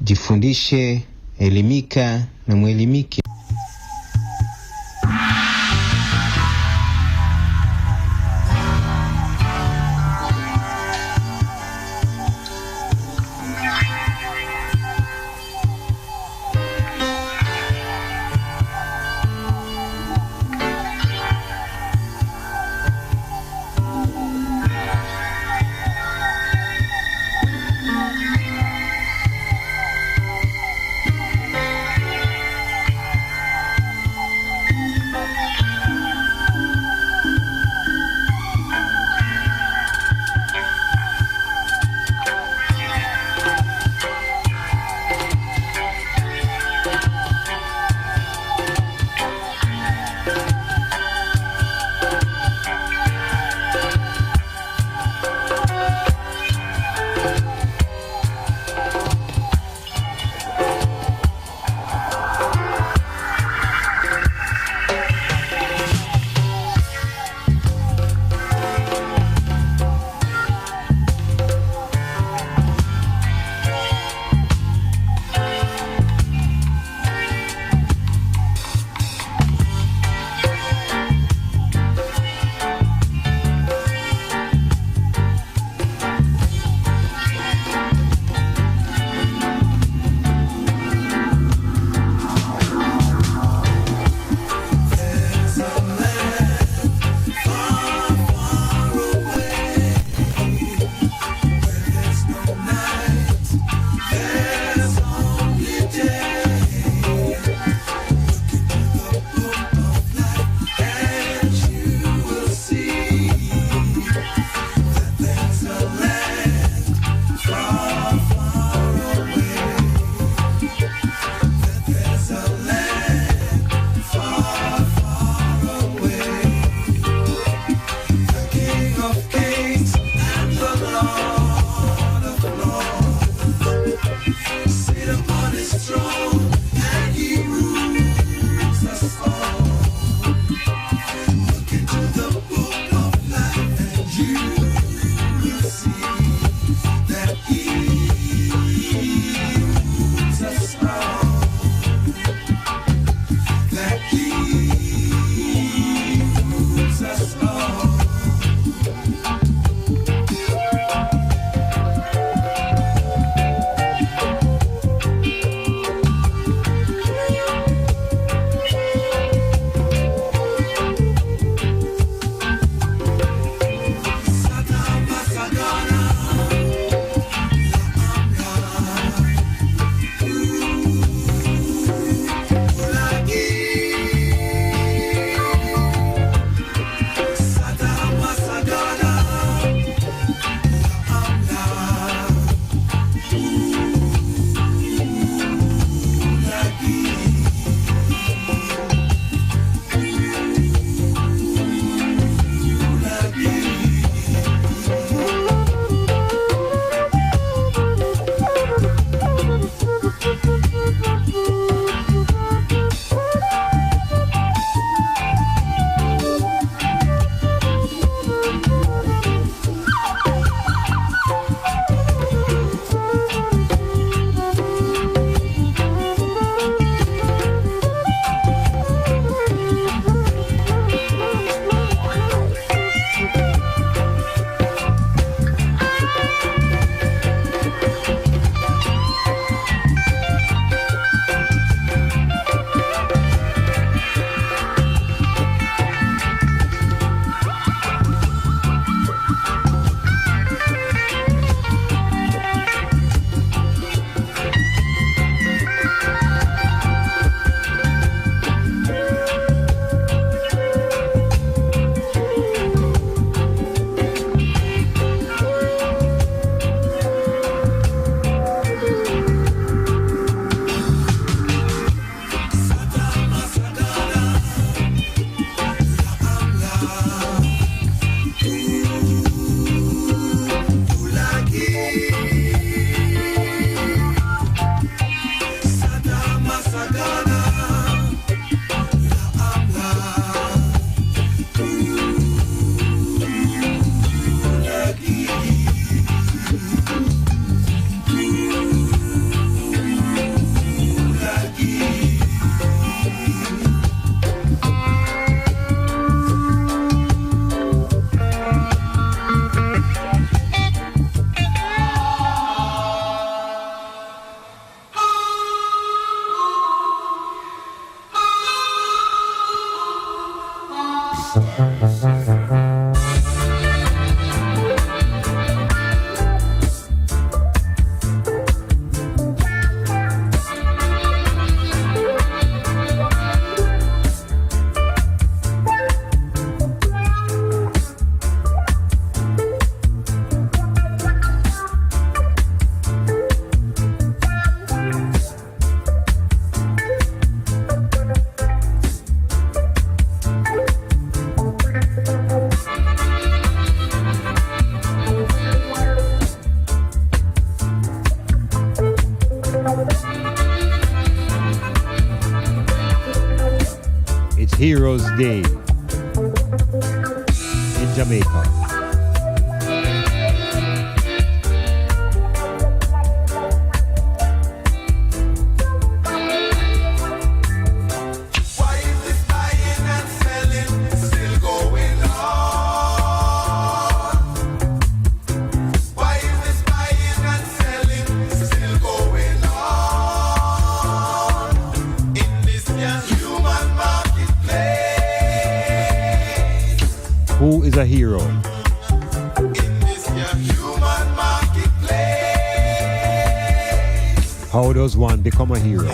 Jifundishe, elimika na mwelimike. It's Heroes Day in Jamaica. Who is a hero? How does one become a hero?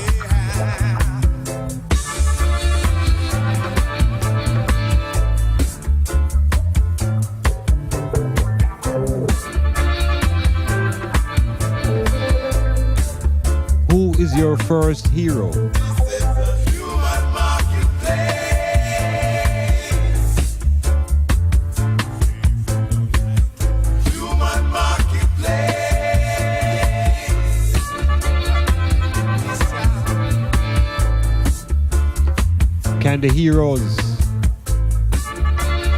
Who is your first hero? Can the heroes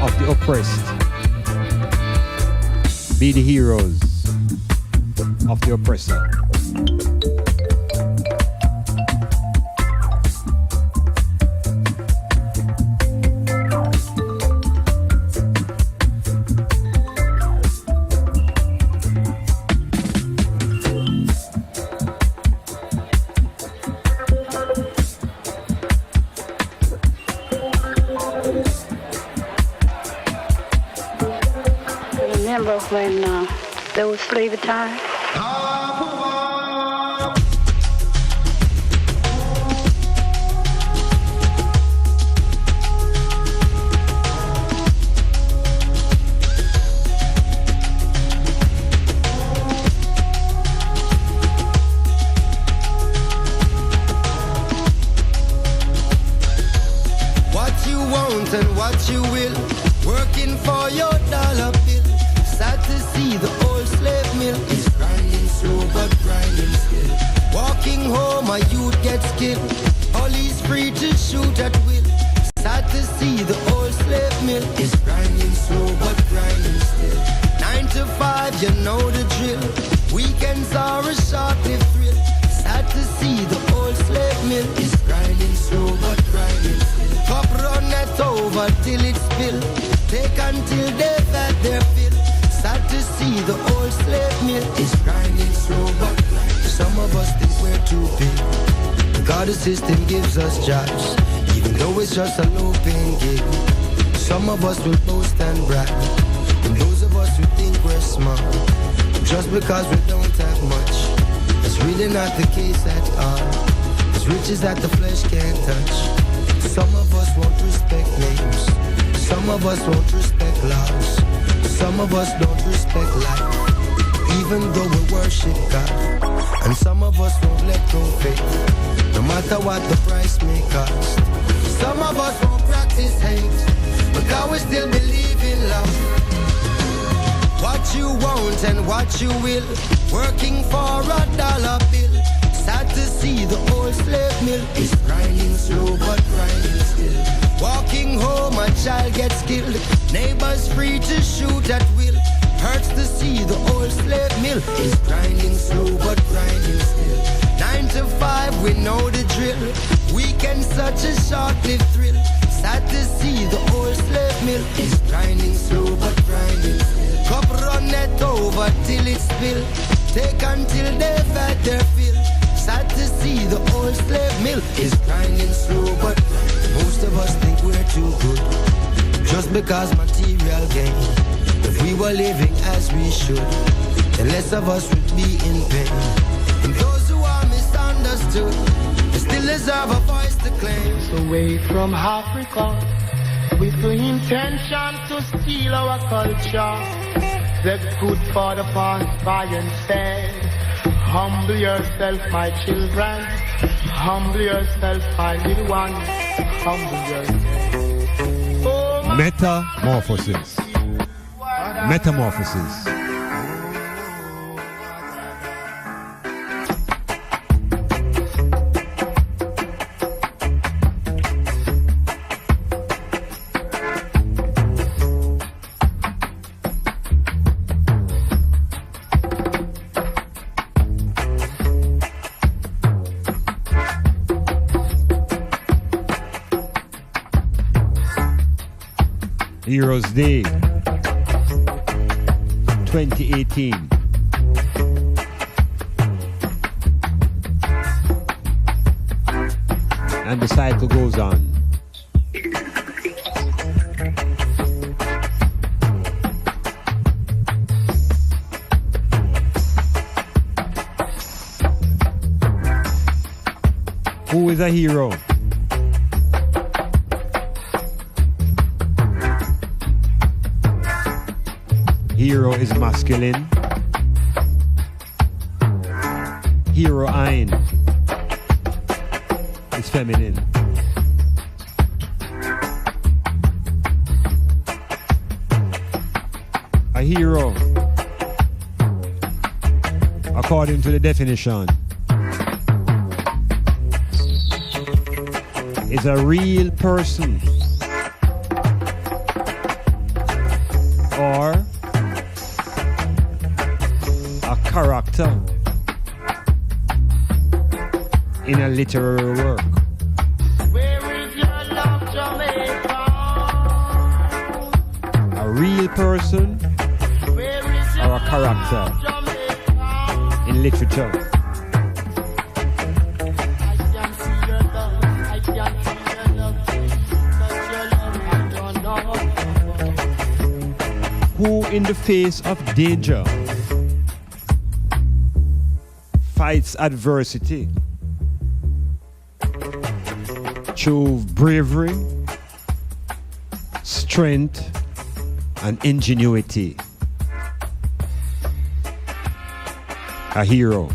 of the oppressed be the heroes of the oppressor? When there was slavery time. What you want and what you will, working for your dollar bill. Sad to see the old slave mill is grinding slow but grinding still. Walking home, a youth gets killed. Police free to shoot at will. Sad to see the old slave mill is grinding slow but grinding still. 9 to 5, you know the drill. Weekends are a short-lived thrill. Sad to see the old slave mill is grinding slow but grinding still. Cup run it over till it spill. Take until they've had their fill. Sad to see the old slave mill is grinding slow but grinding. Some of us think we're too big. God, the system gives us jobs, even though it's just a low-paying gig. Some of us will boast and brag, and those of us who think we're smart, just because we don't have much. That's really not the case at all. It's riches that the flesh can't touch. Some of us won't respect names. Some of us won't respect laws. Some of us don't respect life, even though we worship God. And some of us won't let go faith, no matter what the price may cost. Some of us won't practice hate, but God will still believe in love. What you want and what you will, working for a dollar bill. Sad to see the old slave mill is grinding slow but grinding still. Walking home, a child gets killed. Neighbors free to shoot at will. Hurts to see the old slave mill is grinding slow but grinding still. 9 to 5, we know the drill. Weekend such a short-lived thrill. Sad to see the old slave mill is grinding slow but grinding still. Cup run it over till it spill. Take until they've had their fill. Sad to see the old slave mill is grinding slow but grinding. Most of us think we're too good, just because material gain. If we were living as we should, then less of us would be in pain. And those who are misunderstood, they still deserve a voice to claim. Away from Africa, with the intention to steal our culture. That's good for the past by instead. Humble yourself, my children. Humble yourself, my little ones. Humble yourself. Oh, Metamorphosis. Metamorphosis. Heroes Day 2018. And the cycle goes on. Who is a hero? Hero is masculine. Heroine is feminine. A hero, according to the definition, is a real person or a character in a literary work. Where is your love, Jamaica? A real person Where is your or a character love, Jamaica? in literature. I can see your love, I can feel your love, touch your love, I don't know. Who in the face of danger fights adversity through bravery, strength, and ingenuity. A hero.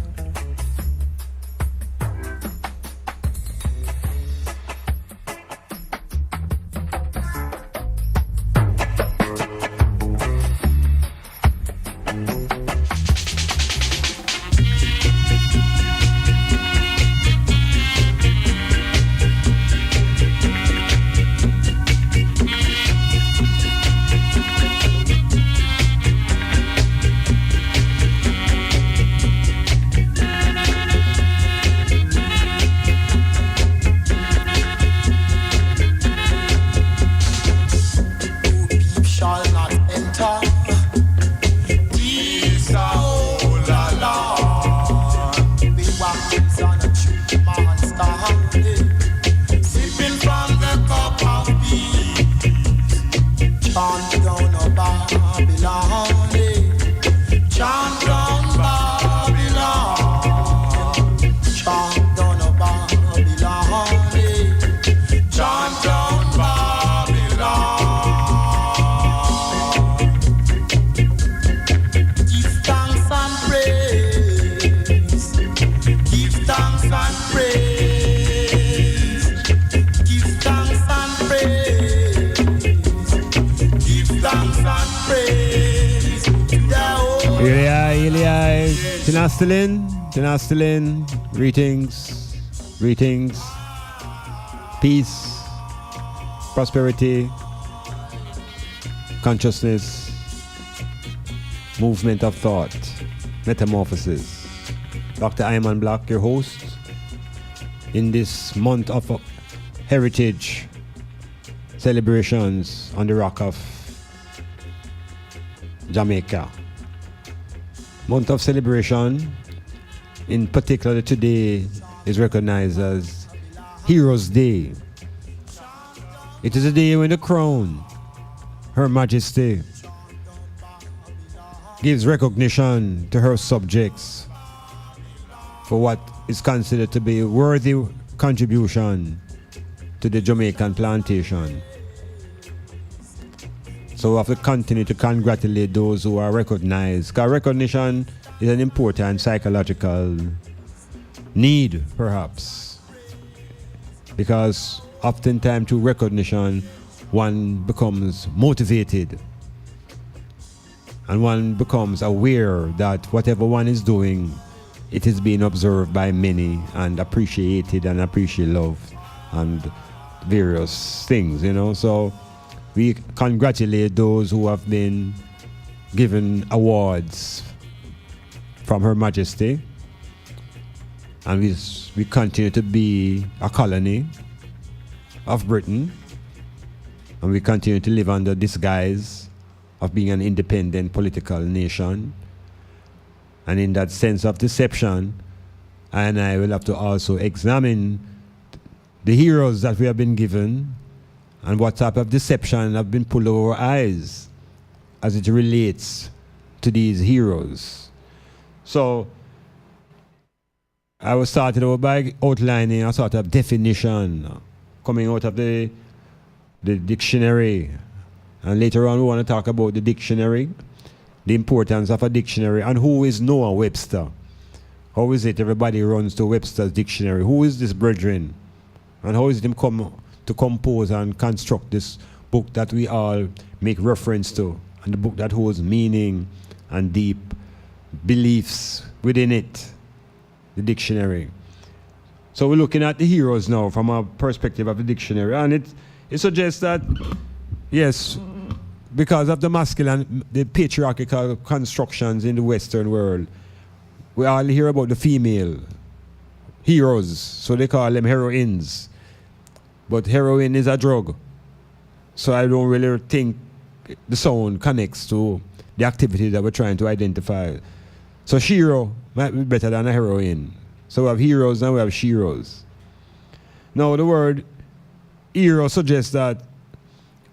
Tinastilin, greetings, peace, prosperity, consciousness, movement of thought, metamorphosis. Dr. Iman Blak, your host, in this month of heritage celebrations on the rock of Jamaica. Month of celebration, in particular today, is recognized as Heroes Day. It is a day when the crown, Her Majesty, gives recognition to her subjects for what is considered to be a worthy contribution to the Jamaican plantation. So we have to continue to congratulate those who are recognized, because recognition is an important psychological need, perhaps, because oftentimes through recognition one becomes motivated and one becomes aware that whatever one is doing, it is being observed by many and appreciated and loved and various things, So we congratulate those who have been given awards from Her Majesty, and we continue to be a colony of Britain, and we continue to live under disguise of being an independent political nation. And in that sense of deception, I will have to also examine the heroes that we have been given and what type of deception have been pulled over our eyes as it relates to these heroes. So I was started over by outlining a sort of definition coming out of the dictionary. And later on we want to talk about the dictionary, the importance of a dictionary, and who is Noah Webster. How is it everybody runs to Webster's dictionary? Who is this brethren? And how is it him come to compose and construct this book that we all make reference to, and the book that holds meaning and deep beliefs within it, the dictionary. So we're looking at the heroes now from a perspective of the dictionary, and it suggests that, yes, because of the masculine, the patriarchal constructions in the Western world, we all hear about the female heroes, so they call them heroines. But heroin is a drug, so I don't really think the sound connects to the activity that we're trying to identify. So shero might be better than a heroine. So we have heroes and we have sheroes. Now the word hero suggests that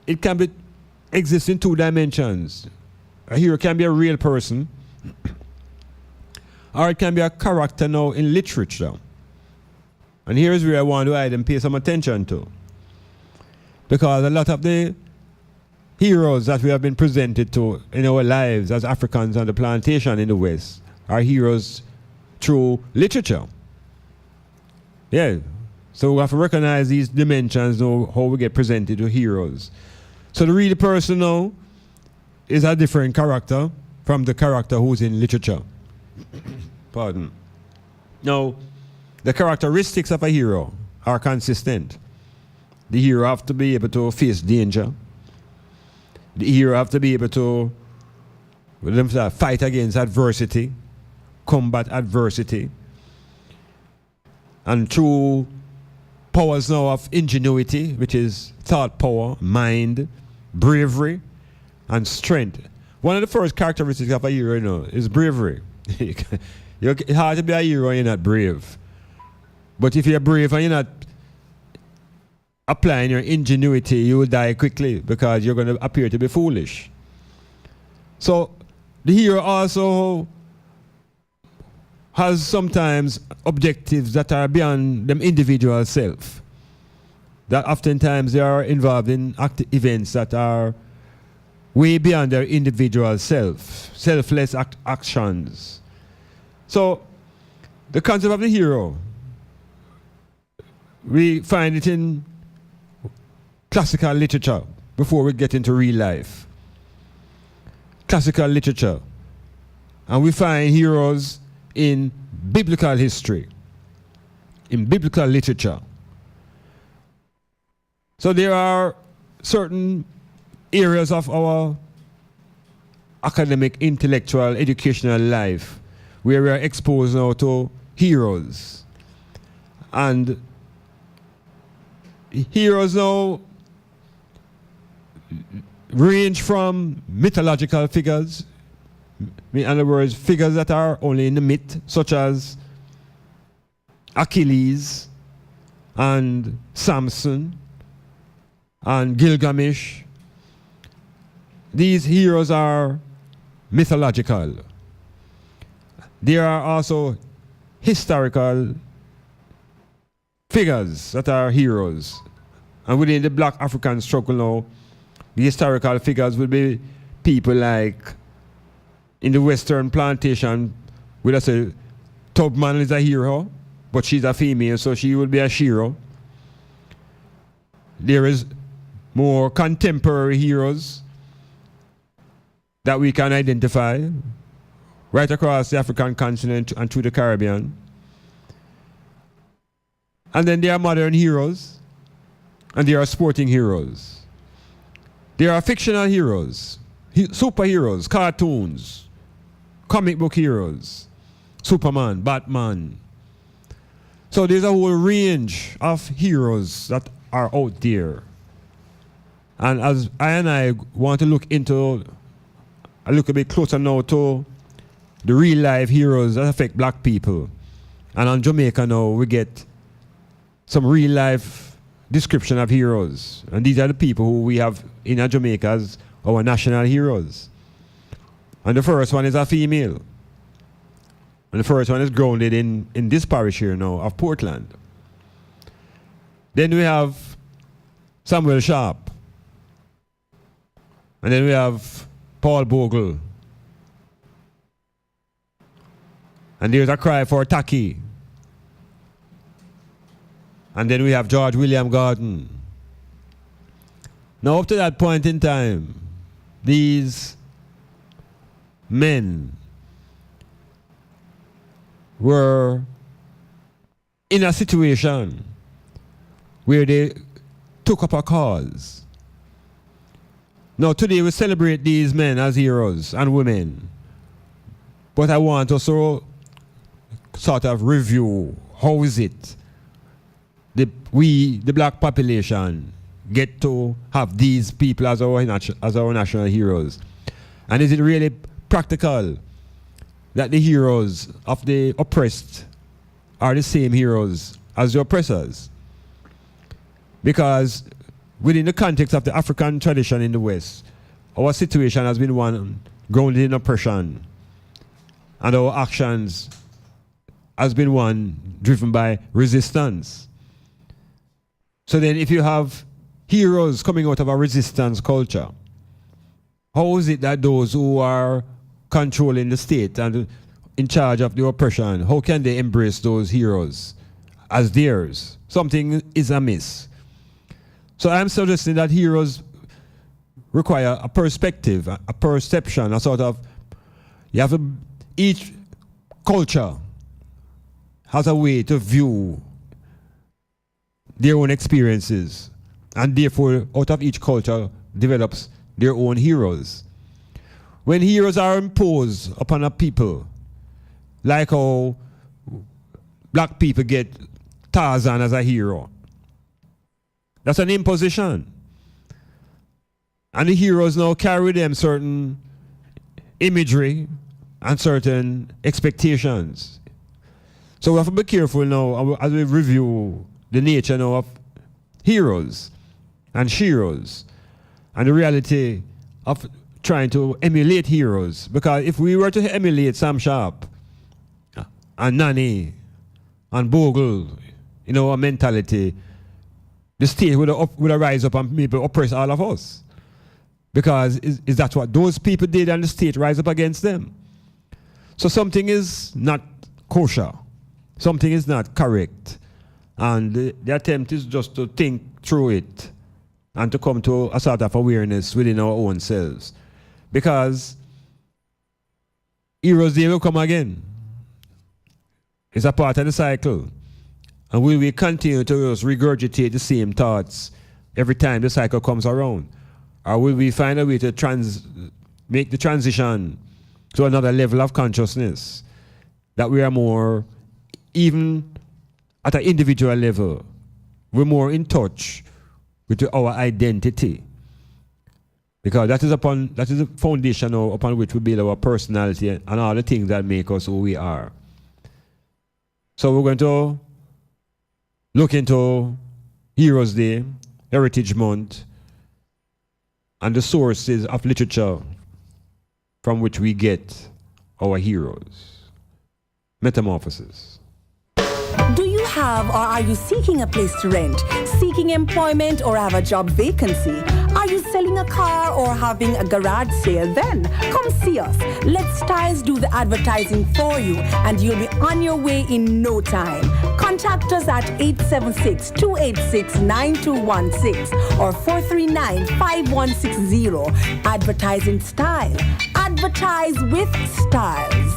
it can be exist in two dimensions. A hero can be a real person, or it can be a character now in literature. And here's where I want to add and pay some attention to. Because a lot of the heroes that we have been presented to in our lives as Africans on the plantation in the West are heroes through literature. Yeah. So we have to recognize these dimensions, know how we get presented to heroes. So the real person now is a different character from the character who's in literature. Pardon. Now, the characteristics of a hero are consistent. The hero have to be able to face danger. The hero have to be able to fight against adversity, combat adversity. And through powers now of ingenuity, which is thought power, mind, bravery, and strength. One of the first characteristics of a hero, you know, is bravery. It's hard to be a hero and you're not brave. But if you're brave and you're not applying your ingenuity, you will die quickly because you're going to appear to be foolish. So the hero also has sometimes objectives that are beyond them individual self. That oftentimes they are involved in events that are way beyond their individual self, selfless actions. So the concept of the hero, we find it in classical literature before we get into real life. Classical literature. And we find heroes in biblical history, in biblical literature. So there are certain areas of our academic, intellectual, educational life where we are exposed now to heroes. And heroes now range from mythological figures, in other words, figures that are only in the myth, such as Achilles and Samson and Gilgamesh. These heroes are mythological. There are also historical figures that are heroes. And within the Black African struggle now, the historical figures will be people like in the Western plantation, we'll say Tubman is a hero, but she's a female, so she will be a shero. There is more contemporary heroes that we can identify right across the African continent and through the Caribbean. And then there are modern heroes, and there are sporting heroes. There are fictional heroes, superheroes, cartoons, comic book heroes, Superman, Batman. So there's a whole range of heroes that are out there. And as I want to look into a little bit closer now to the real life heroes that affect black people. And on Jamaica now, we get some real life description of heroes. And these are the people who we have in Jamaica as our national heroes. And the first one is a female. And the first one is grounded in this parish here now of Portland. Then we have Samuel Sharp. And then we have Paul Bogle. And there's a cry for Taki. And then we have George William Gordon. Now up to that point in time, these men were in a situation where they took up a cause. Now today we celebrate these men as heroes and women. But I want to sort of review how is it we, the black population, get to have these people as our national heroes. And is it really practical that the heroes of the oppressed are the same heroes as the oppressors? Because within the context of the African tradition in the West, our situation has been one grounded in oppression, and our actions has been one driven by resistance. So then if you have heroes coming out of a resistance culture, how is it that those who are controlling the state and in charge of the oppression, how can they embrace those heroes as theirs? Something is amiss. So I'm suggesting that heroes require a perspective, a perception, a sort of, each culture has a way to view their own experiences, and therefore out of each culture develops their own heroes. When heroes are imposed upon a people, like how black people get Tarzan as a hero, that's an imposition. And the heroes now carry with them certain imagery and certain expectations. So we have to be careful now as we review the nature now of heroes and sheroes and the reality of trying to emulate heroes. Because if we were to emulate Sam Sharp and Nani and Bogle in our mentality, the state would rise up and maybe oppress all of us. Because is that what those people did, and the state rise up against them? So something is not kosher. Something is not correct. And the attempt is just to think through it and to come to a sort of awareness within our own selves. Because heroes, they will come again. It's a part of the cycle. And will we continue to just regurgitate the same thoughts every time the cycle comes around? Or will we find a way to make the transition to another level of consciousness, that we are more, even at an individual level, we're more in touch with our identity? Because that is the foundation upon which we build our personality and all the things that make us who we are. So we're going to look into Heroes Day, Heritage Month, and the sources of literature from which we get our heroes. Metamorphosis. Do you have or are you seeking a place to rent, seeking employment or have a job vacancy? Are you selling a car or having a garage sale? Then come see us. Let Styles do the advertising for you and you'll be on your way in no time. Contact us at 876-286-9216 or 439-5160. Advertising Style. Advertise with Styles.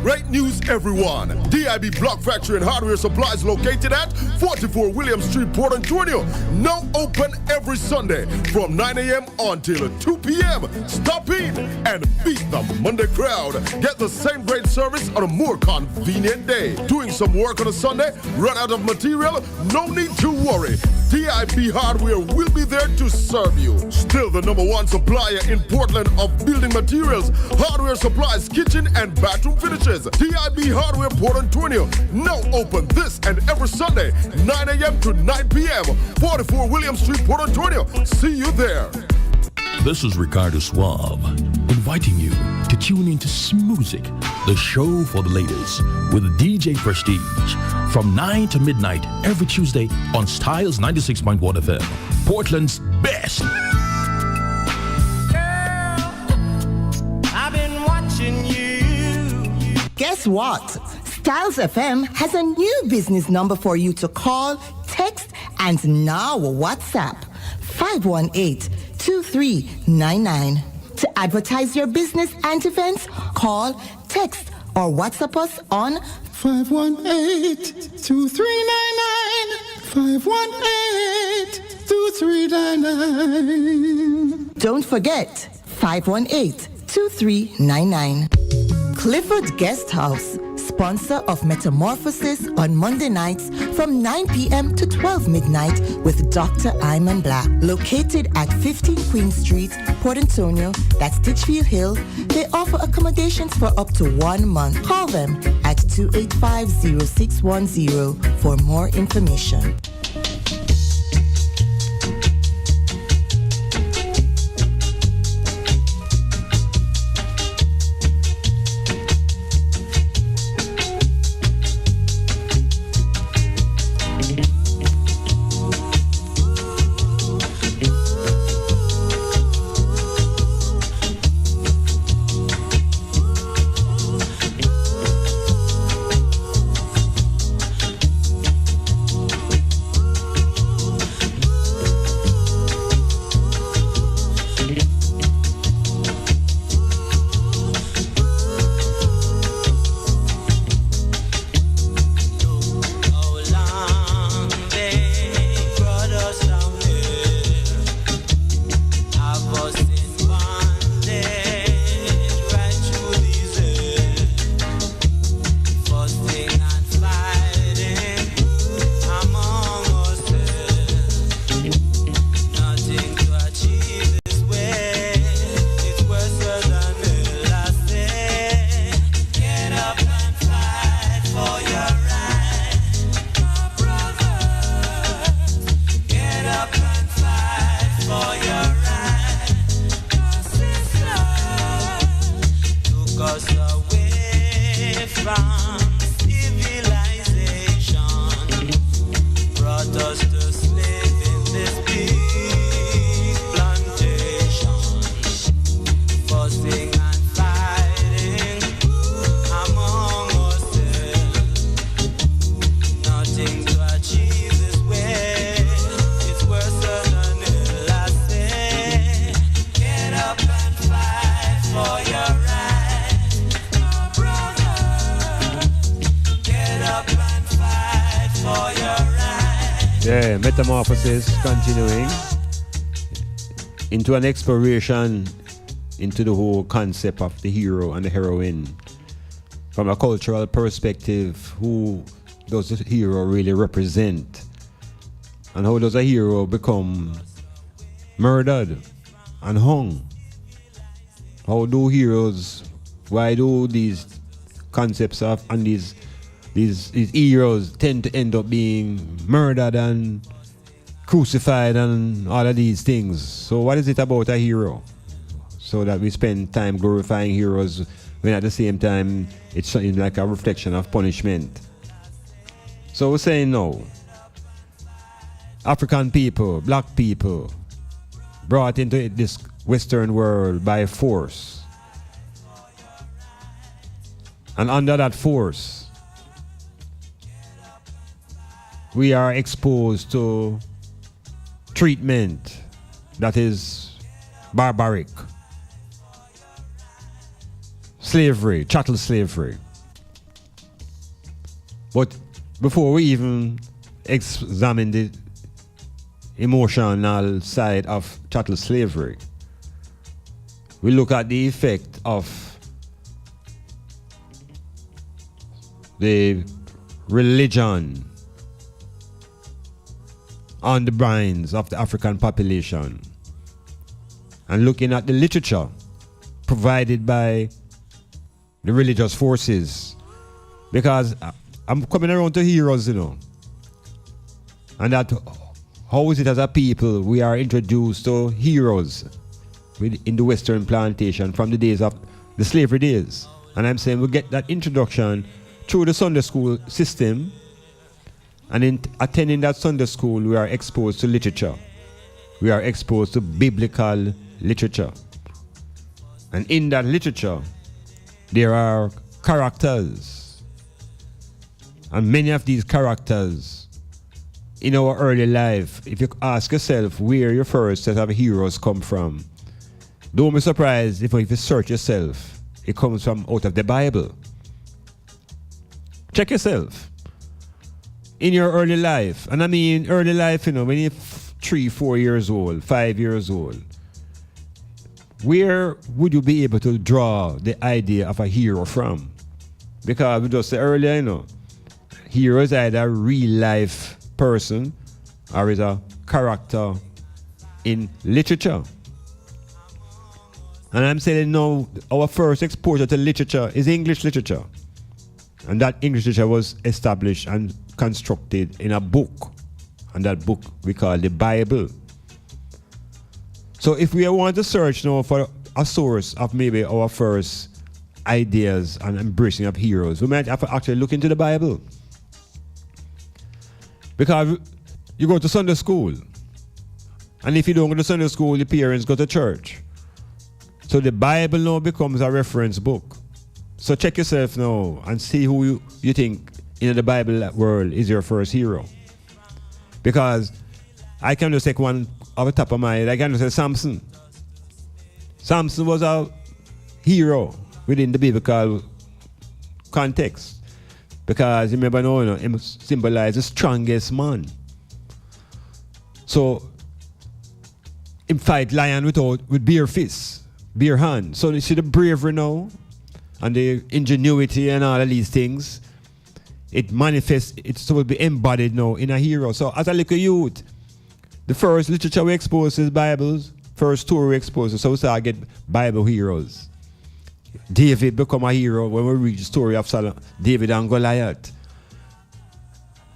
Great news, everyone. DIB Block Factory and Hardware Supplies located at 44 William Street, Port Antonio. Now open every Sunday from 9 a.m. until 2 p.m. Stop in and beat the Monday crowd. Get the same great service on a more convenient day. Doing some work on a Sunday, run out of material? No need to worry. DIB Hardware will be there to serve you. Still the #1 supplier in Portland of building materials, hardware supplies, kitchen and bathroom finishes. DIB Hardware Port Antonio. Now open this and every Sunday, 9 a.m. to 9 p.m. 44 William Street, Port Antonio. See you there. This is Ricardo Suave, inviting you to tune into Smoothic, the show for the ladies, with DJ Prestige, from 9 to midnight every Tuesday on Styles 96.1 FM, Portland's best. Girl, I've been watching you. Guess what? Styles FM has a new business number for you to call, text, and now WhatsApp. 518-2399. To advertise your business and events, call, text, or WhatsApp us on 518-2399. 518-2399. Don't forget, 518-2399. Clifford Guest House, sponsor of Metamorphosis on Monday nights from 9 p.m. to 12 midnight with Dr. Iman Blak. Located at 15 Queen Street, Port Antonio, that's Titchfield Hill. They offer accommodations for up to 1 month. Call them at 285-0610 for more information. Metamorphosis continuing into an exploration into the whole concept of the hero and the heroine. From a cultural perspective, who does the hero really represent? And how does a hero become murdered and hung? How do heroes, why do these concepts of and these heroes tend to end up being murdered and crucified and all of these things? So what is it about a hero? So that we spend time glorifying heroes when at the same time it's like a reflection of punishment. So we're saying no. African people, black people, brought into this Western world by force. And under that force, we are exposed to treatment that is barbaric. Slavery, chattel slavery. But before we even examine the emotional side of chattel slavery, we look at the effect of the religion on the minds of the African population, and looking at the literature provided by the religious forces. Because I'm coming around to heroes, you know, and that how is it as a people we are introduced to heroes in the Western plantation from the days of the slavery days. And I'm saying we get that introduction through the Sunday school system, and in attending that Sunday school we are exposed to literature. We are exposed to biblical literature. And in that literature there are characters. And many of these characters in our early life, if you ask yourself where your first set of heroes come from, don't be surprised if you search yourself, it comes from out of the Bible. Check yourself. In your early life, and I mean early life, you know, when you're 3, 4 years old, 5 years old, where would you be able to draw the idea of a hero from? Because we just said earlier, you know, hero is either a real life person or is a character in literature. And I'm saying now, our first exposure to literature is English literature. And that English literature was established and constructed in a book. And that book we call the Bible. So if we want to search now for a source of maybe our first ideas and embracing of heroes, we might have to actually look into the Bible. Because you go to Sunday school, and if you don't go to Sunday school, your parents go to church. So the Bible now becomes a reference book. So check yourself now and see who you think in the Bible world is your first hero. Because I can just take one off the top of my head. I can just say Samson. Samson was a hero within the biblical context. Because you remember now, you know, him symbolizes the strongest man. So him fight lion with bare fists, bare hands. So you see the bravery now and the ingenuity and all of these things. It manifests, it's will be embodied now in a hero. So as a little youth, the first literature we expose is Bibles, first story we expose, so we start get Bible heroes. David become a hero when we read the story of David and Goliath.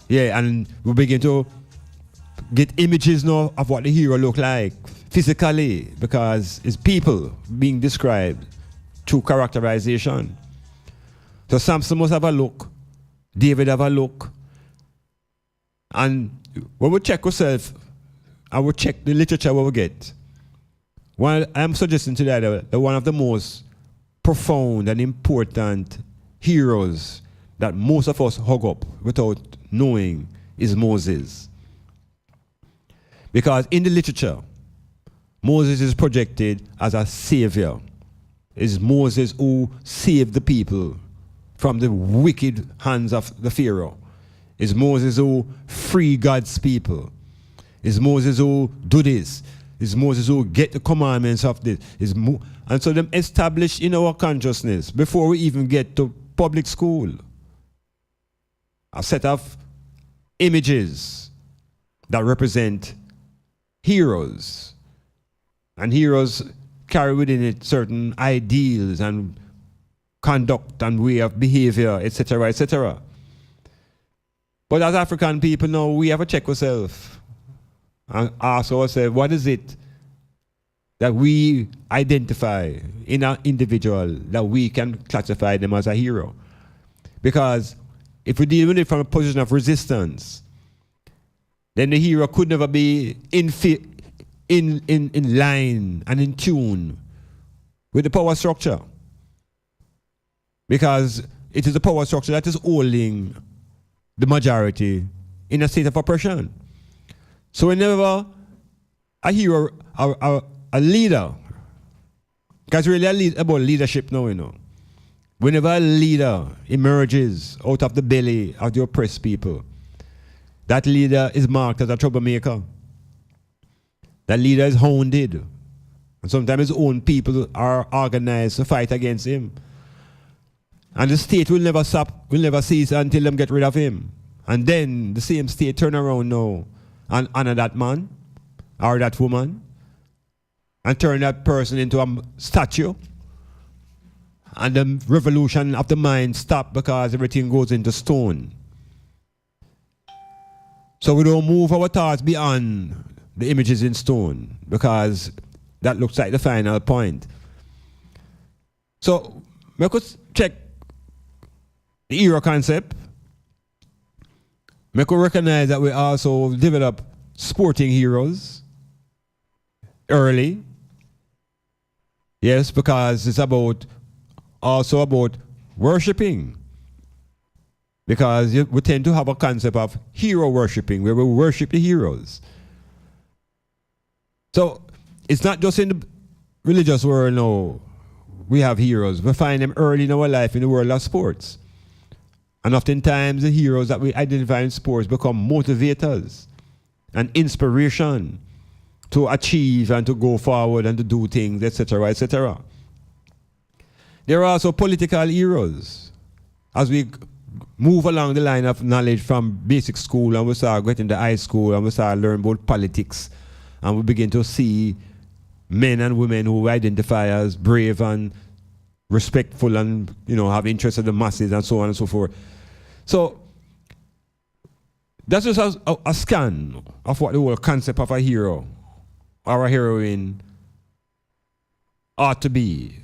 Yeah, and we begin to get images now of what the hero look like physically, because it's people being described through characterization. So Samson must have a look, David have a look, and when we check ourselves, I will check the literature what we get. Well, I'm suggesting today that one of the most profound and important heroes that most of us hug up without knowing is Moses. Because in the literature, Moses is projected as a savior. It's Moses who saved the people from the wicked hands of the Pharaoh. It's Moses who freed God's people. It's Moses who do this. It's Moses who get the commandments of this. And so them established in our consciousness before we even get to public school a set of images that represent heroes. And heroes carry within it certain ideals and conduct and way of behavior, etc., etc. But as African people now, we have to check ourselves and ask ourselves, what is it that we identify in an individual that we can classify them as a hero? Because if we deal with it from a position of resistance, then the hero could never be in line and in tune with the power structure. Because it is the power structure that is holding the majority in a state of oppression. So whenever a hero, a leader, because really about leadership now, you know. Whenever a leader emerges out of the belly of the oppressed people, that leader is marked as a troublemaker. That leader is hounded. And sometimes his own people are organized to fight against him. And the state will never stop, will never cease until them get rid of him. And then the same state turn around now and honor that man or that woman and turn that person into a statue. And the revolution of the mind stop because everything goes into stone. So we don't move our thoughts beyond the images in stone because that looks like the final point. So we could check the hero concept. We could recognize that we also develop sporting heroes early. Yes, because it's also about worshipping. Because we tend to have a concept of hero worshipping, where we worship the heroes. So it's not just in the religious world, no. We have heroes. We find them early in our life in the world of sports. And oftentimes the heroes that we identify in sports become motivators and inspiration to achieve and to go forward and to do things, etc., etc. There are also political heroes. As we move along the line of knowledge from basic school and we start getting to high school and we start learning about politics and we begin to see men and women who identify as brave and respectful and, you know, have interest in the masses and so on and so forth. So that's just a scan of what the whole concept of a hero or a heroine ought to be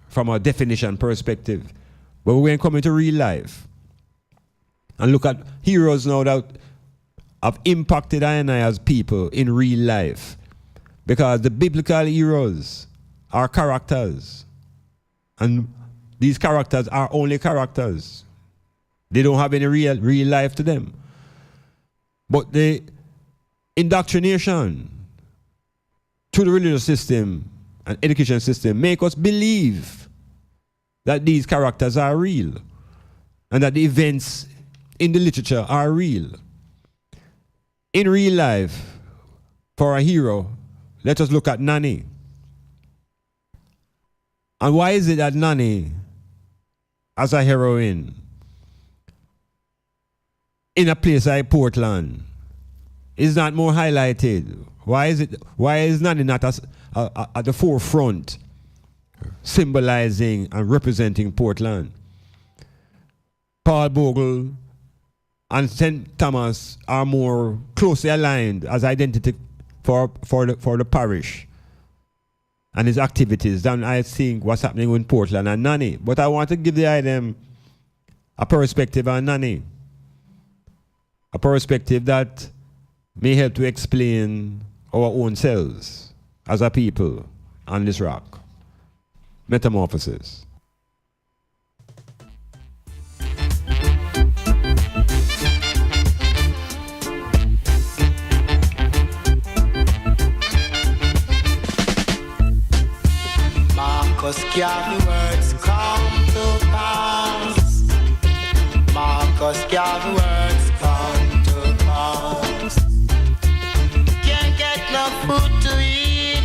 from a definition perspective. But we're going to come into real life and look at heroes now that have impacted I and I as people in real life. Because the biblical heroes are characters. And these characters are only characters. They don't have any real life to them. But the indoctrination through the religious system and education system make us believe that these characters are real and that the events in the literature are real. In real life, for a hero, let us look at Nanny. And why is it that Nanny, as a heroine, in a place like Portland, is not more highlighted? Why is Nanny not at the forefront, symbolizing and representing Portland? Paul Bogle and St. Thomas are more closely aligned as identity for the parish and his activities than I think what's happening in Portland and Nanny. But I want to give the item a perspective on Nanny. A perspective that may help to explain our own selves as a people on this rock. Metamorphosis. Marcus Garvey words come to pass. Marcus Garvey words come to pass. Can't get no food to eat.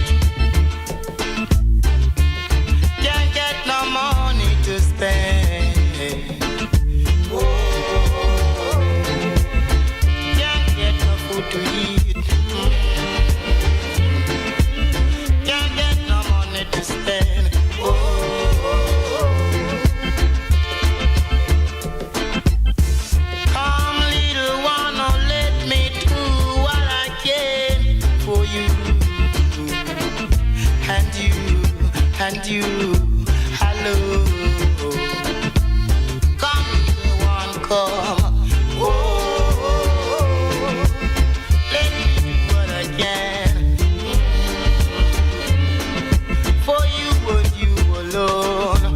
Can't get no money to spend. Oh, can't get no food to eat. Can't get no money to spend. Come, little one, oh, let me do what I can for you. And you, hello. Come, little one, come. Oh, let me do what I can for you and you alone.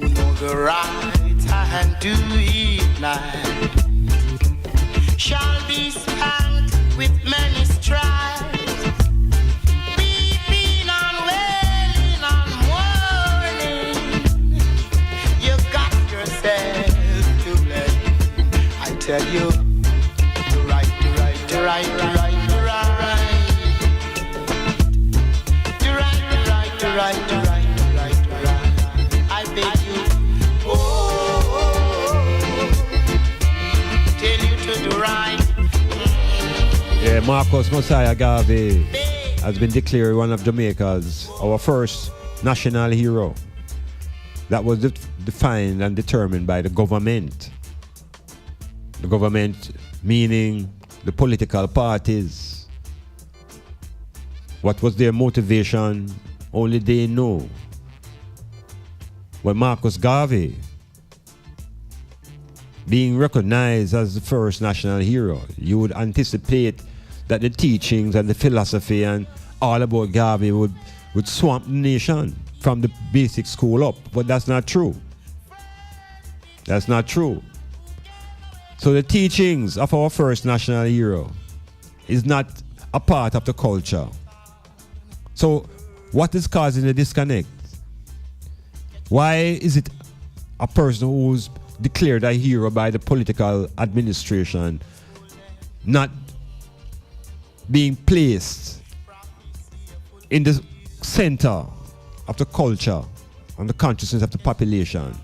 You know the right hand to ignite shall be spanked with many stripes. tell you, do right, do right, do right, do right, do right. Do right, do right, do right, do right, do right, do right. I beg you, oh, tell you to do right. Yeah, Marcus Mosiah Garvey has been declared one of Jamaica's, our first national hero. That was defined and determined by the government. The government meaning the political parties. What was their motivation? Only they know. But Marcus Garvey, being recognized as the first national hero, you would anticipate that the teachings and the philosophy and all about Garvey would swamp the nation from the basic school up. But that's not true. That's not true. So the teachings of our first national hero is not a part of the culture. So what is causing the disconnect? Why is it a person who's declared a hero by the political administration not being placed in the center of the culture and the consciousness of the population?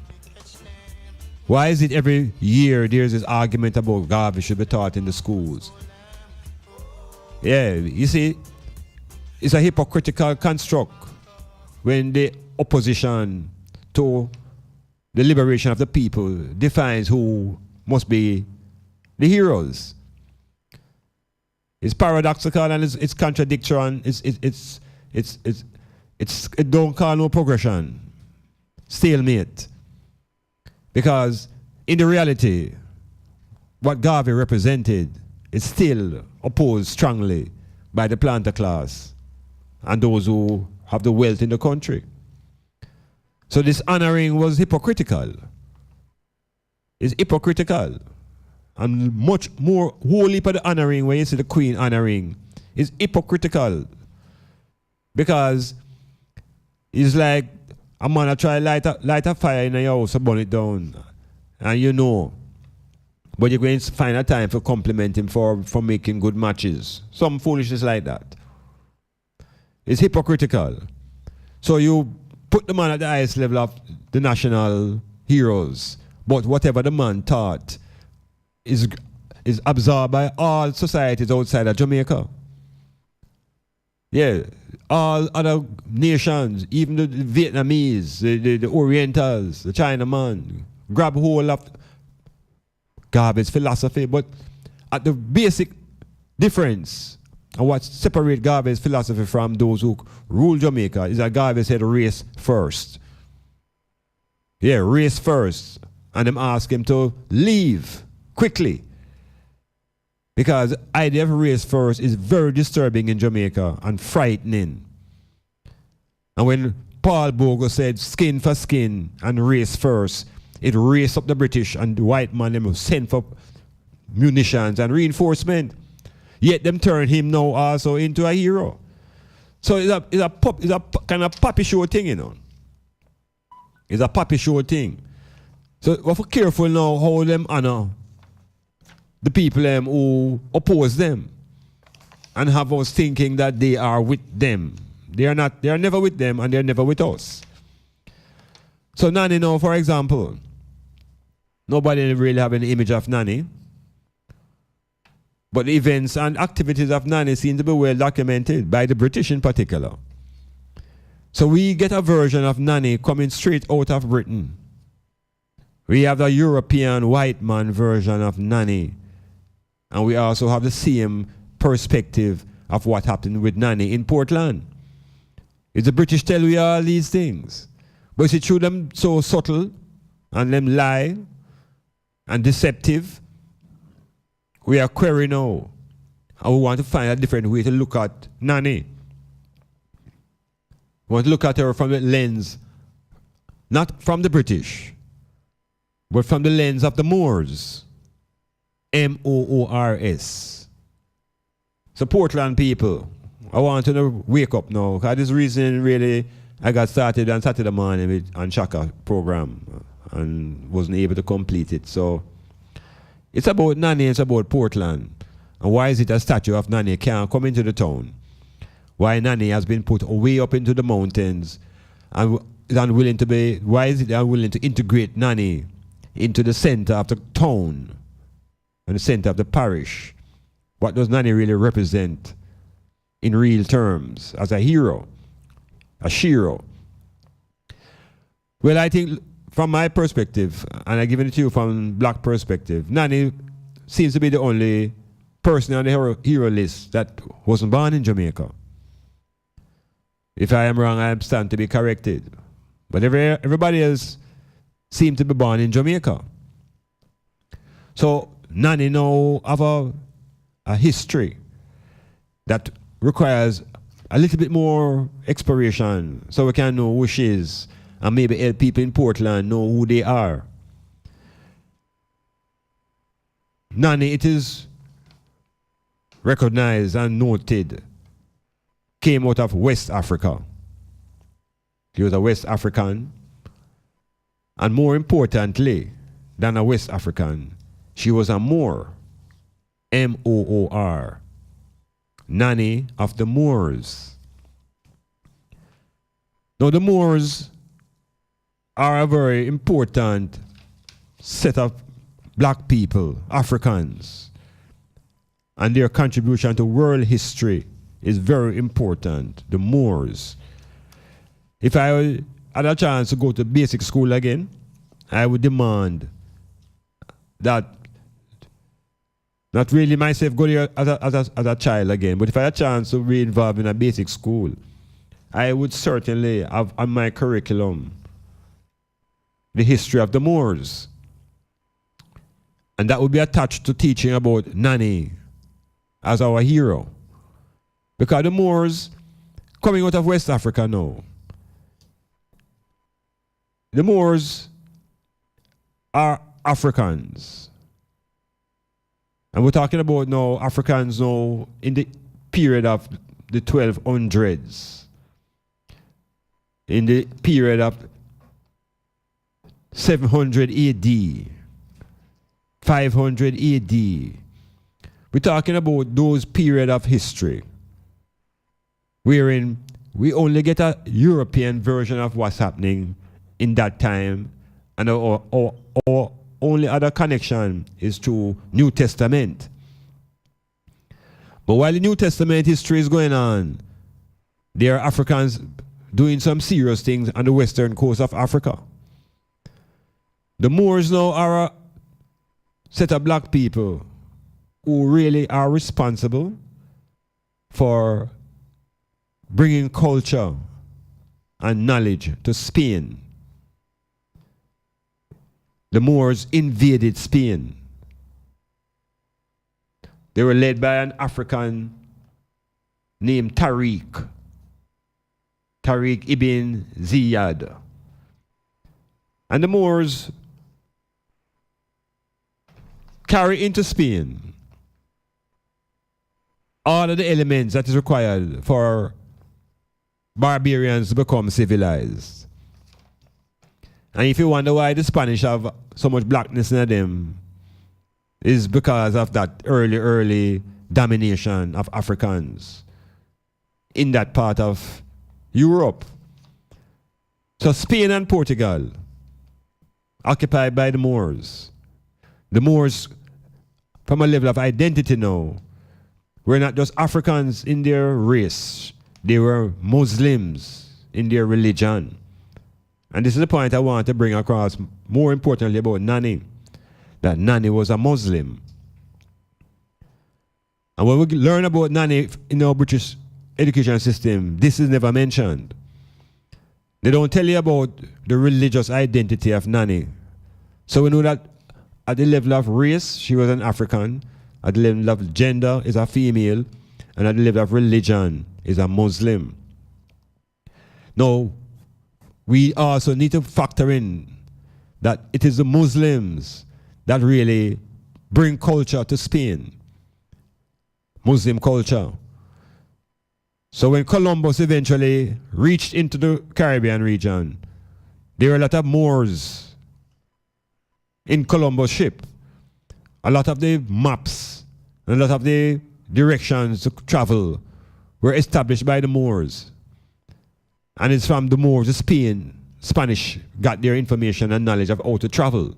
Why is it every year there's this argument about Garvey should be taught in the schools? Yeah, you see, it's a hypocritical construct when the opposition to the liberation of the people defines who must be the heroes. It's paradoxical and it's contradictory and it don't call no progression. Stalemate. Because in the reality, what Garvey represented is still opposed strongly by the planter class and those who have the wealth in the country. So this honoring was hypocritical. It's hypocritical. And much more wholly for the honoring, when you see the Queen honoring, is hypocritical. Because it's like a man that try light a fire in your house and burn it down. And you know. But you're going to find a time for compliment him for making good matches. Some foolishness like that. It's hypocritical. So you put the man at the highest level of the national heroes. But whatever the man taught is absorbed by all societies outside of Jamaica. Yeah, all other nations, even the Vietnamese, the Orientals, the Chinaman, grab hold of Garvey's philosophy. But at the basic difference, and what separates Garvey's philosophy from those who rule Jamaica is that Garvey said race first. Yeah, race first. And them ask him to leave quickly. Because the idea of race first is very disturbing in Jamaica and frightening. And when Paul Bogle said skin for skin and race first, it raised up the British and the white man them sent for munitions and reinforcement. Yet them turn him now also into a hero. So it's a kind of puppy show thing, you know. It's a puppy show thing. So we're careful now how them honor the people who oppose them and have us thinking that they are with them. They are not. They are never with them and they are never with us. So Nanny now, for example, nobody really have an image of Nanny. But the events and activities of Nanny seem to be well documented by the British in particular. So we get a version of Nanny coming straight out of Britain. We have the European white man version of Nanny. And we also have the same perspective of what happened with Nanny in Portland. It's the British tell we all these things. But you see, through them so subtle and them lie and deceptive, we are querying now. And we want to find a different way to look at Nanny. We want to look at her from the lens, not from the British, but from the lens of the Moors. M-O-O-R-S. So Portland people, I want to wake up now. Because this reason really I got started on Saturday morning on Shaka program and wasn't able to complete it. So It's about Nanny, it's about Portland. And why is it a statue of Nanny can't come into the town? Why Nanny has been put way up into the mountains and is unwilling to be, why is it unwilling to integrate Nanny into the center of the town and the center of the parish? What does Nanny really represent in real terms as a hero, a shiro? Well, I think from my perspective, and I'm giving it to you from black perspective, Nanny seems to be the only person on the hero list that wasn't born in Jamaica. If I am wrong, I stand to be corrected. But everybody else seemed to be born in Jamaica. So Nanny now have a history that requires a little bit more exploration so we can know who she is and maybe help people in Portland know who they are. Nanny, it is recognized and noted, came out of West Africa. He was a West African, and more importantly than a West African, she was a Moor, M-O-O-R, Nanny of the Moors. Now the Moors are a very important set of black people, Africans, and their contribution to world history is very important, the Moors. If I had a chance to go to basic school again, I would demand that, not really myself go there as a child again, but if I had a chance to be involved in a basic school, I would certainly have on my curriculum the history of the Moors. And that would be attached to teaching about Nanny as our hero. Because the Moors, coming out of West Africa now, the Moors are Africans. And we're talking about now Africans now in the period of the 1200s. In the period of 700 AD, 500 AD. We're talking about those period of history wherein we only get a European version of what's happening in that time, and our only other connection is to New Testament. But while the New Testament history is going on, there are Africans doing some serious things on the western coast of Africa. The Moors now are a set of black people who really are responsible for bringing culture and knowledge to Spain. The Moors invaded Spain. They were led by an African named Tariq ibn Ziyad. And the Moors carry into Spain all of the elements that is required for barbarians to become civilized. And if you wonder why the Spanish have so much blackness in them, is because of that early domination of Africans in that part of Europe. So Spain and Portugal, occupied by the Moors. The Moors, from a level of identity now, were not just Africans in their race, they were Muslims in their religion. And this is the point I want to bring across, more importantly about Nanny, that Nanny was a Muslim. And when we learn about Nanny in our British education system, this is never mentioned. They don't tell you about the religious identity of Nanny. So we know that at the level of race, she was an African. At the level of gender, is a female. And at the level of religion, is a Muslim. Now, we also need to factor in that it is the Muslims that really bring culture to Spain. Muslim culture. So when Columbus eventually reached into the Caribbean region, there were a lot of Moors in Columbus' ship. a lot of the maps, a lot of the directions to travel were established by the Moors. And it's from the Moors, Spain, Spanish got their information and knowledge of how to travel.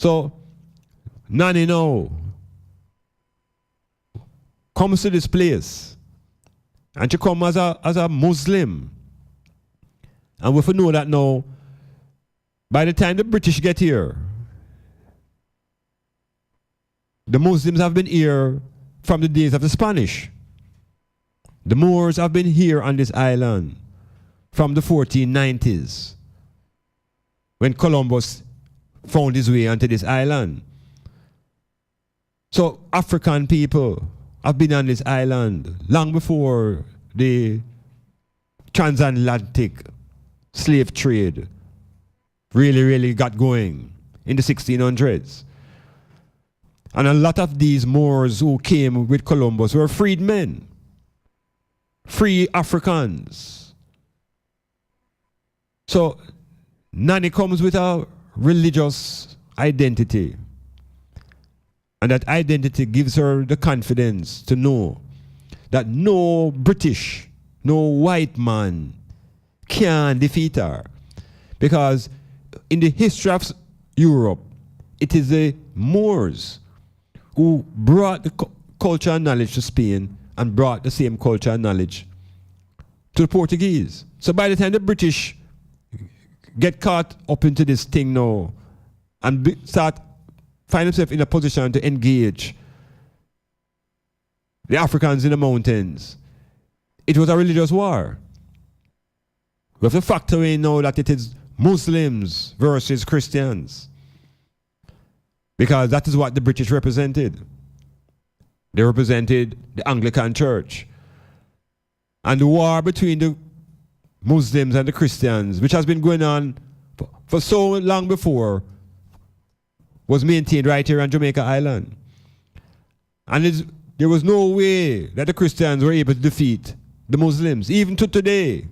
So, Nani now comes to this place, and she comes as a Muslim. And we have to know that now, by the time the British get here, the Muslims have been here from the days of the Spanish. The Moors have been here on this island from the 1490s, when Columbus found his way onto this island. So African people have been on this island long before the transatlantic slave trade really got going in the 1600s. And a lot of these Moors who came with Columbus were freedmen, free Africans. So Nani comes with a religious identity. And that identity gives her the confidence to know that no British, no white man can defeat her. Because in the history of Europe, it is the Moors who brought the culture and knowledge to Spain and brought the same culture and knowledge to the Portuguese. So by the time the British get caught up into this thing now and find themselves in a position to engage the Africans in the mountains, it was a religious war. We have to factor in now that it is Muslims versus Christians, because that is what the British represented. They represented the Anglican Church. And the war between the Muslims and the Christians, which has been going on for so long before, was maintained right here on Jamaica Island. And there was no way that the Christians were able to defeat the Muslims. Even to today,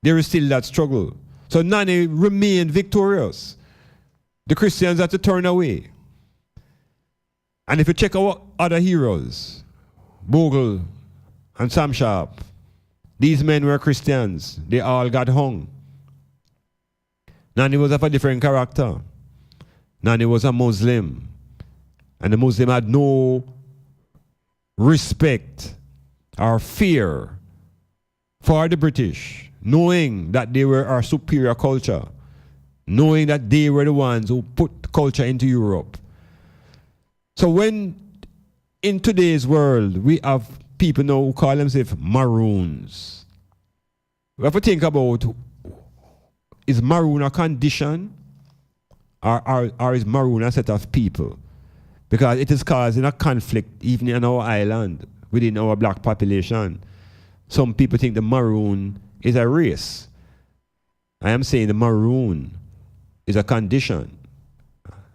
there is still that struggle. So Nani remained victorious. The Christians had to turn away. And if you check our other heroes, Bogle and Sam Sharp, these men were Christians. They all got hung. Nani was of a different character. Nani was a Muslim. And the Muslim had no respect or fear for the British, knowing that they were our superior culture, knowing that they were the ones who put culture into Europe. So when in today's world we have people now who call themselves Maroons, we have to think about, is Maroon a condition or is Maroon a set of people? Because it is causing a conflict even in our island, within our black population. Some people think the Maroon is a race. I am saying the Maroon is a condition,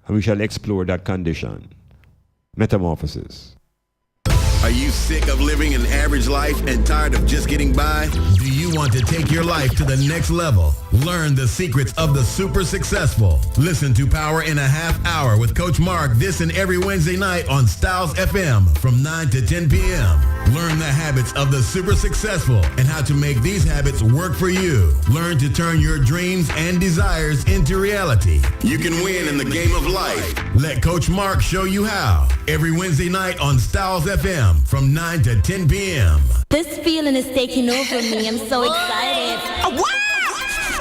and we shall explore that condition. Metamorphosis. Are you sick of living an average life and tired of just getting by? Do you want to take your life to the next level? Learn the secrets of the super successful. Listen to Power in a Half Hour with Coach Mark this and every Wednesday night on Styles FM from 9 to 10 p.m. Learn the habits of the super successful and how to make these habits work for you. Learn to turn your dreams and desires into reality. You can win in the game of life. Let Coach Mark show you how. Every Wednesday night on Styles FM from 9 to 10 p.m. This feeling is taking over me. I'm so excited.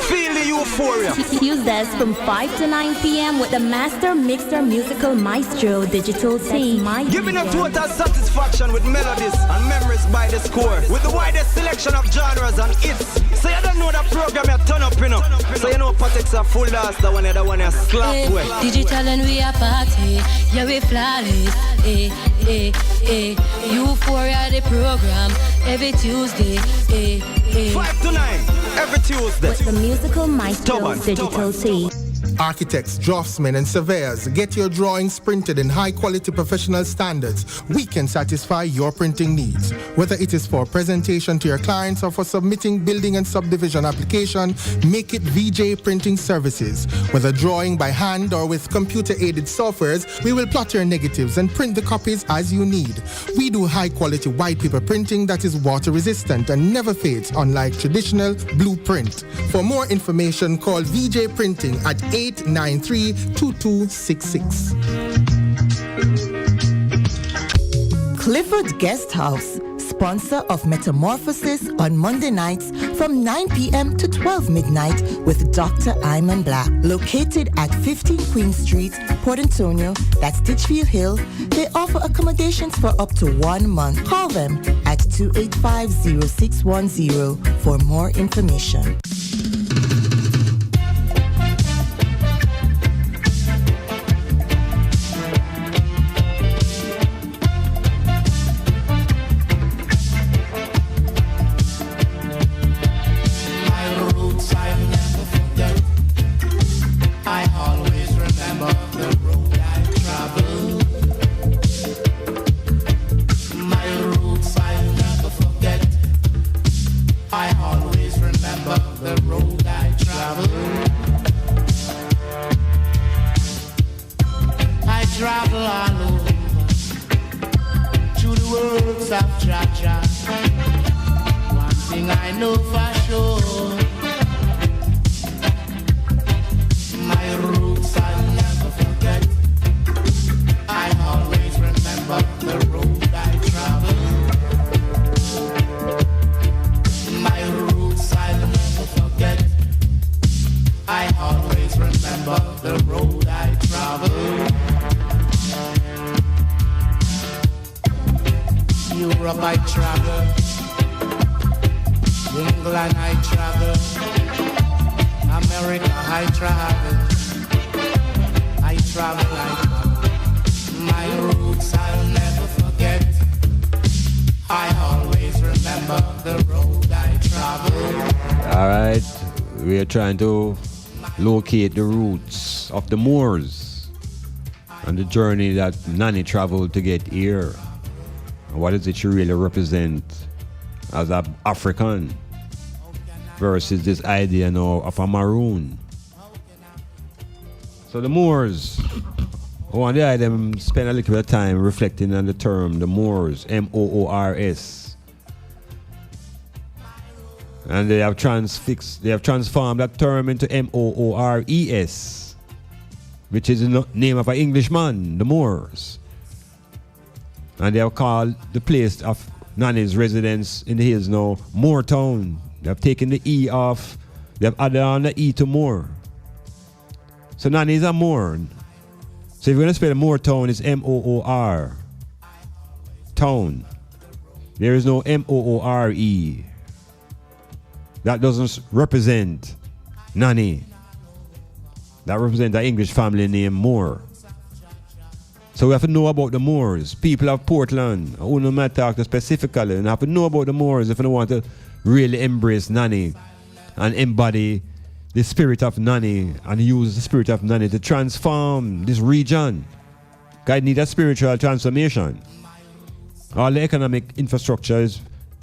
Feel the euphoria. Tuesdays from 5 to 9 p.m. with the Master Mixer Musical Maestro Digital Team. Giving a total satisfaction with melodies and memories by the score. With the widest selection of genres and hits. So you don't know that program you turn up, you know. So you know Patek's a full dance, the one you slap with. Digital and we are party. Yeah, we flawless. Euphoria the program. Every Tuesday. 5 to 9. Every Tuesday. With the Musical Maestro Digital Team. Architects, draftsmen, and surveyors, get your drawings printed in high-quality professional standards. We can satisfy your printing needs. Whether it is for presentation to your clients or for submitting building and subdivision application, make it VJ Printing Services. Whether drawing by hand or with computer-aided softwares, we will plot your negatives and print the copies as you need. We do high-quality white paper printing that is water-resistant and never fades, unlike traditional blueprint. For more information, call VJ Printing at 893-2266. Clifford Guest House, sponsor of Metamorphosis on Monday nights from 9 p.m. to 12 midnight with Dr. Iman Blak. Located at 15 Queen Street, Port Antonio, that's Ditchfield Hill, they offer accommodations for up to 1 month. Call them at 285-0610 for more information. Trying to locate the roots of the Moors and the journey that Nanny traveled to get here. What does it really represent as an African versus this idea now of a maroon? So the Moors, I want them spend a little bit of time reflecting on the term the Moors, M-O-O-R-S. And they have transformed that term into M-O-O-R-E-S, which is the name of an Englishman, the Moors. And they have called the place of Nanny's residence in the hills now Moortown. They have taken the E off, they have added on the E to Moor. So Nanny is a Moor. So if you're going to spell Moortown, it's M-O-O-R. Town. There is no M-O-O-R-E. That doesn't represent Nanny. That represents the English family name Moore. So we have to know about the Moors. People of Portland, who no matter talk specifically, and have to know about the Moors if you want to really embrace Nanny and embody the spirit of Nanny and use the spirit of Nanny to transform this region. God need a spiritual transformation. All the economic infrastructure is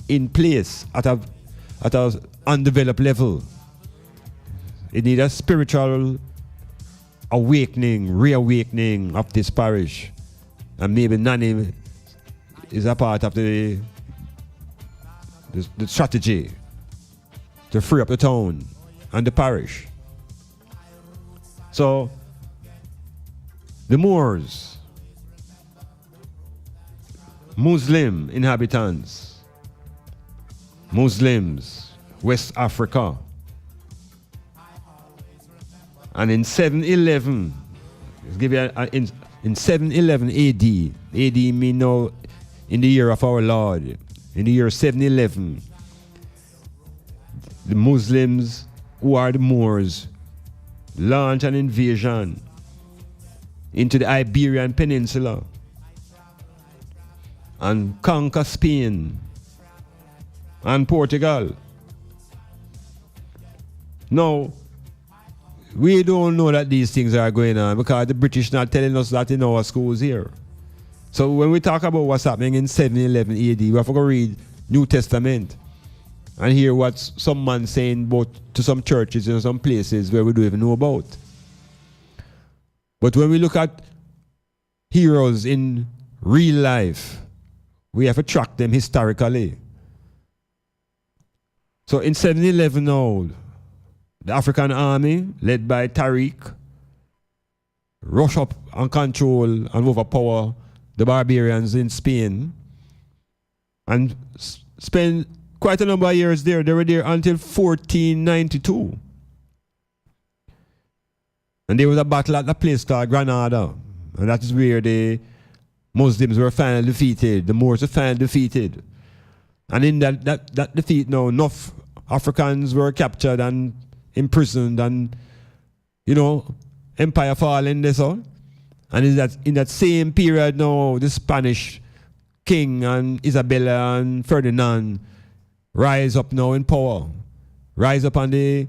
in place at a undeveloped level. It needs a spiritual awakening, reawakening of this parish. And maybe Nanny is a part of the strategy to free up the town and the parish. So, the Moors, Muslim inhabitants, Muslims, West Africa. And in 711, in 711 AD, AD mean now in the year of our Lord, in the year 711, the Muslims, who are the Moors, launch an invasion into the Iberian Peninsula and conquer Spain and Portugal. Now, we don't know that these things are going on because the British not telling us that in our schools here. So when we talk about what's happening in 711 AD, we have to go read New Testament and hear what some man saying about to some churches in some places where we don't even know about. But when we look at heroes in real life, we have to track them historically. So in 711 now, the African army, led by Tariq, rush up and control and overpower the barbarians in Spain and spend quite a number of years there. They were there until 1492. And there was a battle at a place called Granada. And that is where the Muslims were finally defeated. The Moors were finally defeated. And in that defeat now, enough Africans were captured and imprisoned and, empire falling this all. And in that same period now, the Spanish king and Isabella and Ferdinand rise up now in power. Rise up on the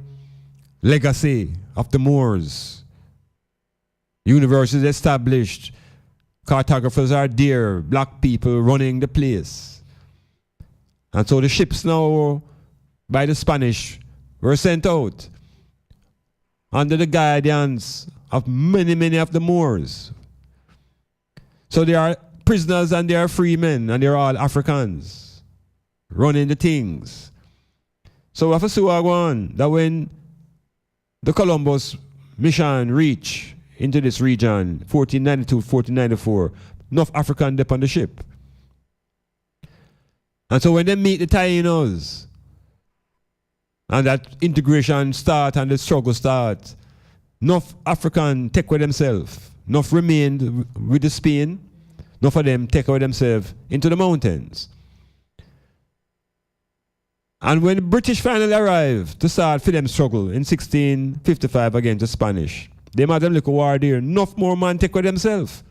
legacy of the Moors. Universities established. Cartographers are there. Black people running the place. And so the ships now by the Spanish were sent out under the guidance of many of the Moors. So they are prisoners and they are free men and they are all Africans running the things. So we have to see what go on, that when the Columbus mission reached into this region, 1492, 1494, enough African dip on the ship. And so when they meet the Tainos, and that integration start and the struggle start, enough African take with themselves, enough remained with the Spain, enough of them take with themselves into the mountains. And when the British finally arrived to start for them struggle in 1655 against the Spanish, they had them little war there, enough more man take with themselves.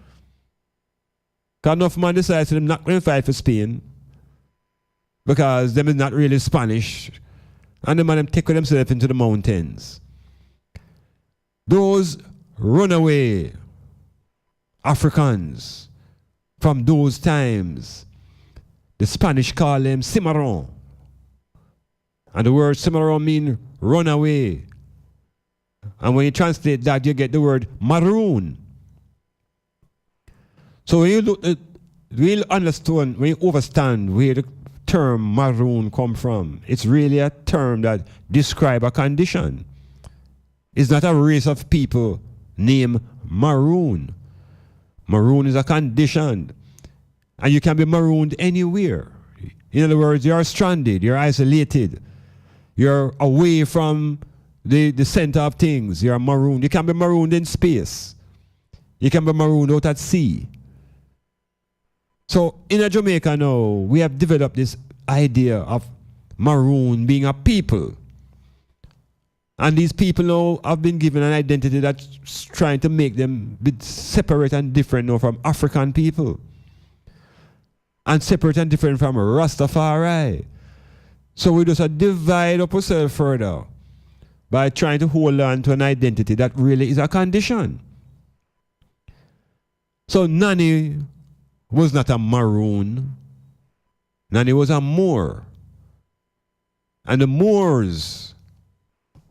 Because enough man decides they're not going to fight for Spain because them is not really Spanish. And the man take with themselves into the mountains. Those runaway Africans from those times, the Spanish call them cimarron. And the word cimarron means runaway. And when you translate that, you get the word maroon. So when you look at, when you understand, when you understand where the term maroon come from, it's really a term that describes a condition. It's not a race of people named maroon. Maroon is a condition. And you can be marooned anywhere. In other words, you're stranded, you're isolated, you're away from the center of things, you're marooned. You can be marooned in space. You can be marooned out at sea. So in Jamaica now, we have developed this idea of maroon being a people. And these people now have been given an identity that's trying to make them be separate and different now from African people. And separate and different from Rastafari. So we just divide up ourselves further by trying to hold on to an identity that really is a condition. So Nani was not a maroon. Nani was a Moor. And the Moors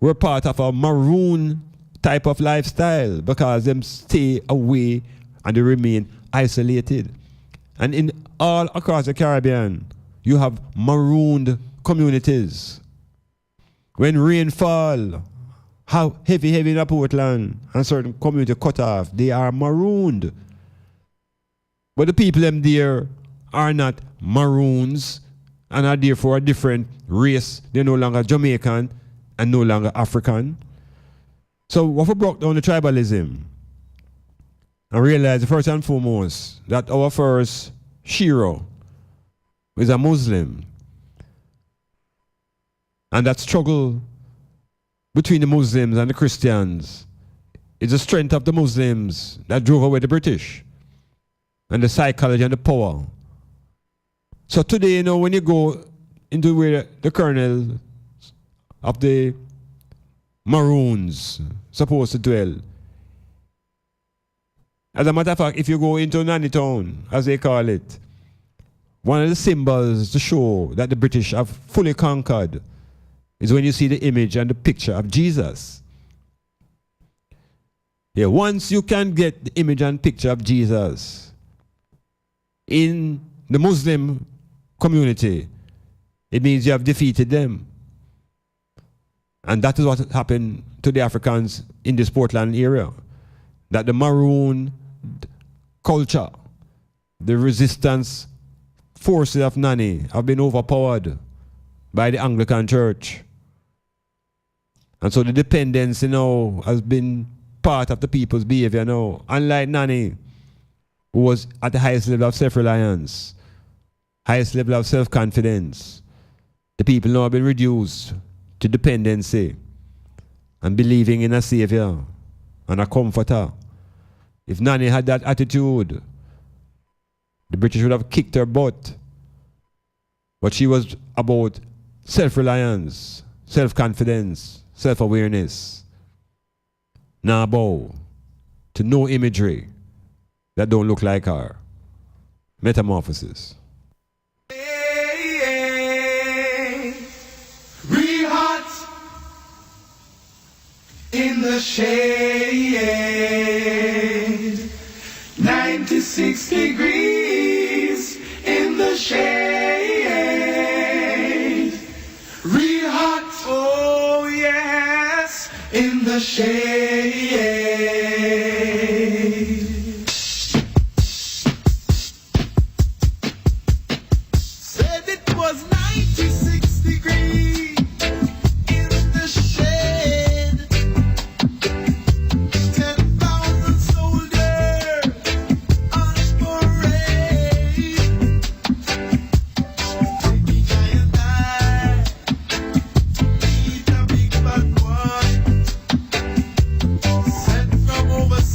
were part of a maroon type of lifestyle because them stay away and they remain isolated. And in all across the Caribbean, you have marooned communities. When rain fall, how heavy in the Portland, and certain community cut off, they are marooned. But the people them there are not maroons and are therefore a different race. They're no longer Jamaican and no longer African. So what we broke down the tribalism and realized first and foremost that our first hero is a Muslim. And that struggle between the Muslims and the Christians is the strength of the Muslims that drove away the British and the psychology and the power. So today, when you go into where the colonel of the Maroons supposed to dwell. As a matter of fact, if you go into Nanny Town, as they call it, one of the symbols to show that the British have fully conquered is when you see the image and the picture of Jesus. Yeah, once you can get the image and picture of Jesus in the Muslim community, it means you have defeated them. And that is what happened to the Africans in this Portland area. That the Maroon culture, the resistance forces of Nanny have been overpowered by the Anglican Church. And so the dependence, has been part of the people's behavior now. Unlike Nanny, who was at the highest level of self-reliance, highest level of self-confidence, the people now have been reduced to dependency and believing in a savior and a comforter. If Nanny had that attitude, the British would have kicked her butt. But she was about self-reliance, self-confidence, self-awareness. Now bow to no imagery that don't look like her. Metamorphosis. Real hot in the shade, 96 degrees in the shade. Real hot, oh yes, in the shade. Said it was 96 degrees. 10,000 soldiers on parade. Meet a big bad boy sent from overseas.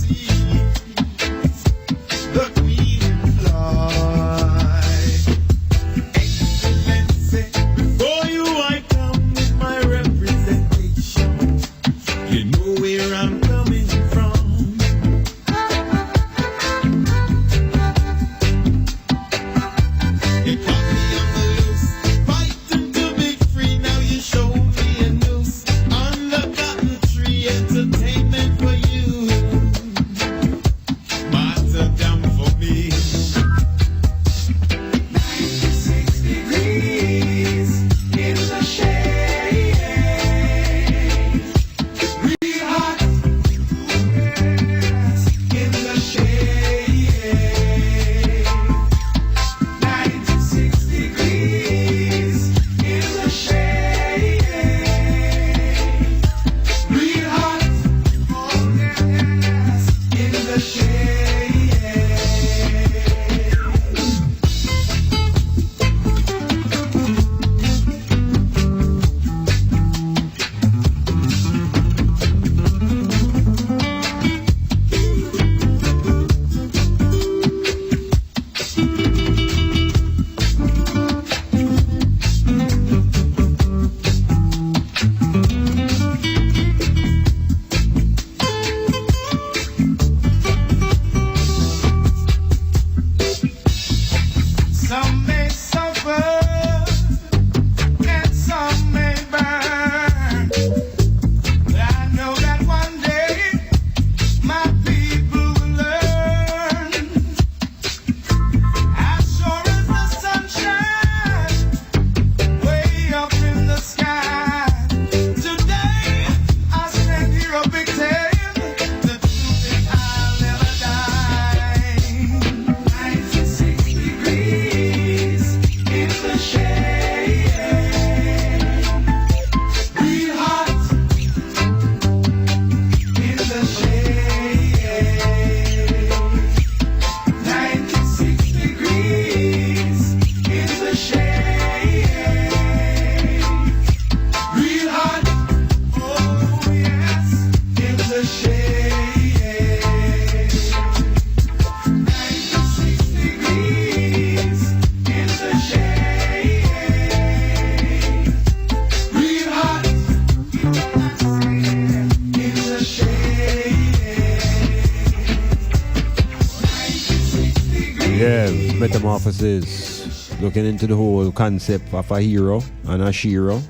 Metamorphosis, looking into the whole concept of a hero and a shiro.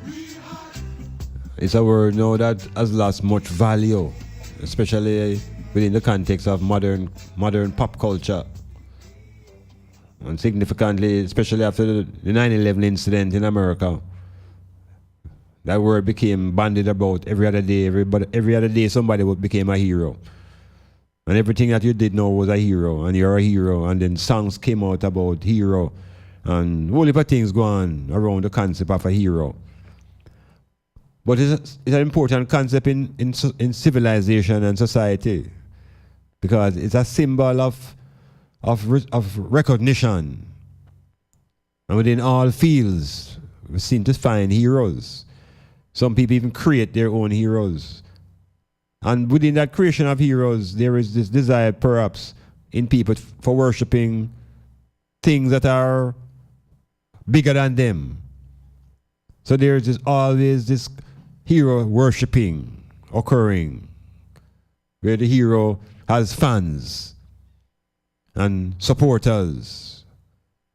It's a word now that has lost much value, especially within the context of modern pop culture. And significantly, especially after the 9/11 incident in America, that word became bandied about every other day. Every other day somebody became a hero. And everything that you did know was a hero, and you're a hero. And then songs came out about hero, and a whole heap of things go on around the concept of a hero. But it's an important concept in civilization and society, because it's a symbol of recognition. And within all fields, we seem to find heroes. Some people even create their own heroes. And within that creation of heroes, there is this desire, perhaps, in people for worshipping things that are bigger than them. So there's always this hero worshipping occurring, where the hero has fans and supporters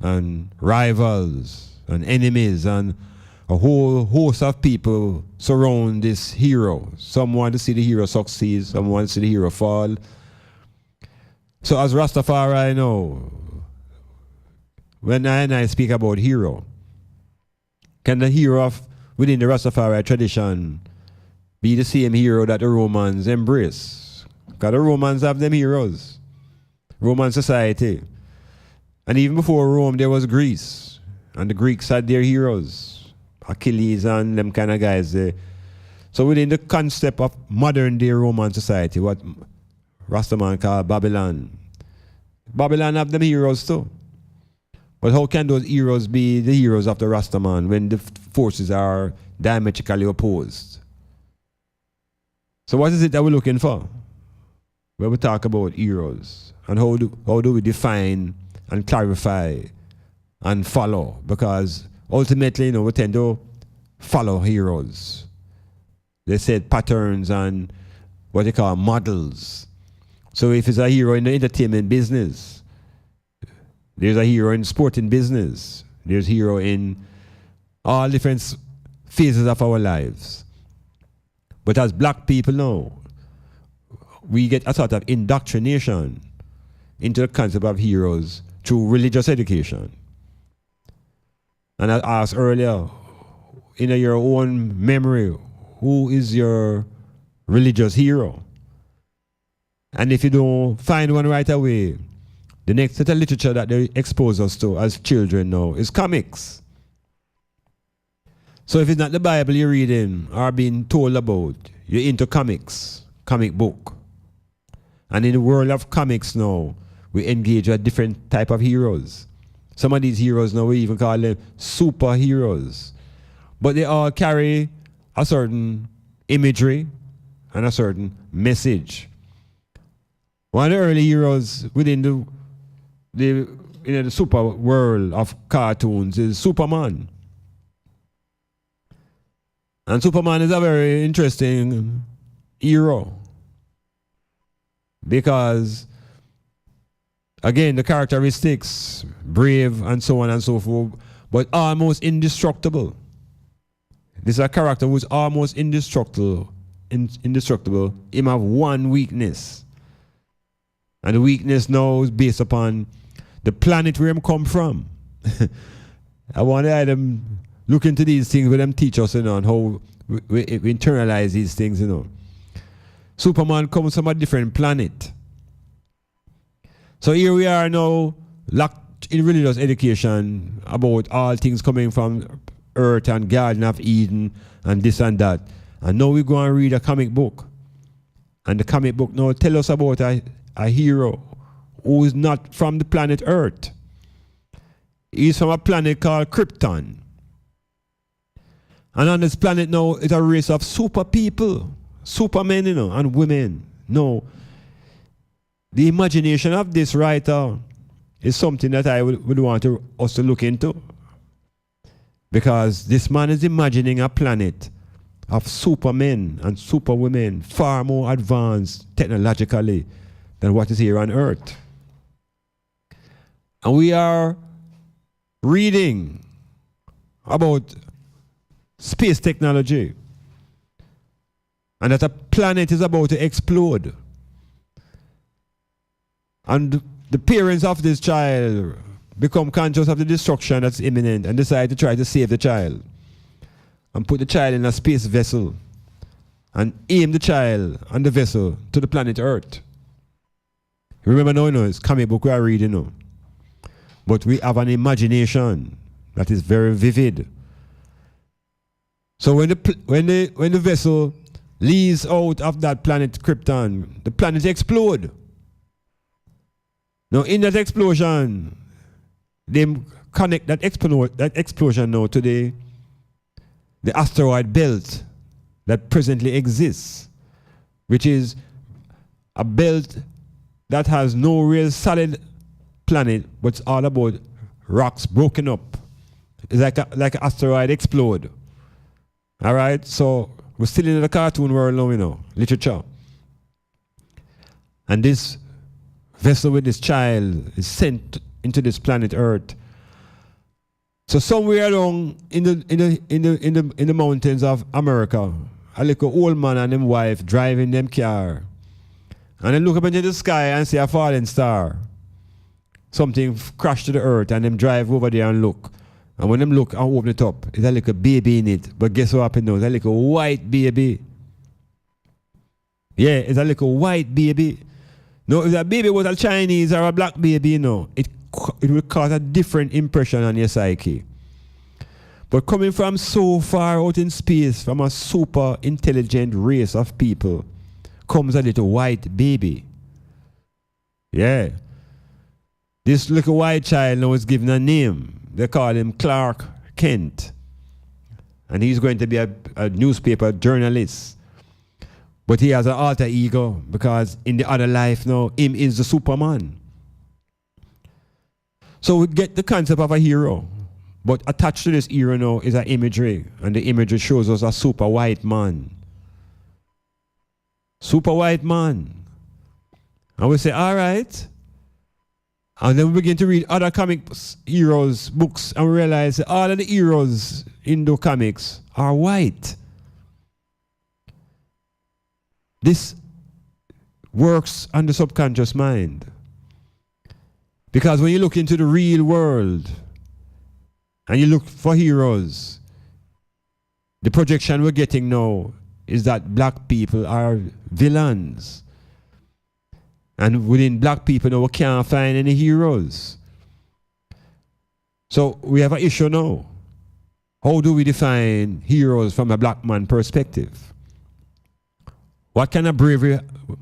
and rivals and enemies, and a whole host of people surround this hero. Some want to see the hero succeed, some want to see the hero fall. So as Rastafari know, when I speak about hero, can the hero within the Rastafari tradition be the same hero that the Romans embrace? Because the Romans have them heroes. Roman society. And even before Rome, there was Greece. And the Greeks had their heroes. Achilles and them kind of guys there. So within the concept of modern day Roman society, what Rastaman called Babylon, Babylon have them heroes too. But how can those heroes be the heroes of the Rastaman when the forces are diametrically opposed? So what is it that we're looking for when we talk about heroes? And how do we define and clarify and follow? Because ultimately, we tend to follow heroes. They said patterns and what they call models. So if it's a hero in the entertainment business, there's a hero in sporting business. There's a hero in all different phases of our lives. But as black people now, we get a sort of indoctrination into the concept of heroes through religious education. And I asked earlier, in your own memory, who is your religious hero? And if you don't find one right away, the next set of literature that they expose us to as children now is comics. So if it's not the Bible you're reading or being told about, you're into comics, comic book. And in the world of comics now, we engage with different type of heroes. Some of these heroes now we even call them superheroes. But they all carry a certain imagery and a certain message. One of the early heroes within the super world of cartoons is Superman. And Superman is a very interesting hero. Because again, the characteristics, brave and so on and so forth, but almost indestructible. This is a character who's almost indestructible. Him have one weakness. And the weakness now is based upon the planet where him come from. I want to have them look into these things where them teach us, and how we internalize these things, Superman comes from a different planet. So here we are now, locked in religious education about all things coming from Earth and Garden of Eden and this and that. And now we go and read a comic book. And the comic book now tell us about a hero who is not from the planet Earth. He's from a planet called Krypton. And on this planet now, it's a race of super people, supermen, and women. No. The imagination of this writer is something that I would want us to look into. Because this man is imagining a planet of supermen and superwomen far more advanced technologically than what is here on Earth. And we are reading about space technology. And that a planet is about to explode. And the parents of this child become conscious of the destruction that's imminent and decide to try to save the child. And put the child in a space vessel. And aim the child and the vessel to the planet Earth. Remember now, it's comic book we are reading now. But we have an imagination that is very vivid. So when the vessel leaves out of that planet Krypton, the planet explodes. Now in that explosion, they connect that explosion now to the asteroid belt that presently exists, which is a belt that has no real solid planet, but it's all about rocks broken up. It's like an asteroid explode. All right, so we're still in the cartoon world now, you know, literature. And this vessel with this child is sent into this planet Earth. So somewhere along in the mountains of America, a little old man and his wife driving them car. And they look up into the sky and see a falling star. Something crashed to the earth and them drive over there and look. And when them look and open it up, it's a little baby in it. But guess what happened now? It's a little white baby. Yeah, it's a little white baby. No, if that baby was a Chinese or a black baby, you know, it will cause a different impression on your psyche. But coming from so far out in space, from a super intelligent race of people, comes a little white baby. Yeah. This little white child now is given a name. They call him Clark Kent. And he's going to be a newspaper journalist. But he has an alter ego because in the other life now, him is the Superman. So we get the concept of a hero. But attached to this hero now is an imagery. And the imagery shows us a super white man. Super white man. And we say, all right. And then we begin to read other comic heroes books and we realize that all of the heroes in the comics are white. This works on the subconscious mind. Because when you look into the real world and you look for heroes, the projection we're getting now is that black people are villains. And within black people now we can't find any heroes. So we have an issue now. How do we define heroes from a black man perspective? What kind of bravery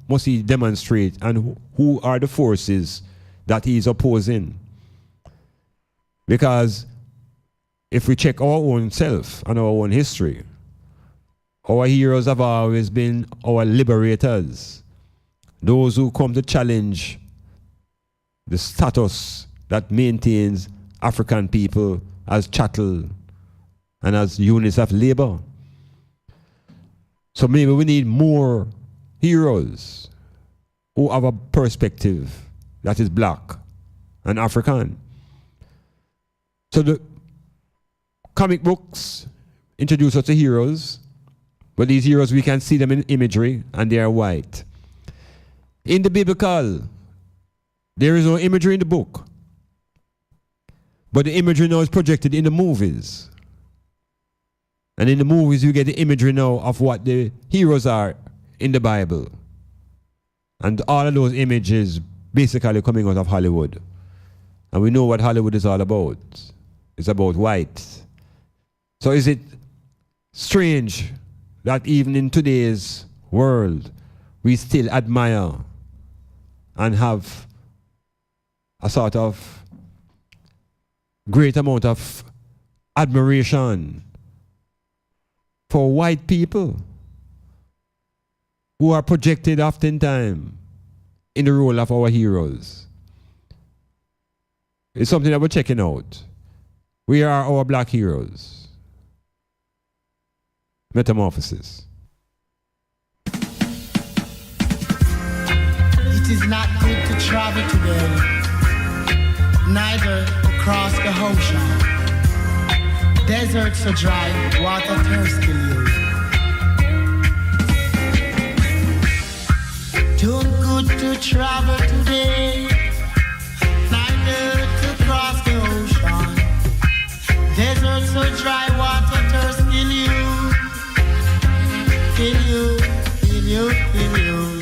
must he demonstrate and who are the forces that he is opposing? Because if we check our own self and our own history, our heroes have always been our liberators. Those who come to challenge the status that maintains African people as chattel and as units of labor. So maybe we need more heroes who have a perspective that is black and African. So the comic books introduce us to heroes, but these heroes we can see them in imagery and they are white. In the biblical, there is no imagery in the book. But the imagery now is projected in the movies. And in the movies you get the imagery now of what the heroes are in the Bible. And all of those images basically coming out of Hollywood. And we know what Hollywood is all about. It's about white. So is it strange that even in today's world we still admire and have a sort of great amount of admiration for white people who are projected oftentimes in the role of our heroes? It's something that we're checking out. We are our black heroes. Metamorphosis. It is not good to travel today neither across the ocean. Deserts are dry, water thirst kill you. Too good to travel today, neither to cross the ocean. Deserts so dry, water thirst kill you. Kill you, kill you, kill you.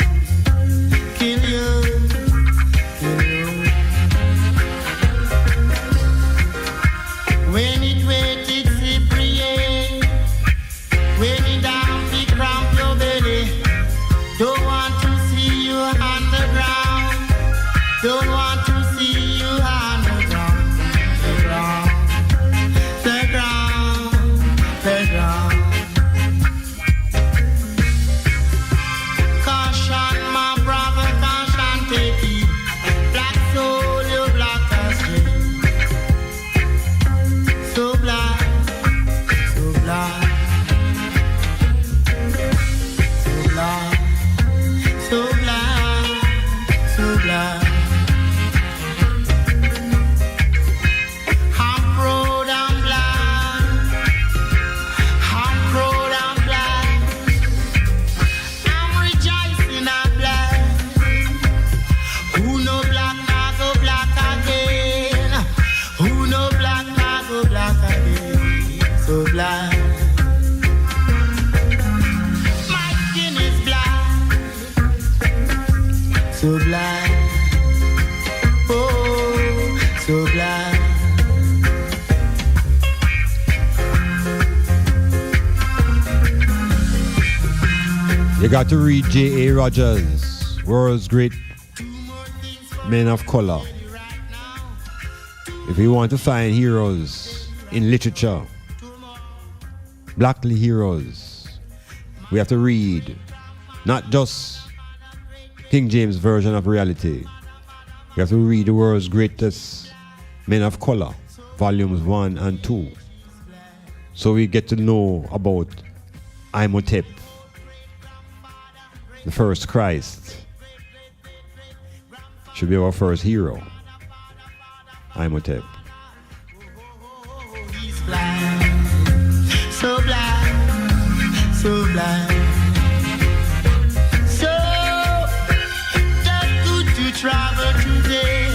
Kill you, kill you. When it wet, it slippery. When it down, it cramp your belly. Don't want to see you on the ground. Don't want to see you on the ground. The ground, the ground, the ground. Caution, my brother, caution, take it. Black soul, you black as shit. So black, so black. So black, so black, so black. I'm proud and black. I'm proud and black. I'm rejoicing and black. Who know black now go black again? Who know black now go black again? So black. My skin is black. So black. Oh, so black. You got to read J.A. Rogers, world's great men of color. If you want to find heroes in literature, black heroes, we have to read not just King James version of reality. We have to read the world's greatest men of color, volumes 1 and 2. So we get to know about Imhotep, the first Christ. Should be our first hero, Imhotep. He's black. So black. So black. So just good to travel today.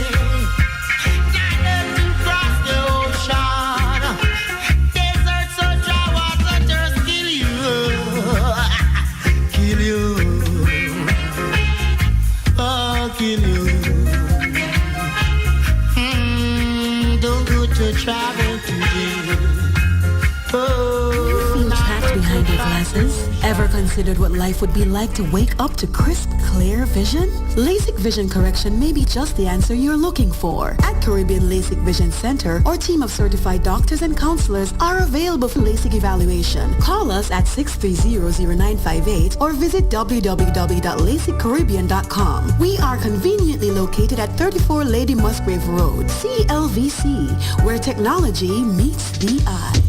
Neither to cross the ocean. Desert so dry, water thirst kill you. Kill you. Oh, kill you. Don't go to travel today. Oh. Feel trapped behind your glasses? Ever considered what life would be like to wake up to crisp, clear vision? LASIK vision correction may be just the answer you're looking for. At Caribbean LASIK Vision Center, our team of certified doctors and counselors are available for LASIK evaluation. Call us at 630-0958 or visit www.lasiccaribbean.com. We are conveniently located at 34 Lady Musgrave Road, CLVC, where technology meets the eye.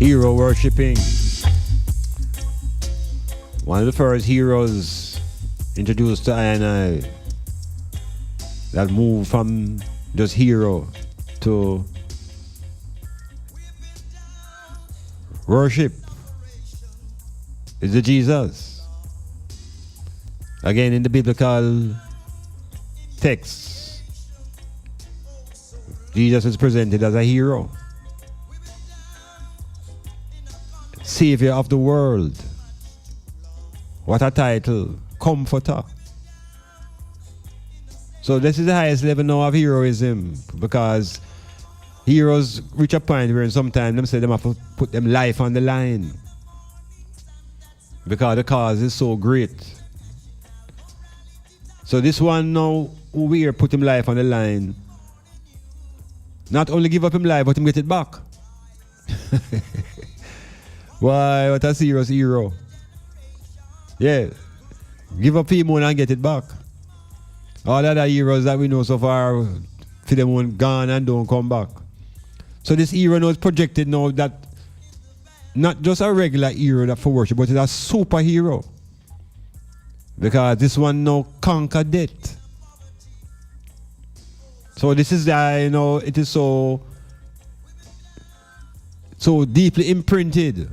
hero worshipping. One of the first heroes introduced to I and I that moved from just hero to worship is the Jesus. Again, in the biblical texts, Jesus is presented as a hero, Savior of the world. What a title, Comforter. So this is the highest level now of heroism, because heroes reach a point where sometimes them say them have to put them life on the line because the cause is so great. So this one now, who we are put him life on the line, not only give up him life, but him get it back. Why, what a serious hero. Yeah, give up him and get it back. All other heroes that we know so far, for them one gone and don't come back. So this hero now is projected now that not just a regular hero that for worship, but it's a superhero. Because this one now conquered death. So this is it is so deeply imprinted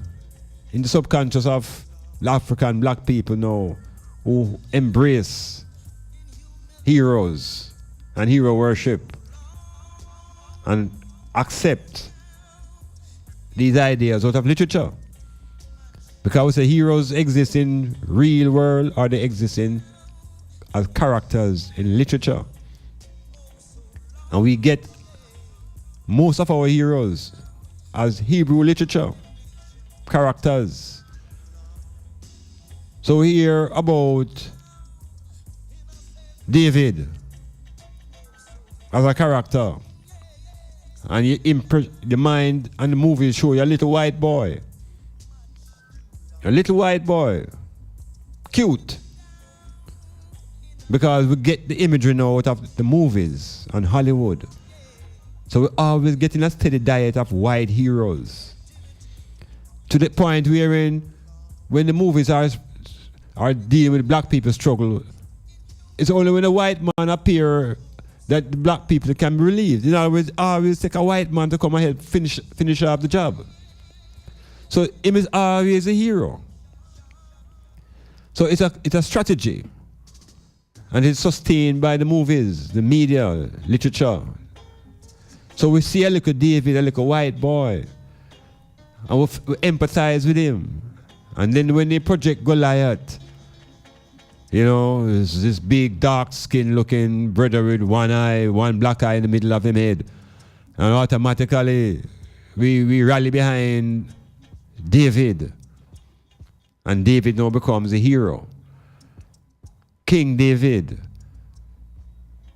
in the subconscious of African black people now who embrace heroes and hero worship and accept these ideas out of literature. Because we say heroes exist in real world or they exist as characters in literature. And we get most of our heroes as Hebrew literature characters. So we hear about David as a character, and the mind and the movies show you a little white boy. A little white boy. Cute. Because we get the imagery now out of the movies and Hollywood. So we're always getting a steady diet of white heroes. To the point wherein when the movies are dealing with black people's struggle, it's only when a white man appears that the black people can be relieved. You know, always take a white man to come and help finish up the job. So him is always a hero. So it's a strategy. And it's sustained by the movies, the media, literature. So we see a little David, a little white boy, and we empathize with him. And then when they project Goliath, you know, it's this big, dark-skinned looking brother with one eye, one black eye in the middle of his head. And automatically, we rally behind David. And David now becomes a hero. King David.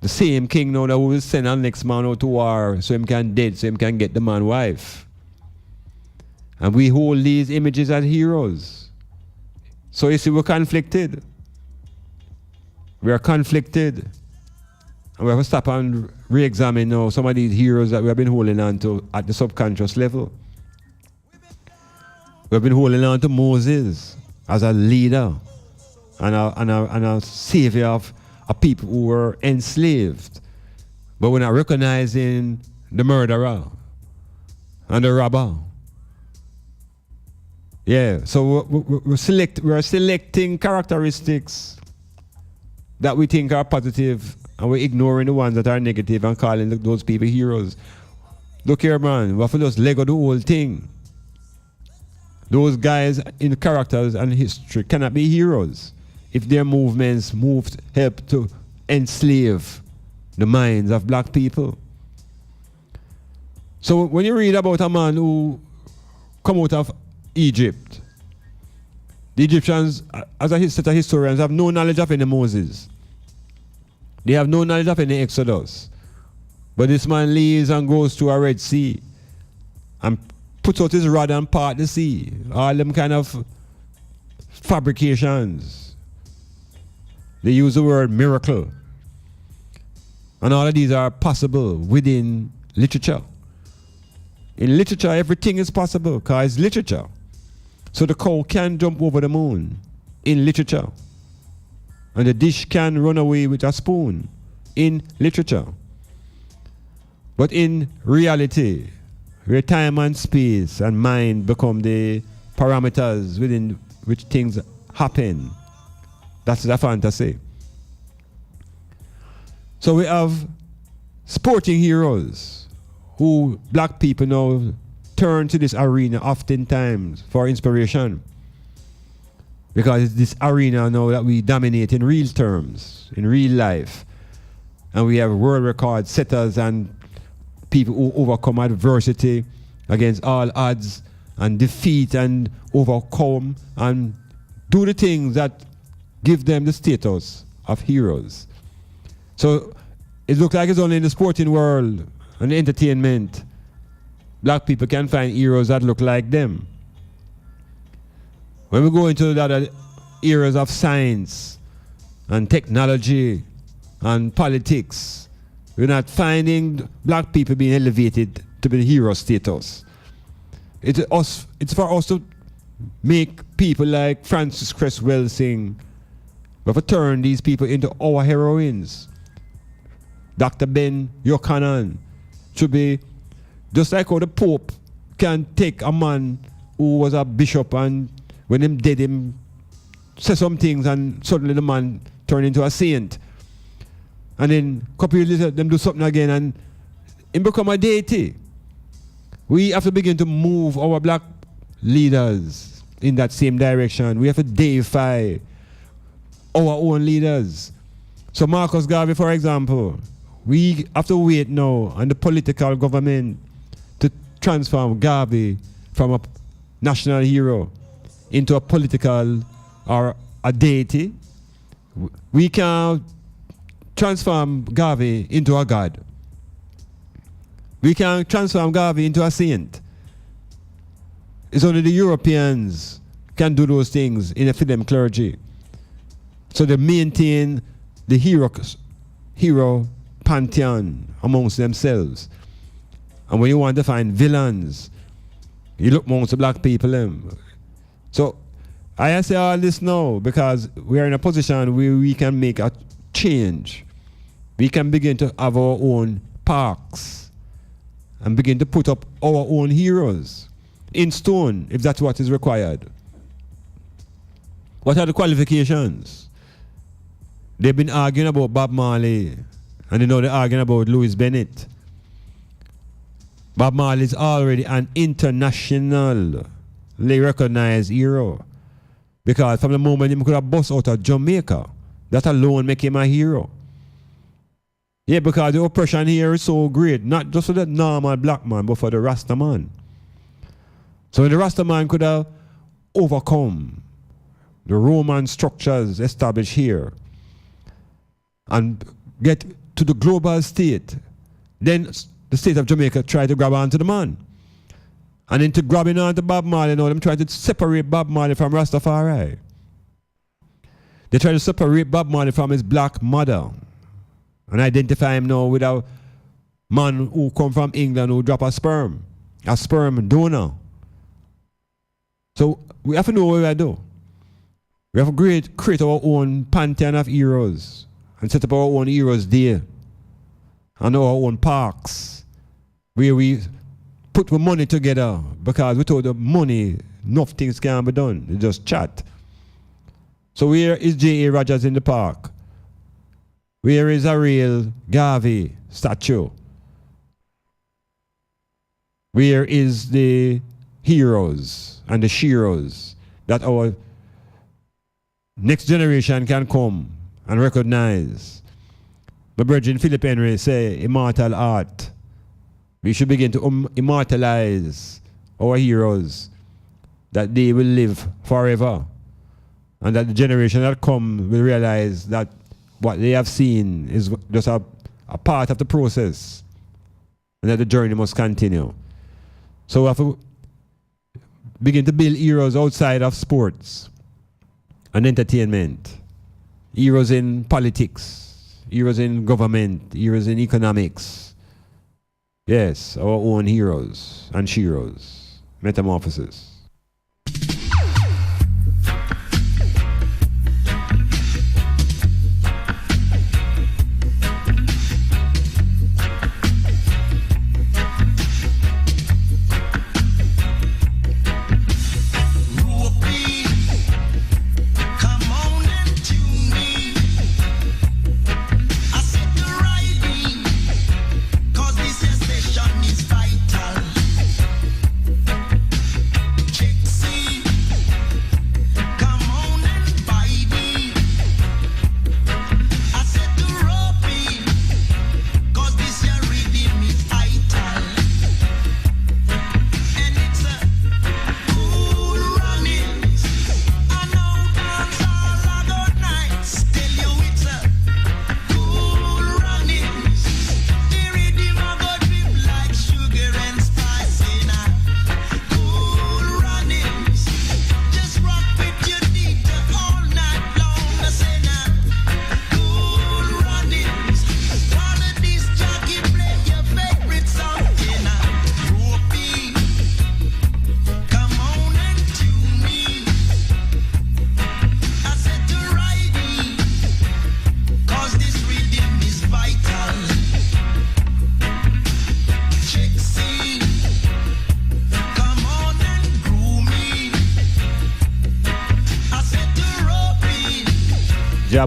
The same king now that will send our next man out to war so him can dead, so him can get the man wife. And we hold these images as heroes. So you see, we're conflicted. We are conflicted. And we have to stop and re-examine now some of these heroes that we have been holding on to at the subconscious level. We have been holding on to Moses as a leader and a savior of a people who were enslaved. But we're not recognizing the murderer and the robber. Yeah, so we're selecting characteristics that we think are positive, and we're ignoring the ones that are negative and calling those people heroes. Look here, man, we have to just Lego the whole thing. Those guys in characters and history cannot be heroes if their movements help to enslave the minds of black people. So when you read about a man who come out of Egypt, the Egyptians, as a set of historians, have no knowledge of any Moses. They have no knowledge of any Exodus. But this man leaves and goes to a Red Sea and puts out his rod and part the sea. All them kind of fabrications. They use the word miracle. And all of these are possible within literature. In literature, everything is possible because it's literature. So the cow can jump over the moon in literature. And the dish can run away with a spoon in literature. But in reality, where time and space and mind become the parameters within which things happen, that's the fantasy. So we have sporting heroes who black people now turn to this arena oftentimes for inspiration. Because it's this arena now that we dominate in real terms, in real life. And we have world record setters and people who overcome adversity against all odds and defeat and overcome and do the things that give them the status of heroes. So it looks like it's only in the sporting world and entertainment black people can find heroes that look like them. When we go into the other areas of science and technology and politics, we're not finding black people being elevated to the hero status. It's for us to make people like Francis Cresswell sing. We have to turn these people into our heroines. Dr. Ben Buchanan should be just like how the Pope can take a man who was a bishop and when him dead him say some things and suddenly the man turn into a saint. And then a couple years later them do something again and him become a deity. We have to begin to move our black leaders in that same direction. We have to deify our own leaders. So Marcus Garvey, for example, we have to wait now on the political government to transform Garvey from a national hero into a political or a deity. We can transform Garvey into a god. We can transform Garvey into a saint. It's only the Europeans can do those things in a film clergy. So they maintain the hero pantheon amongst themselves. And when you want to find villains, you look amongst the black people. So I say all this now because we are in a position where we can make a change. We can begin to have our own parks and begin to put up our own heroes in stone if that's what is required. What are the qualifications? They've been arguing about Bob Marley and now they're arguing about Louis Bennett. Bob Marley is already an internationally recognized hero because from the moment he could have bust out of Jamaica, that alone make him a hero. Yeah, because the oppression here is so great, not just for the normal black man, but for the Rasta man. So when the Rasta man could have overcome the Roman structures established here and get to the global state, then the state of Jamaica tried to grab onto the man. And into grabbing onto Bob Marley, now them trying to separate Bob Marley from Rastafari. They try to separate Bob Marley from his black mother and identify him now with a man who come from England who drop a sperm donor. So we have to know what we do. We have to create our own pantheon of heroes and set up our own heroes there and our own parks where we put the money together because without the money, enough things can't be done. It's just chat. So where is J.A. Rogers in the park? Where is a real Garvey statue? Where is the heroes and the sheroes that our next generation can come and recognize? My brother Philip Henry say immortal art. We should begin to immortalize our heroes that they will live forever and that the generation that come will realize that what they have seen is just a part of the process and that the journey must continue. So we have to begin to build heroes outside of sports and entertainment, heroes in politics, heroes in government, heroes in economics, Yes, our own heroes and sheroes. Metamorphosis.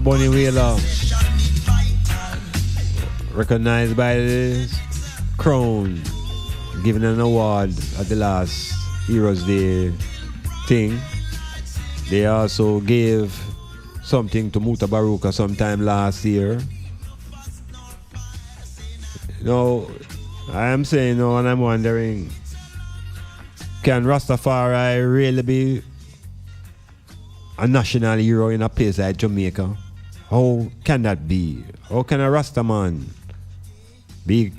Bonnie Wheeler, recognized by the Crown, given an award at the last Heroes Day thing. They also gave something to Muta Baruka sometime last year. I am saying and I'm wondering, can Rastafari really be a national hero in a place like Jamaica? How can that be? How can a Rastaman be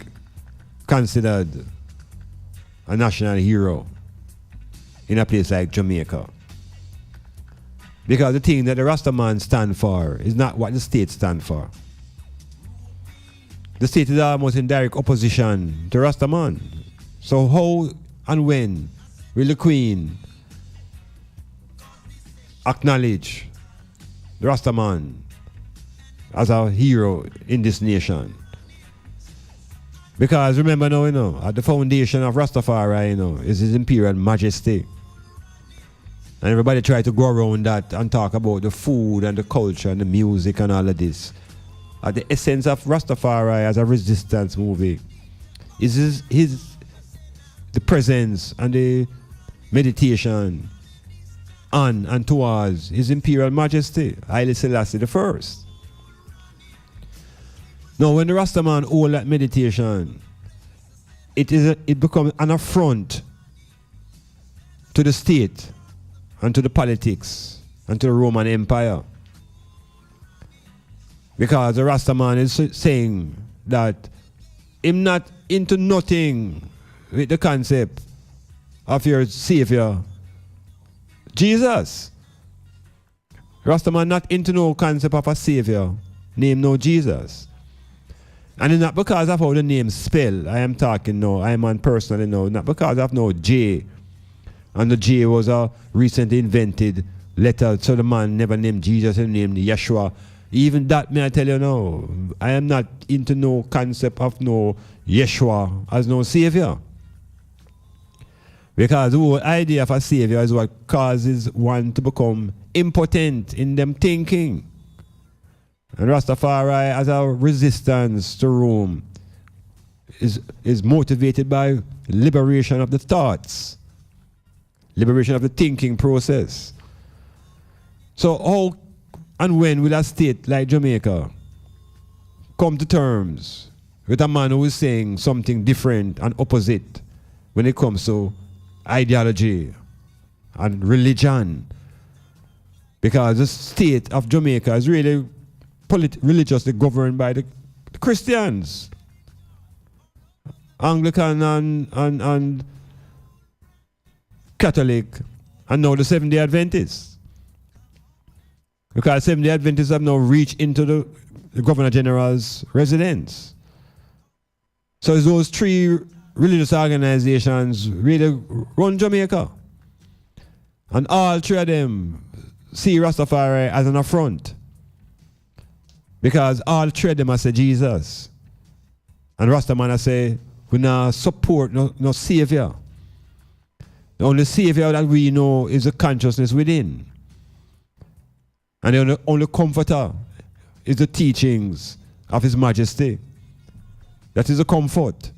considered a national hero in a place like Jamaica? Because the thing that the Rastaman stand for is not what the state stand for. The state is almost in direct opposition to Rastaman. So how and when will the Queen acknowledge the Rastaman as a hero in this nation? Because remember now, at the foundation of Rastafari, is His Imperial Majesty. And everybody try to go around that and talk about the food and the culture and the music and all of this. At the essence of Rastafari as a resistance movie is the presence and the meditation on and towards His Imperial Majesty, Haile Selassie I. Now, when the Rastaman hold that meditation, it becomes an affront to the state and to the politics and to the Roman Empire. Because the Rastaman is saying that him not into nothing with the concept of your Savior, Jesus. Rastaman not into no concept of a Savior named no Jesus. And it's not because of how the name spell. I am talking now, I am on personally now, not because of no J. And the J was a recently invented letter, so the man never named Jesus, he named Yeshua. Even that, may I tell you now, I am not into no concept of no Yeshua as no Savior. Because the whole idea of a Savior is what causes one to become impotent in them thinking. And Rastafari, as a resistance to Rome, is motivated by liberation of the thoughts, liberation of the thinking process. So how and when will a state like Jamaica come to terms with a man who is saying something different and opposite when it comes to ideology and religion? Because the state of Jamaica is really religiously governed by the Christians, Anglican and Catholic, and now the Seventh-day Adventists. Because Seventh-day Adventists have now reached into the Governor General's residence. So it's those three religious organizations really run Jamaica. And all three of them see Rastafari as an affront. Because all three of them are say Jesus. And Rastaman say, we now support no savior. The only savior that we know is the consciousness within. And the only comforter is the teachings of His Majesty. That is a comfort.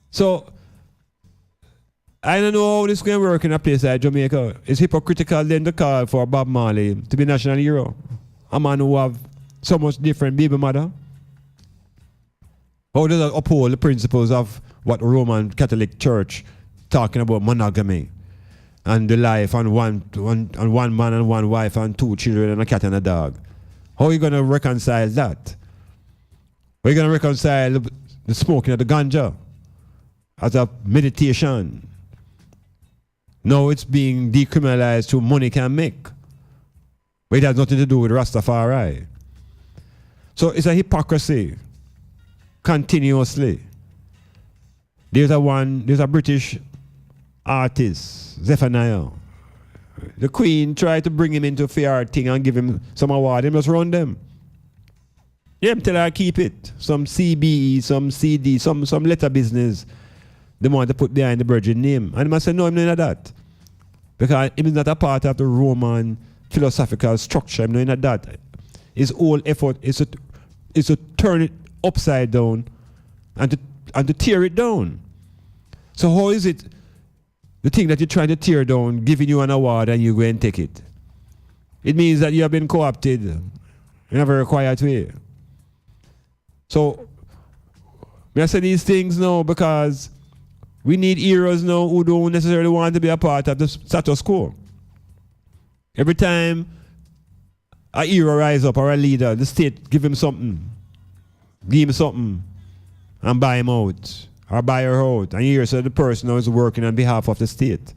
So, I don't know how this can work in a place like Jamaica. It's hypocritical then to call for Bob Marley to be national hero. A man who have so much different baby mother. How does that uphold the principles of what Roman Catholic Church talking about monogamy and the life and one man and one wife and two children and a cat and a dog? How are you going to reconcile that? How are you going to reconcile the smoking of the ganja as a meditation? No, it's being decriminalized so money can make. But it has nothing to do with Rastafari. So it's a hypocrisy continuously. There's a British artist, Zephaniah. The Queen tried to bring him into a fair thing and give him some award. He must run them. Yeah, tell her keep it. Some CBE, some CD, some letter business. They want to put behind the Virgin name. And he must say, no, I'm not in that. Because it is not a part of the Roman philosophical structure. I'm not in that. His whole effort is to turn it upside down and to tear it down. So how is it the thing that you're trying to tear down, giving you an award and you go and take it? It means that you have been co-opted in a very quiet way. So, I say these things now because we need heroes now who don't necessarily want to be a part of the status quo. Every time a hero rise up or a leader, the state give him something and buy him out or buy her out. And here so the person now is working on behalf of the state.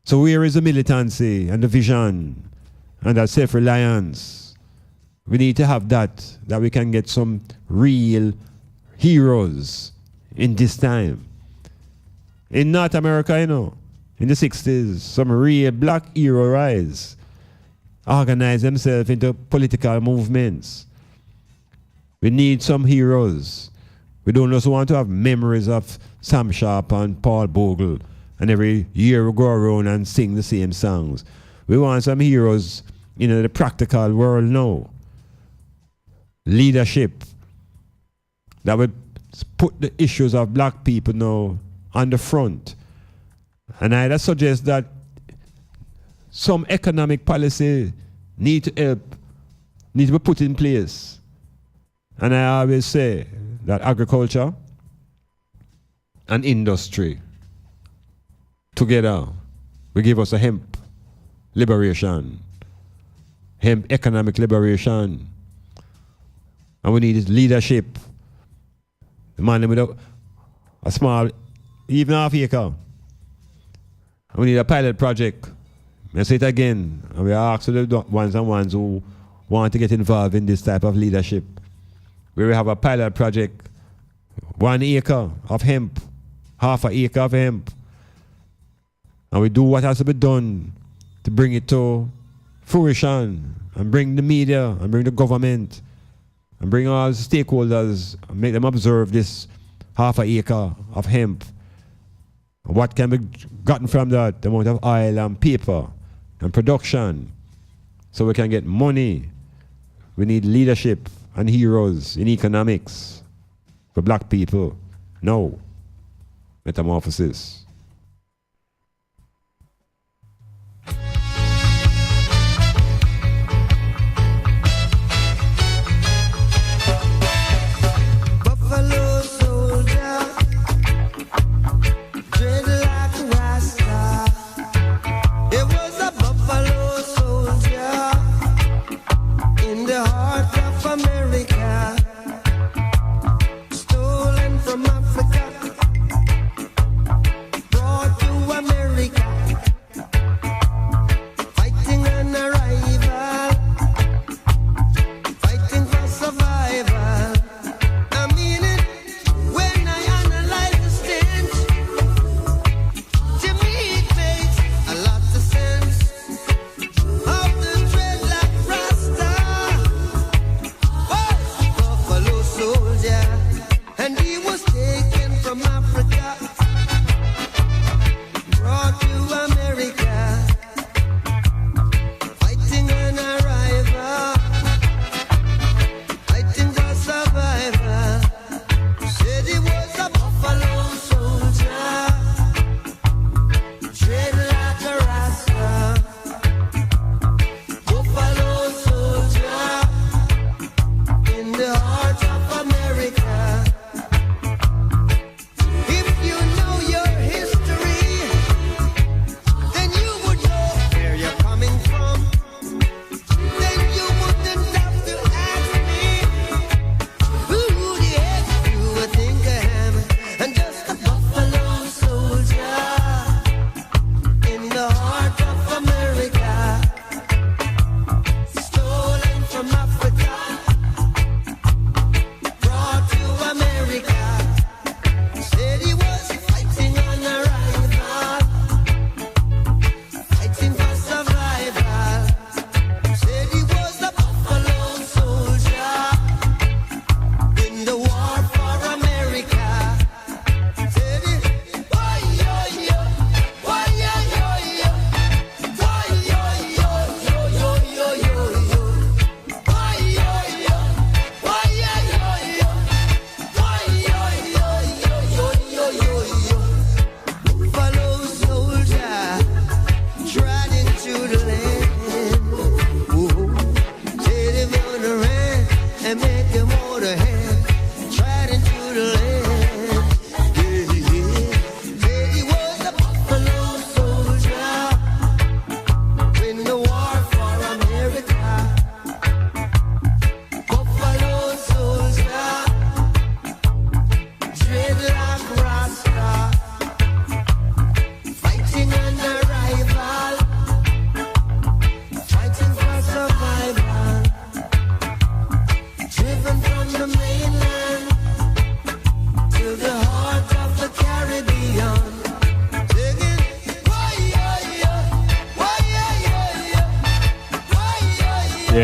So where is the militancy and the vision and that self-reliance? We need to have that we can get some real heroes in this time. In North America, in the 60s, some real black hero rise, organize themselves into political movements. We need some heroes. We don't just want to have memories of Sam Sharp and Paul Bogle, and every year we go around and sing the same songs. We want some heroes in the practical world now. Leadership that would put the issues of black people now on the front. And I suggest that some economic policy need to be put in place. And I always say that agriculture and industry together will give us a hemp liberation, hemp economic liberation. And we need leadership. The man with a small, even half acre. And we need a pilot project. I say it again. And we ask the ones who want to get involved in this type of leadership. We will have a pilot project, 1 acre of hemp, half an acre of hemp. And we do what has to be done to bring it to fruition and bring the media and bring the government and bring all the stakeholders and make them observe this half an acre of hemp. What can be gotten from that? The amount of oil and paper and production. So we can get money. We need leadership and heroes in economics for black people. No. Metamorphosis.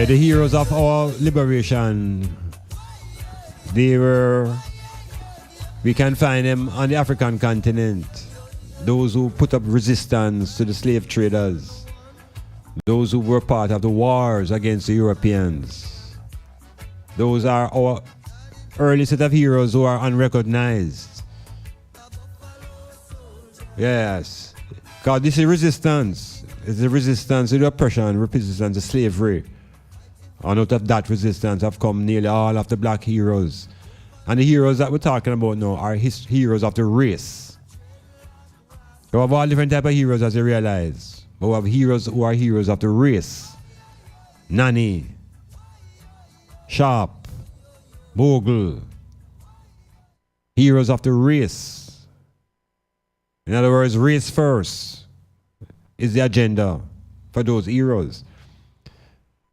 the heroes of our liberation, we can find them on the African continent. Those who put up resistance to the slave traders. Those who were part of the wars against the Europeans. Those are our early set of heroes who are unrecognized. Yes. Because this is resistance. It's the resistance to the oppression, resistance to slavery. And out of that resistance have come nearly all of the black heroes. And the heroes that we're talking about now are heroes of the race. We have all different types of heroes, as you realize. But we have heroes who are heroes of the race. Nanny, Sharp, Bogle. Heroes of the race. In other words, race first is the agenda for those heroes.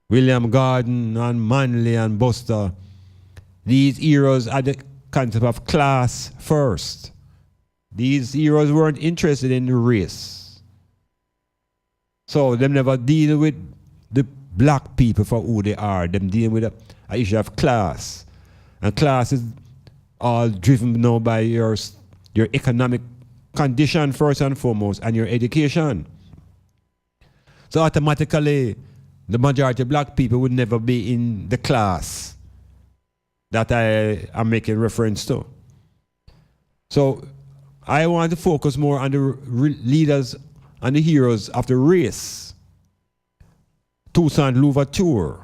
William Gordon and Manley and Buster. These heroes are the concept of class first. These heroes weren't interested in the race. So them never deal with the black people for who they are. Them deal with an issue of class. And class is all driven now by your economic condition first and foremost and your education. So automatically, the majority of black people would never be in the class that I am making reference to. So I want to focus more on the leaders and the heroes of the race. Toussaint Louverture.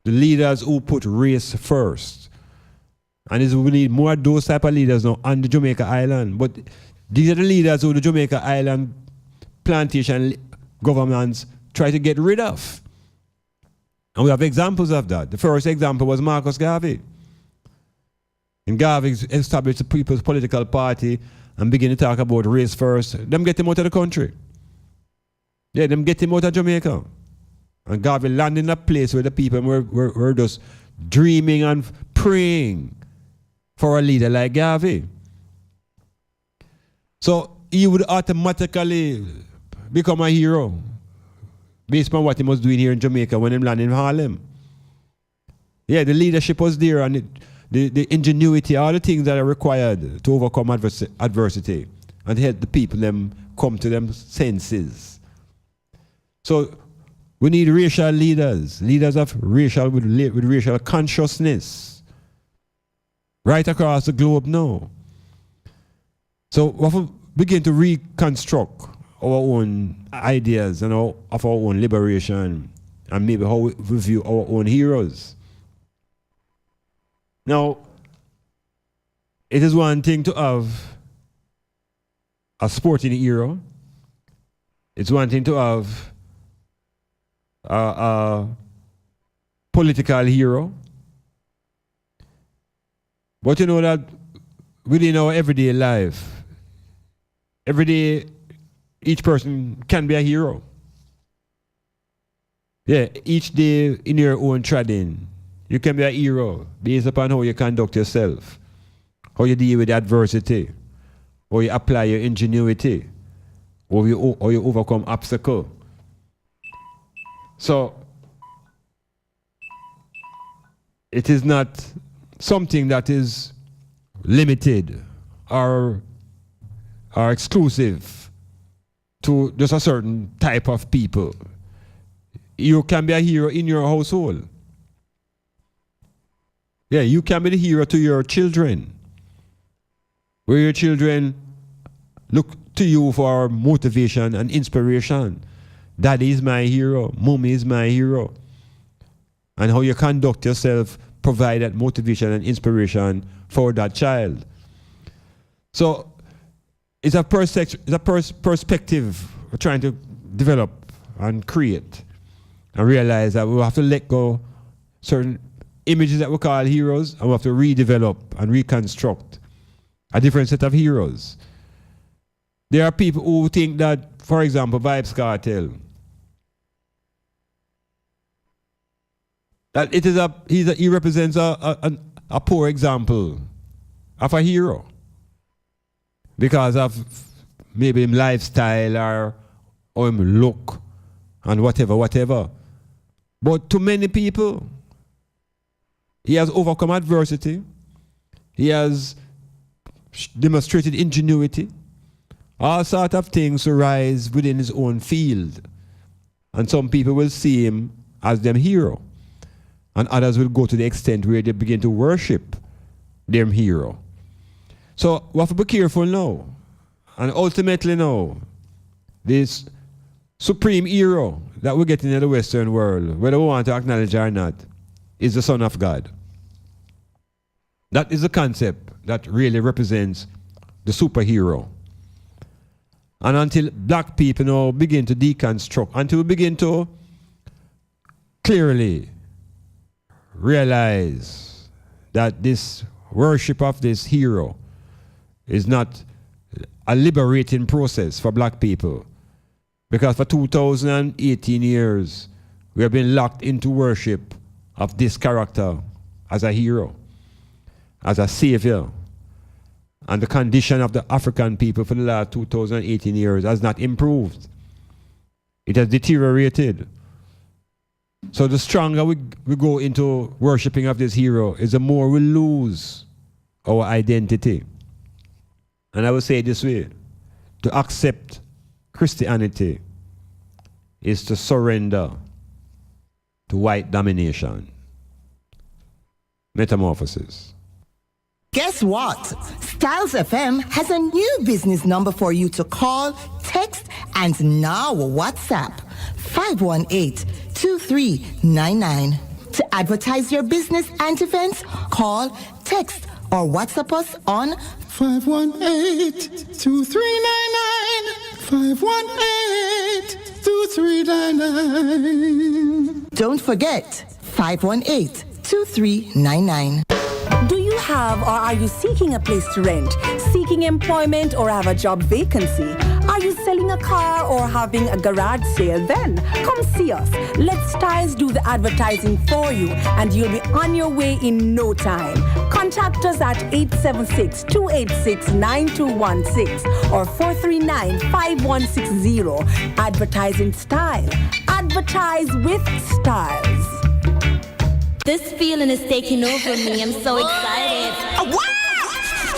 The leaders who put race first. And we need more of those type of leaders now on the Jamaica Island. But these are the leaders who the Jamaica Island plantation governments try to get rid of. And we have examples of that. The first example was Marcus Garvey. And Garvey established the People's Political Party and began to talk about race first. Them get him out of the country. Yeah, them get him out of Jamaica. And Garvey landed in a place where the people were just dreaming and praying for a leader like Garvey. So he would automatically become a hero based on what he was doing here in Jamaica when he landed in Harlem. Yeah, the leadership was there and the ingenuity, all the things that are required to overcome adversity and help the people them come to them senses. So we need racial leaders, leaders of with racial consciousness right across the globe now. So we have to begin to reconstruct our own ideas and of our own liberation and maybe how we view our own heroes. Now, it is one thing to have a sporting hero. It's one thing to have a political hero. But you know that within our everyday life, every day, each person can be a hero. Yeah, each day in your own treading, you can be a hero based upon how you conduct yourself, how you deal with adversity, how you apply your ingenuity, how you overcome obstacles. So, it is not something that is limited or exclusive to just a certain type of people. You can be a hero in your household. Yeah, you can be the hero to your children. Where your children look to you for motivation and inspiration. Daddy is my hero. Mommy is my hero. And how you conduct yourself provide that motivation and inspiration for that child. So it's a perspective we're trying to develop and create and realize that we have to let go certain images that we call heroes and we have to redevelop and reconstruct a different set of heroes. There are people who think that, for example, Vybz Kartel, that he represents a poor example of a hero because of maybe him lifestyle or him look and whatever. But to many people, he has overcome adversity. He has demonstrated ingenuity. All sorts of things to rise within his own field. And some people will see him as their hero. And others will go to the extent where they begin to worship their hero. So we have to be careful now. And ultimately now, this supreme hero that we're getting in the Western world, whether we want to acknowledge it or not, is the Son of God. That is a concept that really represents the superhero. And until black people now begin to deconstruct, until we begin to clearly realize that this worship of this hero is not a liberating process for black people. Because for 2018 years, we have been locked into worship of this character as a hero, as a savior. And the condition of the African people for the last 2018 years has not improved. It has deteriorated. So the stronger we go into worshiping of this hero, is the more we lose our identity. And I will say it this way, to accept Christianity is to surrender to white domination. Metamorphosis. Guess what? Styles FM has a new business number for you to call, text, and now WhatsApp. 518-2399. To advertise your business and events, call, text, or WhatsApp us on 518-2399. 518-2399. Don't forget, 518-2399. Do you have or are you seeking a place to rent, seeking employment or have a job vacancy? Are you selling a car or having a garage sale? Then come see us. Let Styles do the advertising for you and you'll be on your way in no time. Contact us at 876-286-9216 or 439-5160. Advertising Style. Advertise with Styles. This feeling is taking over me. I'm so excited.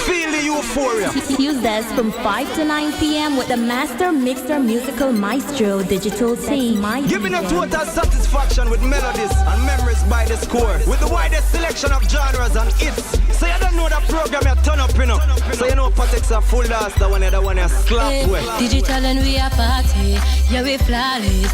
Feel the euphoria. Tuesdays from 5 to 9 p.m. with the Master Mixer Musical Maestro Digital Team. Giving a total satisfaction with melodies and memories by the score. With the widest selection of genres and hits. So you don't know that program you turn up, you know. So you know Patek's a full dance, the one you slap with. Digital and we are party. Yeah, we flawless.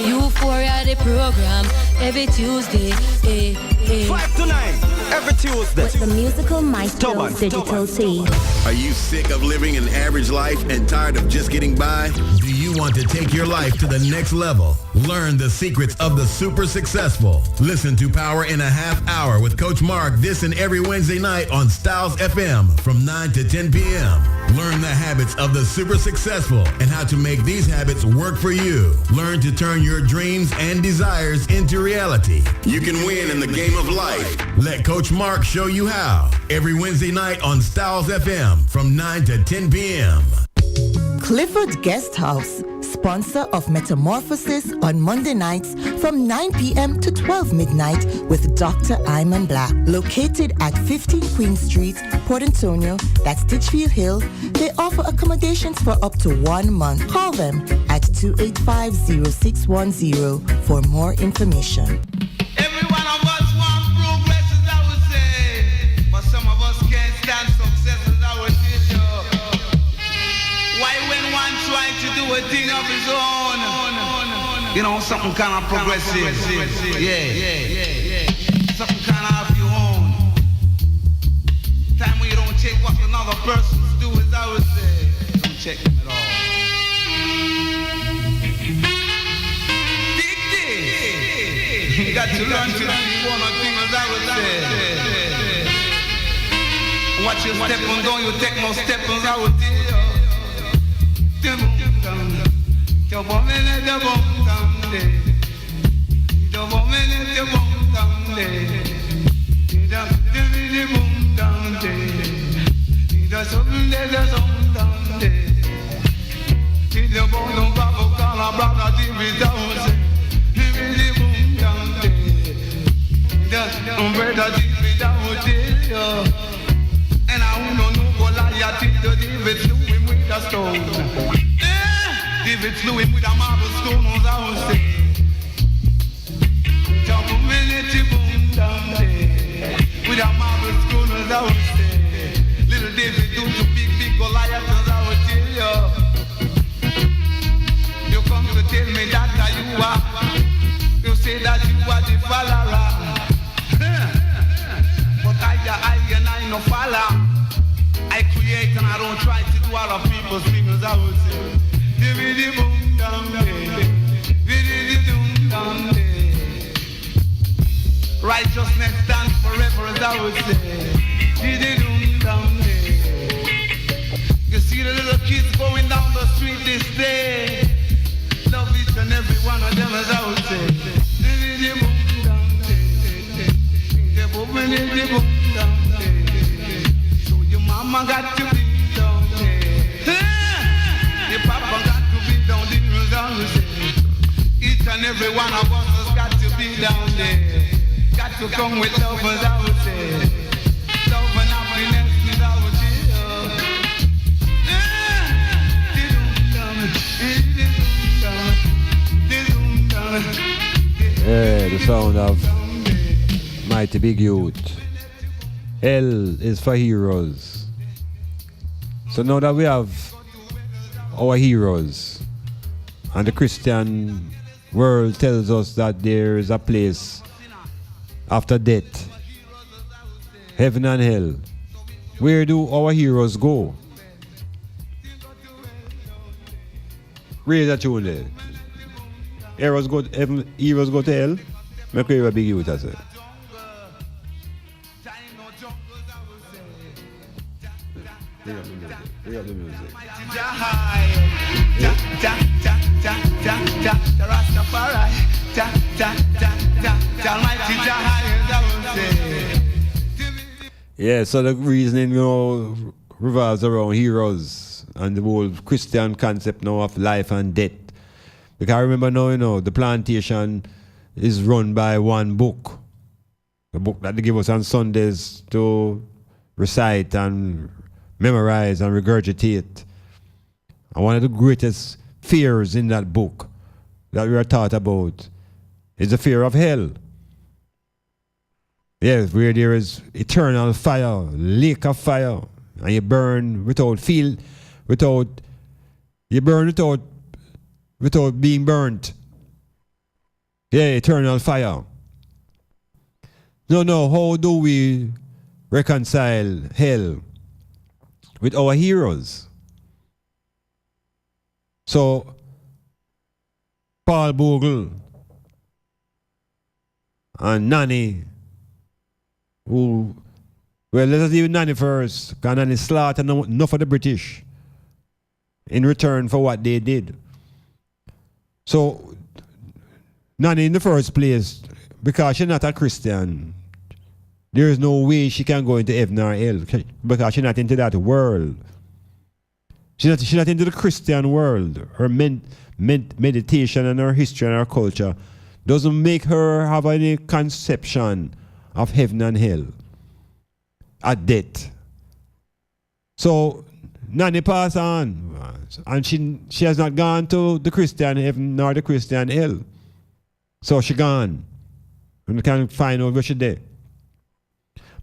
Euphoria the program. Every Tuesday. 5 to 9. Every Tuesday. With the Musical Maestro Digital Team. Are you sick of living an average life and tired of just getting by? Do you want to take your life to the next level? Learn the secrets of the super successful. Listen to Power in a Half Hour with Coach Mark this and every Wednesday night on Styles FM from 9 to 10 p.m. Learn the habits of the super successful and how to make these habits work for you. Learn to turn your dreams and desires into reality. You can win in the game of life. Let Coach Mark show you how. Every Wednesday night on Styles FM from 9 to 10 p.m. Clifford Guest House, sponsor of Metamorphosis on Monday nights from 9 p.m. to 12 midnight with Dr. Iman Blak. Located at 15 Queen Street, Port Antonio, that's Titchfield Hill, they offer accommodations for up to 1 month. Call them at 285-0610 for more information. Every one of us want progress, as I would say, but some of us can't stand success, as I would say. Why when one trying to do a thing of his own, you know, something kind of progressive, yeah, something kind of your own. Time when you don't take what another person's do, as I would say, don't check them at all. You got to learn to do one or thing, as I would say. Watch your step on, don't you take no step, as I would say. Brother David, I will tell you. And I will not know Goliath till David slew him with a stone. David slew him with a marble stone, as I will say. Chop him in the boom down there. With a marble stone, as I will say. Little David do to big Goliath, as I will tell you. You come to tell me that you are. You say that you are the follower. But I no follow. I create and I don't try to do all of people's things. I would say, dividdy boom down there, dividdy boom down there. Righteousness stands forever, as I would say, dividdy boom down there. You see the little kids going down the street this day. Love each and every one of them, as I would say, dividdy boom down there, dividdy boom down there. Mama got to be down there. Your papa got to be down there. Each and every one of us has got to be down there. Got to come with love, as I would say. Love and happiness, as I would say. Yeah, the sound of Mighty Big Youth. L is for heroes. So now that we have our heroes, and the Christian world tells us that there is a place after death, heaven and hell, where do our heroes go? Raise a tune there. Heroes go to heaven, heroes go to hell. Make you a big youth, I say. Bring up the music. Yeah, so the reasoning, revolves around heroes and the whole Christian concept now of life and death. Because I remember now, the plantation is run by one book. The book that they give us on Sundays to recite and memorize and regurgitate. And one of the greatest fears in that book that we are taught about is the fear of hell. Yes, where there is eternal fire, lake of fire, and you burn without being burnt. Yeah, eternal fire. No, how do we reconcile hell with our heroes? So, Paul Bogle and Nanny, let us leave Nanny first, because Nanny slaughtered enough of the British in return for what they did. So, Nanny in the first place, because she's not a Christian, there is no way she can go into heaven or hell because she's not into that world. She's not into the Christian world. Her meditation and her history and her culture doesn't make her have any conception of heaven and hell at death. So Nanny passed on, and she has not gone to the Christian heaven nor the Christian hell. So she gone, and we can't find out where she's there.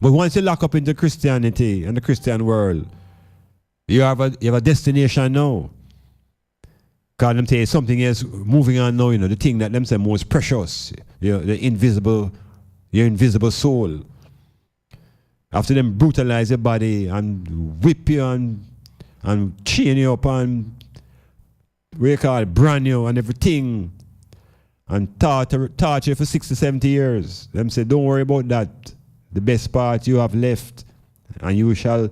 But once you lock up into Christianity and the Christian world, you have a destination now. God, them tell you something else moving on now, the thing that them say most precious, your invisible soul. After them brutalize your body and whip you and chain you up and brand you and everything, and torture you for 60, 70 years. Them say, don't worry about that. The best part you have left, and you shall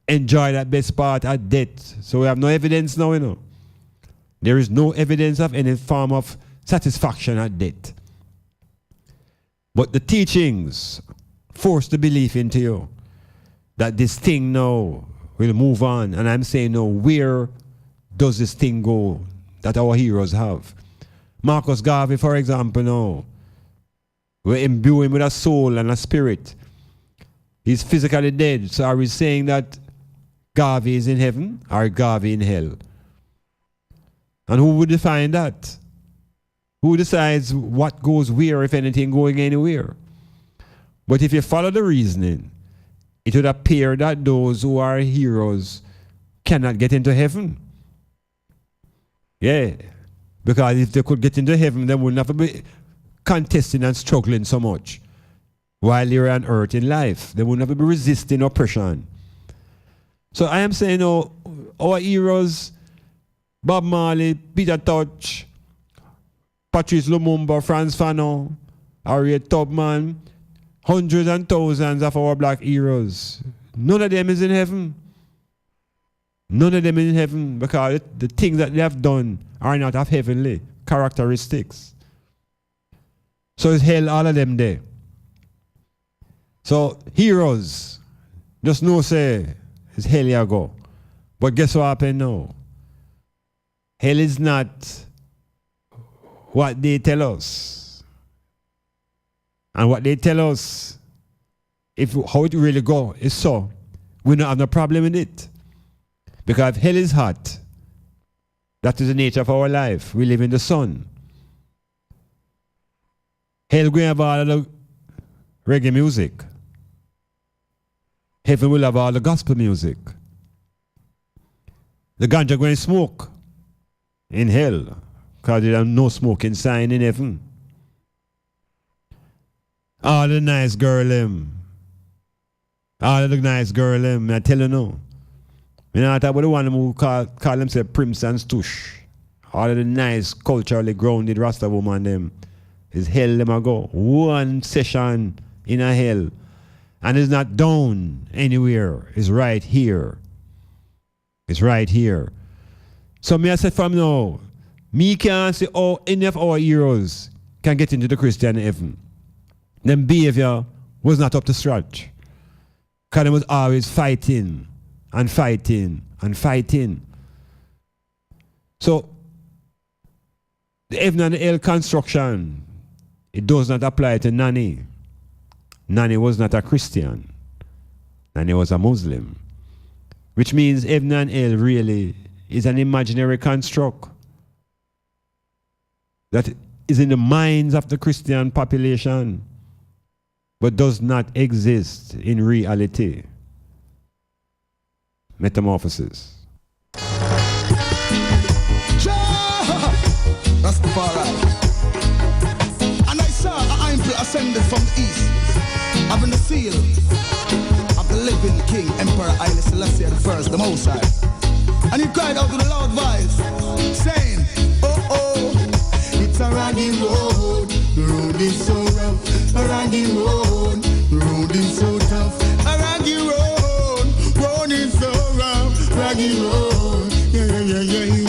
enjoy that best part at death. So we have no evidence now, There is no evidence of any form of satisfaction at death. But the teachings force the belief into you that this thing now will move on. And I'm saying now, where does this thing go that our heroes have? Marcus Garvey, for example, now, We imbue him with a soul and a spirit. He's physically dead. So are we saying that Garvey is in heaven or Garvey in hell? And who would define that? Who decides what goes where, if anything going anywhere? But if you follow the reasoning, it would appear that those who are heroes cannot get into heaven. Yeah. Because if they could get into heaven, they would never be contesting and struggling so much while they're on earth in life. They would never be resisting oppression. So I am saying, our heroes, Bob Marley, Peter Tosh, Patrice Lumumba, Franz Fanon, Harriet Tubman, hundreds and thousands of our black heroes. None of them is in heaven. None of them is in heaven because the things that they have done are not of heavenly characteristics. So it's hell, all of them there. So heroes, just know say, it's hell you go. But guess what happened now? Hell is not what they tell us. And what they tell us, how it really go is so, we don't have no problem with it. Because if hell is hot, that is the nature of our life. We live in the sun. Hell will have all the reggae music. Heaven will have all the gospel music. The ganja going to smoke in hell because there are no smoking sign in heaven. All the nice girl them. All the nice girl them, I tell you no. You know, I talk about the one who call themselves Primps and Stush. All of the nice, culturally grounded Rasta woman them. Is hell them a go. One session in a hell. And it's not down anywhere. It's right here. It's right here. So me I said from now, me can't see how any of our heroes can get into the Christian heaven. Them behavior was not up to scratch. Because they was always fighting and fighting and fighting. So the heaven and the hell construction, it does not apply to Nani. Nani was not a Christian. Nani was a Muslim. Which means heaven and hell really is an imaginary construct that is in the minds of the Christian population but does not exist in reality. Metamorphosis. That's TafarI. And I saw an Iman Blak ascended from the east, having the seal of the living King, Emperor Haile Selassie I, the Most High. And he cried out with a loud voice, saying, oh, oh, it's a raggy road, the road is so rough, a raggy road, the road is so tough, a raggy road is so rough, raggy road, yeah,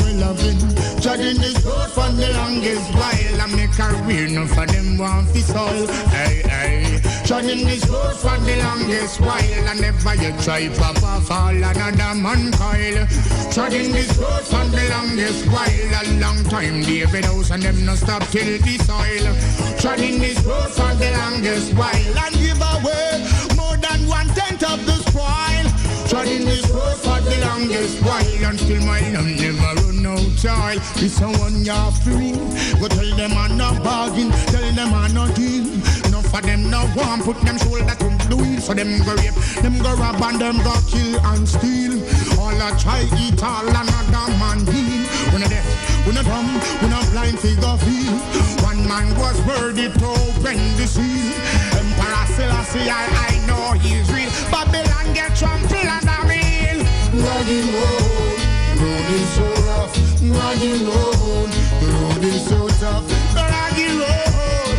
we're loving. Treading this road for the longest while, I make a career, none for them want to soul, hey, hey. Treading this road for the longest while, and never you try papa fall another man coil. Treading this road for the longest while, a long time David House and them no stop till the soil. Treading this road for the longest while, and give away more than 1/10 of the spoil. Treading this road for the longest while, and still my love never run out child. This one you have to read. Go tell them I'm not bargain, tell them I'm not deal. Enough for them no one put them shoulder to the wheel. So them go rape, them go rob and them go kill and steal. All a try eat all another man heal. We not deaf, we not dumb, we not blind figure feel. One man was worthy to open the seal. Emperor Selassie I know he's real. Babylon get trampled and a meal. Raggy road is so rough. Raggy road, the road is so tough. Raggy road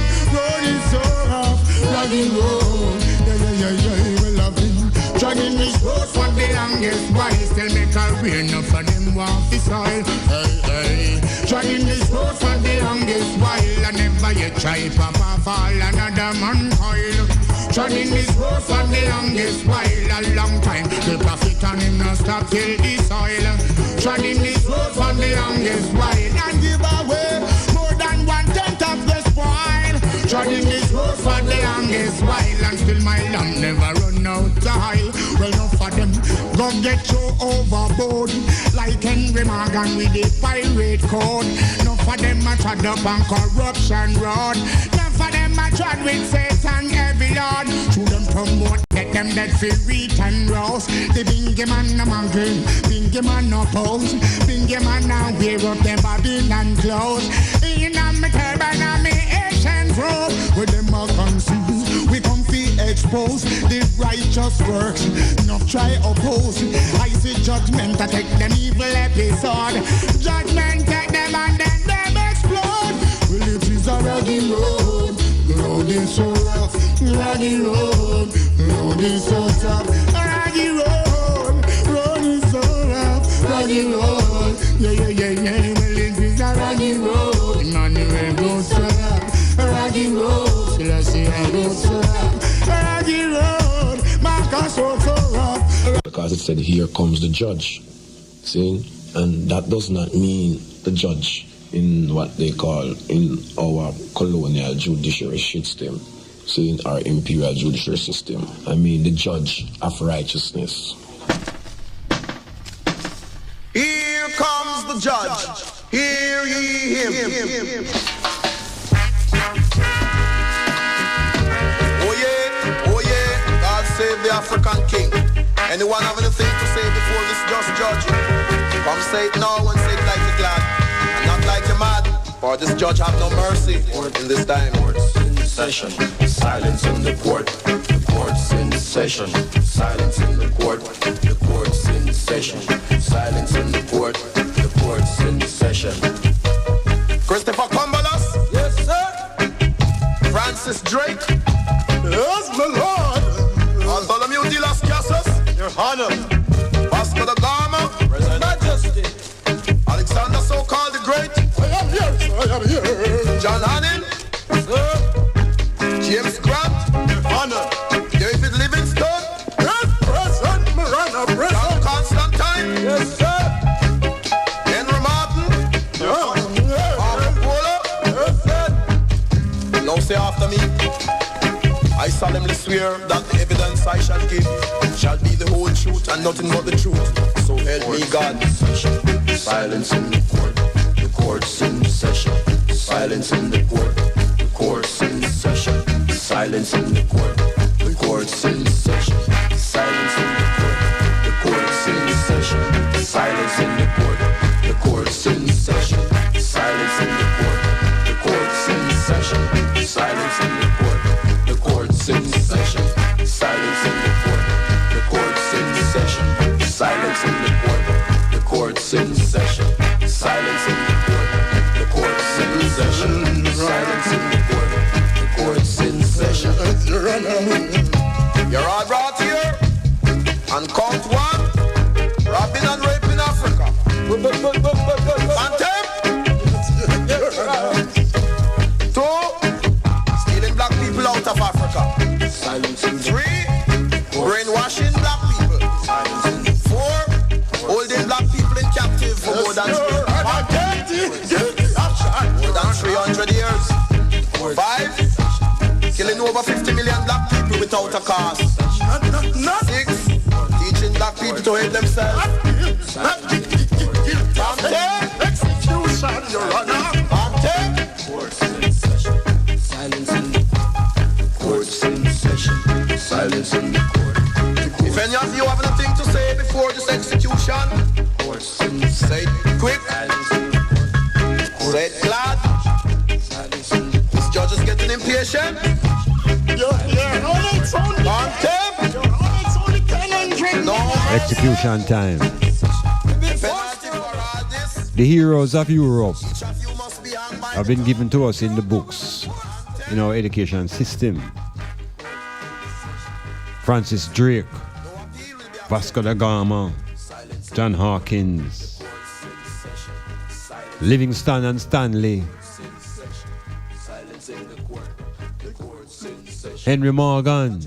is so rough. Raggy road, yeah, we love it. Dragging this road for the longest while, still make a career, enough for them walk the soil. Hey, hey. Dragging this road for the longest while, and never you try papa fall another man coil. Dragging this road for the longest while, a long time. The prophet and him no stop till the soil. Dragging this road for the longest while, and give away more than 1/10 of the spoil. Treading this road for the longest while, and still my lamp never run out the high. Well, enough for them, go get you overboard. Like Henry Morgan with the pirate code. Enough for them a trod up on corruption road. Enough for them a trod with Satan every lord. To them promote, let them that feel wheat and rose. The bingy man a mangle, bingy man no pose. Bingy man now wear up them Babylon clothes. In a me turban and me Asian robe. With them a confused, we come fi expose the righteous works. Enough try oppose. I see judgment to take them evil episode. Judgment take them and then them explode. Well, it is a raggy road. The road is so rough. Raggy road. The road is so tough. Raggy road. Road is so rough. Raggy road. Yeah, yeah, yeah, yeah. Well, it is a raggy road. Emmanuel goes so rough. Raggy road. Till I say I go so rough. Raggy road. Marcus so rough. Because it said, here comes the judge. See? And that does not mean the judge in what they call in our colonial judiciary system. See, in our imperial judiciary system. I mean the judge of righteousness. Here comes the judge. Hear ye him. Oh yeah, God save the African king. Anyone have anything to say before this just judge? Come say it now and say it like you're glad, and not like you're mad. For this judge have no mercy in this time. Court's in session, silence in the court. The court's in session, silence in the court. The court's in session, silence in the court. The court's in session. Christopher Cumberlas? Yes, sir. Francis Drake? Yes, my lord. Bartholomew de las Casas? Your Honor. Vasco da Gama? Present. Majesty. Alexander so-called the Great? I am here, sir. I am here. John Hannon? Sir. James Grant? Your Honor. David Livingstone? Yes, present. Marana, present. John Constantine? Yes, sir. Henry Martin? Yeah. Arthur Polo? Yes, sir. Now say after me. I solemnly swear that the evidence I shall give shall be the whole truth and nothing but the truth. So help me God. Silence in the court. The court's in session. Silence in the court. The court's in session. Silence in the court. The court's in session. Silence in the court. The court's in session. Silence in the court. The court's in session. Silence in the court. The court's in session. Silence in the court. The court's in session. Silence in the court. The court's in session. Silence in the court. The court's in session. Silence in the court. The court's in session. Silence in the court. The court's in session. You're all brought here and count one. Robbing and raping Africa. Anthem. 2. Stealing black people out of Africa. 3. Brainwashing black people. 4. Holding black people in captive for more than 300 years. 5. Killing over 50 million black people without a cause. 6. Teaching black people to hate themselves. 10. Execution, Your Honor. 10. Court's in session. Silence in the court. Court's in session. Silence in the court. If any of you have anything to say before this execution, Court's in say it quick. Say it glad. This judge is getting impatient. On tape. No. Execution time. The heroes of Europe have been given to us in the books, in our education system. Francis Drake, Vasco da Gama, John Hawkins, Livingston and Stanley, Henry Morgan.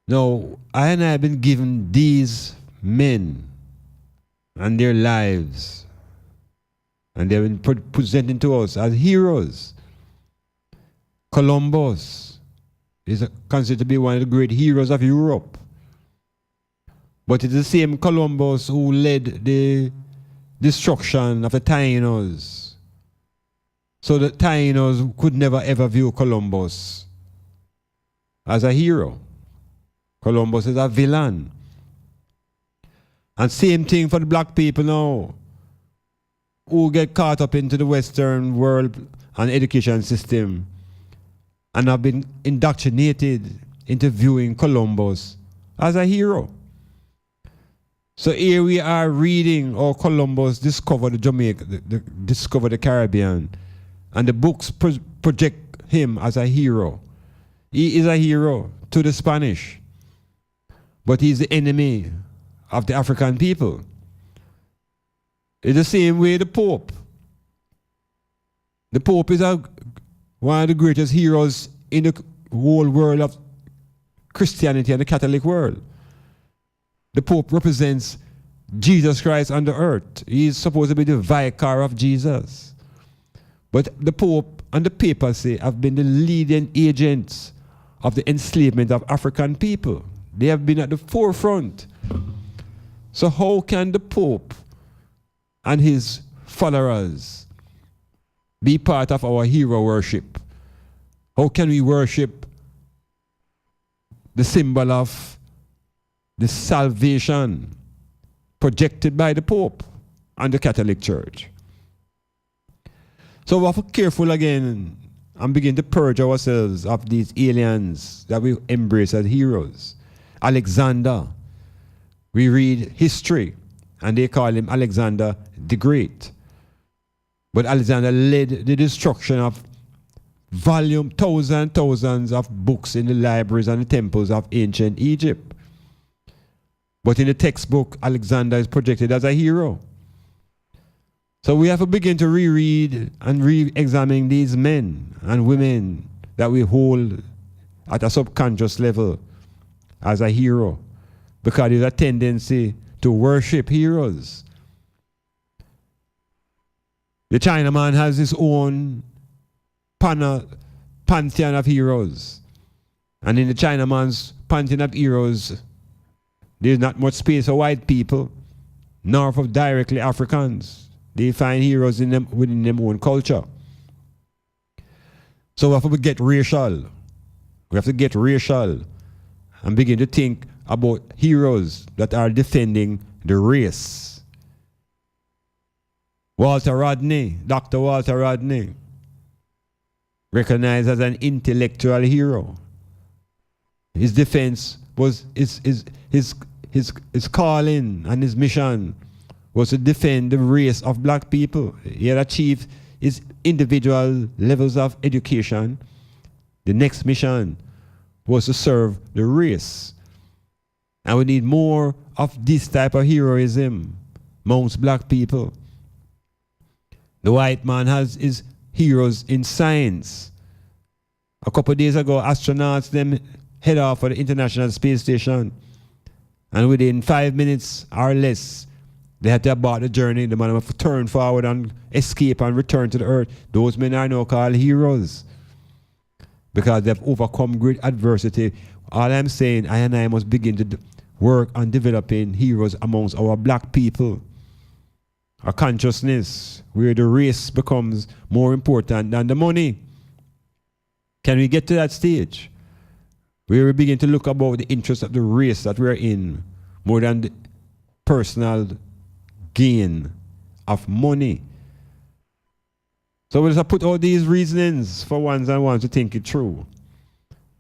Now, I and I have been given these men and their lives, and they've been presented to us as heroes Columbus is considered to be one of the great heroes of Europe. But it's the same Columbus who led the destruction of the Taínos. So the Taínos could never ever view Columbus as a hero. Columbus is a villain. And same thing for the black people now, who get caught up into the Western world and education system and have been indoctrinated into viewing Columbus as a hero. So here we are reading how Columbus discovered discovered the Caribbean, and the books project him as a hero. He is a hero to the Spanish, but he's the enemy of the African people. It's the same way the Pope. The Pope is one of the greatest heroes in the whole world of Christianity and the Catholic world. The Pope represents Jesus Christ on the earth. He is supposed to be the vicar of Jesus. But the Pope and the papacy have been the leading agents of the enslavement of African people. They have been at the forefront. So how can the Pope and his followers be part of our hero worship? How can we worship the symbol of the salvation projected by the Pope and the Catholic Church? So we have to be careful again and begin to purge ourselves of these aliens that we embrace as heroes. Alexander, we read history and they call him Alexander the Great. But Alexander led the destruction of thousands and thousands of books in the libraries and the temples of ancient Egypt. But in the textbook, Alexander is projected as a hero. So we have to begin to reread and re-examine these men and women that we hold at a subconscious level as a hero, because there's a tendency to worship heroes. The Chinaman has his own pantheon of heroes. And in the Chinaman's pantheon of heroes, there's not much space for white people, nor for directly Africans. They find heroes within their own culture. So we have to get racial. We have to get racial and begin to think about heroes that are defending the race. Walter Rodney, Dr. Walter Rodney, recognized as an intellectual hero. His defense was his calling and his mission was to defend the race of black people. He had achieved his individual levels of education. The next mission was to serve the race. And we need more of this type of heroism amongst black people. The white man has his heroes in science. A couple of days ago, astronauts them head off for the International Space Station. And within 5 minutes or less, they had to abort the journey. The man have to turn forward and escape and return to the earth. Those men are now called heroes because they've overcome great adversity. All I'm saying, I and I must begin to work on developing heroes amongst our black people. A consciousness where the race becomes more important than the money. Can we get to that stage where we begin to look about the interests of the race that we're in more than the personal gain of money? So we'll just put all these reasonings for ones and ones to think it through,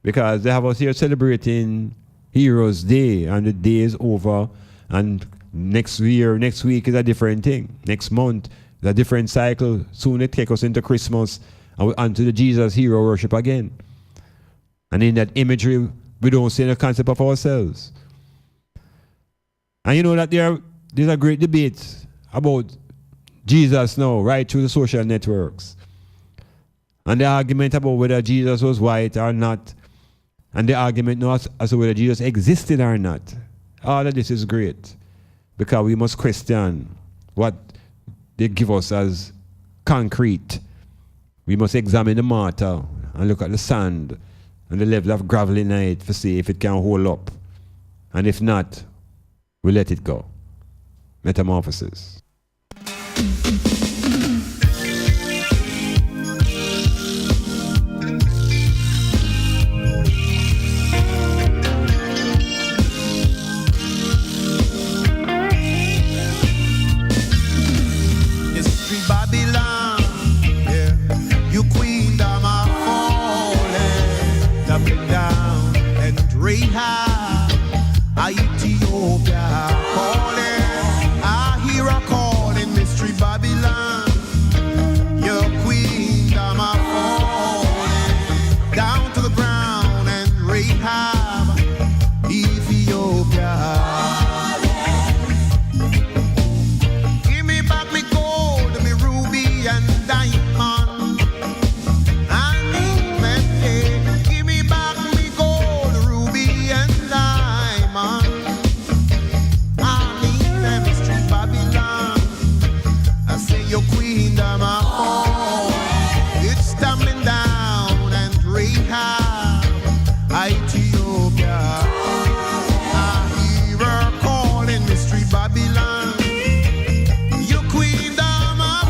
because they have us here celebrating Heroes Day and the day is over, and next week is a different thing. Next month is a different cycle. Soon it takes us into Christmas and we're onto the Jesus hero worship again. And in that imagery, we don't see the concept of ourselves. And you know that there's a great debate about Jesus now, right through the social networks. And the argument about whether Jesus was white or not, and the argument now as to whether Jesus existed or not. All of this is great, because we must question what they give us as concrete. We must examine the matter and look at the sand and the level of gravel in it to see if it can hold up. And if not, we let it go. Metamorphosis. Babylon, yeah, you queen of my falling, doubling down and Rahab, Ethiopia calling. I hear a calling, mystery Babylon, you queen of my falling, down to the ground and Rahab, Ethiopia. And diamond, I need give me back me gold, ruby and diamond. I need them street Babylon. I say your queen of my home, it's tumbling down and Rahab, Ethiopia. I hear her calling me street Babylon. Your queen of my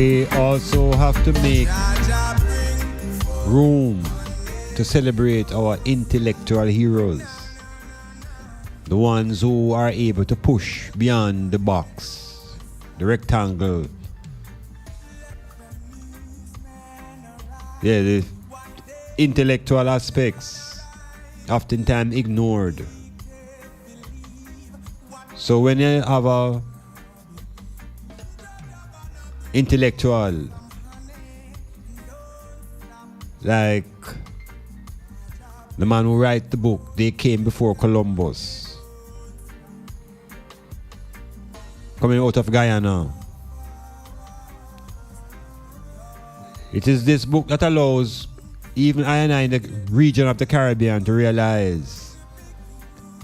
we also have to make room to celebrate our intellectual heroes, the ones who are able to push beyond the box, the rectangle. Yeah, the intellectual aspects, oftentimes ignored. So when you have a intellectual like the man who wrote the book, They Came Before Columbus, coming out of Guyana. It is this book that allows even I and I in the region of the Caribbean to realize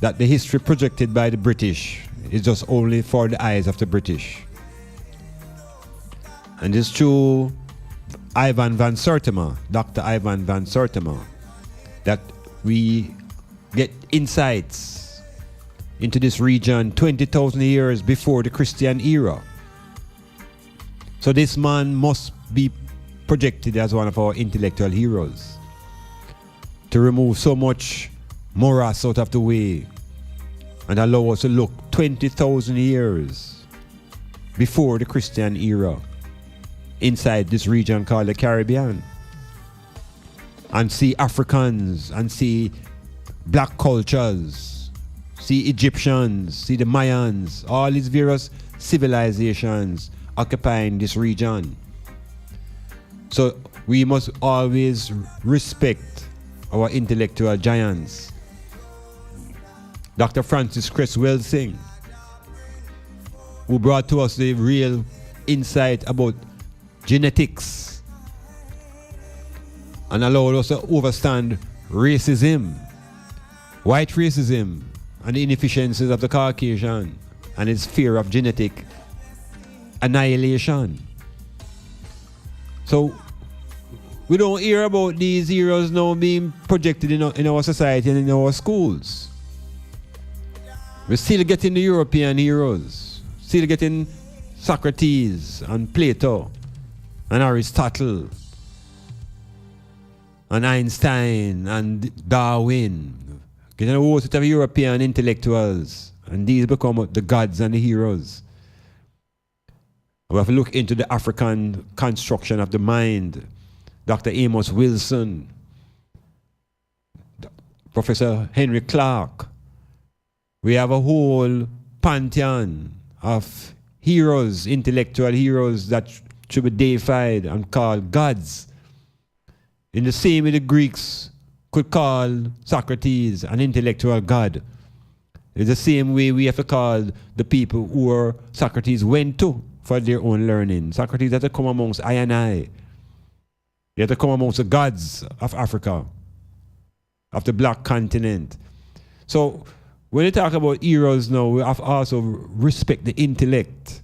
that the history projected by the British is just only for the eyes of the British. And it's through Ivan van Sertima, Dr. Ivan van Sertima, that we get insights into this region 20,000 years before the Christian era. So this man must be projected as one of our intellectual heroes to remove so much morass out of the way and allow us to look 20,000 years before the Christian era inside this region called the Caribbean, and see Africans and see black cultures, see Egyptians, see the Mayans, all these various civilizations occupying this region. So we must always respect our intellectual giants. Dr. Francis Cresswell Singh, who brought to us the real insight about genetics and allowed us to understand racism, white racism, and the inefficiencies of the Caucasian and its fear of genetic annihilation. So we don't hear about these heroes now being projected in our society and in our schools. We're still getting the European heroes, still getting Socrates and Plato and Aristotle and Einstein and Darwin, getting a host of European intellectuals, and these become the gods and the heroes. We have to look into the African construction of the mind. Dr. Amos Wilson, Professor Henry Clark. We have a whole pantheon of heroes, intellectual heroes that should be deified and called gods. In the same way the Greeks could call Socrates an intellectual god. It's the same way we have to call the people who Socrates went to for their own learning. Socrates had to come amongst I and I. He had to come amongst the gods of Africa, of the black continent. So when you talk about heroes now, we have to also respect the intellect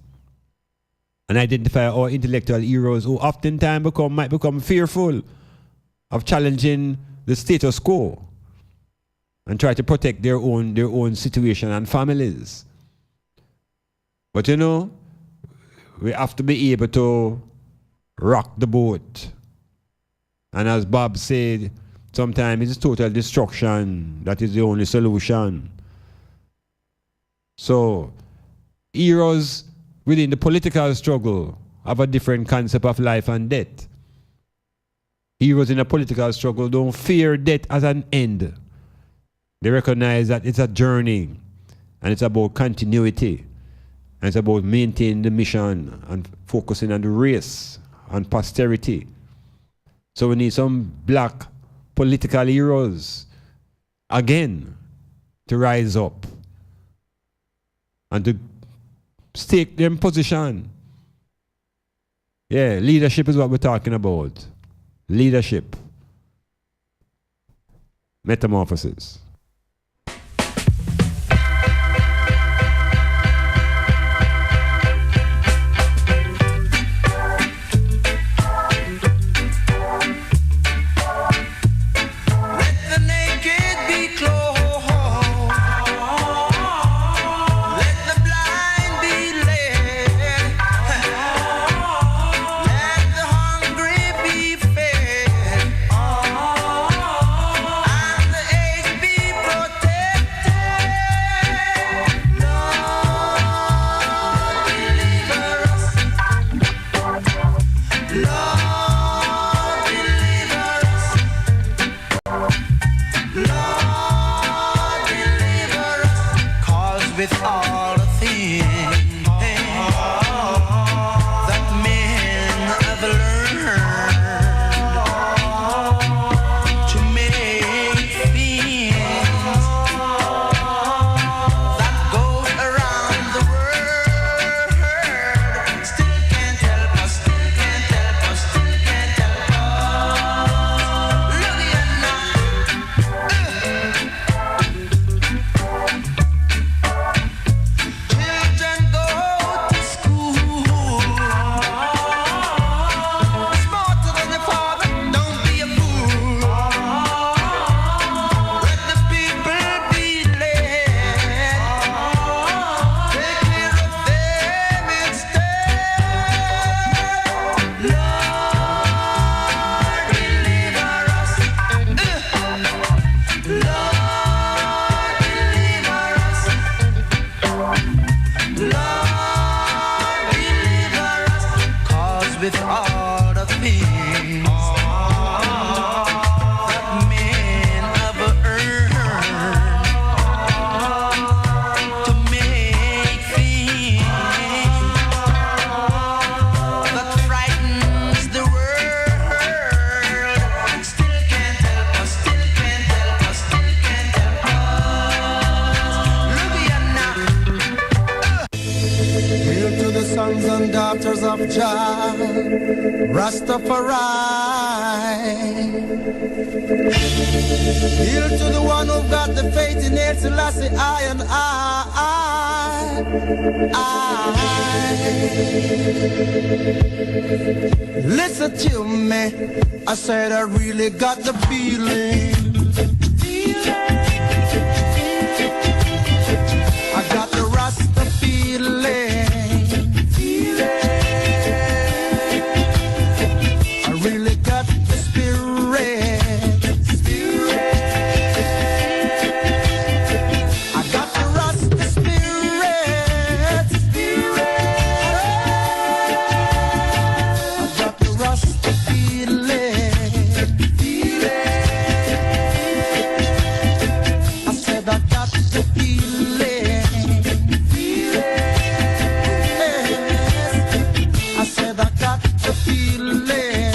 and identify our intellectual heroes who oftentimes might become fearful of challenging the status quo and try to protect their own situation and families. But you know, we have to be able to rock the boat. And as Bob said, sometimes it's total destruction that is the only solution. So, heroes within the political struggle have a different concept of life and death. Heroes in a political struggle don't fear death as an end. They recognize that it's a journey and it's about continuity. And it's about maintaining the mission and focusing on the race and posterity. So we need some black political heroes again to rise up and to stake their position. Yeah, leadership is what we're talking about. Leadership. Metamorphosis. Let Hail to the sons and daughters of Jah, Rastafari. Hail to the one who got the faith in El Selassie, I and I. Listen to me, I said I really got the feeling. I got the Rasta feeling. I really got the spirit. I got the Rasta spirit. I got the Rasta feeling. I said I got the feeling. I said I got the feeling.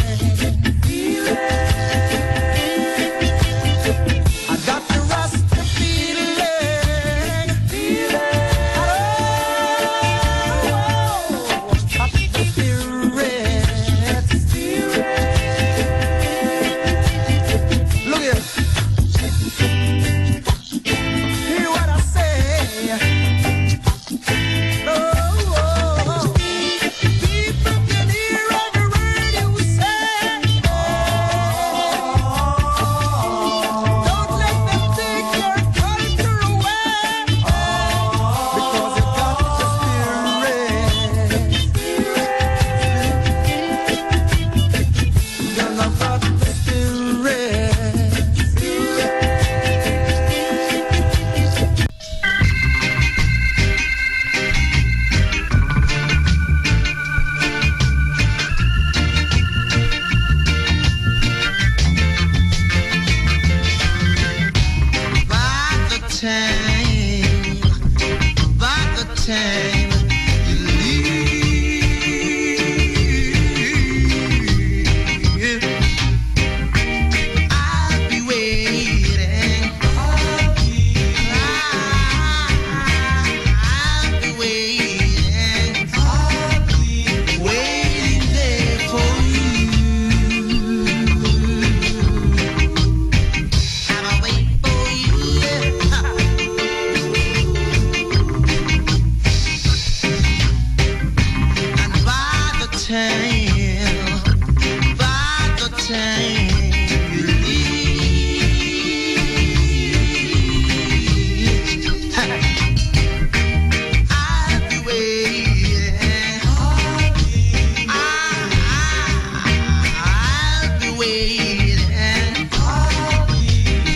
I got the Rasta feeling. I got the spirit. Look here. Hear what I say. People can hear every word you say. Don't let them take your culture away. Because it got the spirit. Girl, I got the spirit. By the time you leave, I'll be waiting. I'll be waiting. Waiting there for you. I'll wait for you. And by the time you leave, I'll be waiting. I'll be waiting.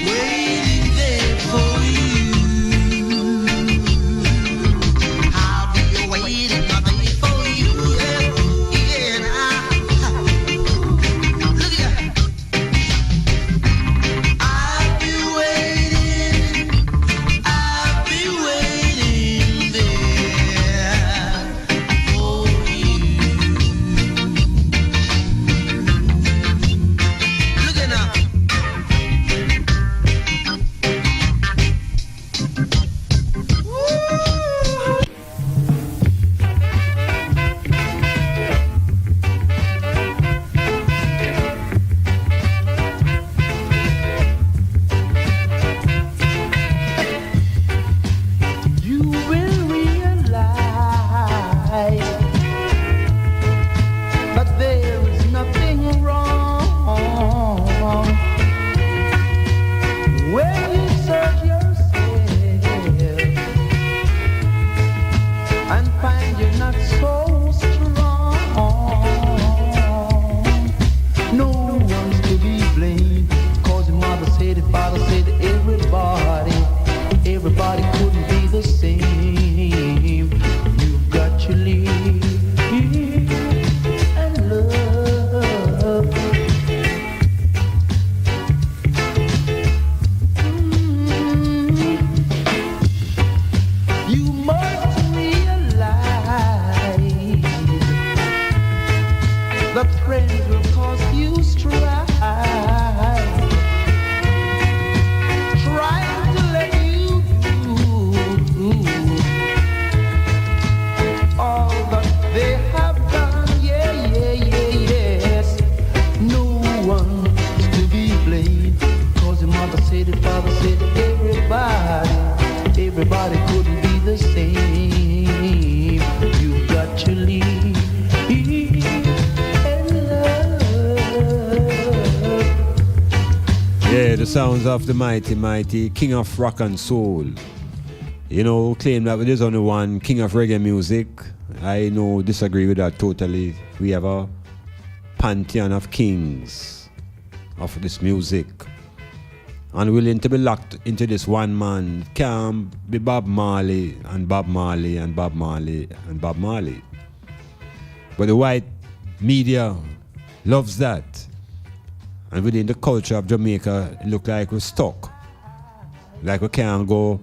Waiting there for you. I'll be waiting for you. Yeah. Look at that. I'll be waiting. I'll be waiting there for you. Look at now. You will realize that there is nothing wrong when you search yourself and find you're not so strong. No one's to be blamed, 'cause your mother said it, father said it, everybody couldn't be the same. You've got to live and love. You must realize sounds of the mighty, mighty King of Rock and Soul. You know, claim that there's only one King of Reggae music. I disagree with that totally. We have a pantheon of kings of this music. And willing to be locked into this one man can't be Bob Marley and Bob Marley and Bob Marley and Bob Marley. But the white media loves that. And within the culture of Jamaica, it looks like we're stuck. Like we can't go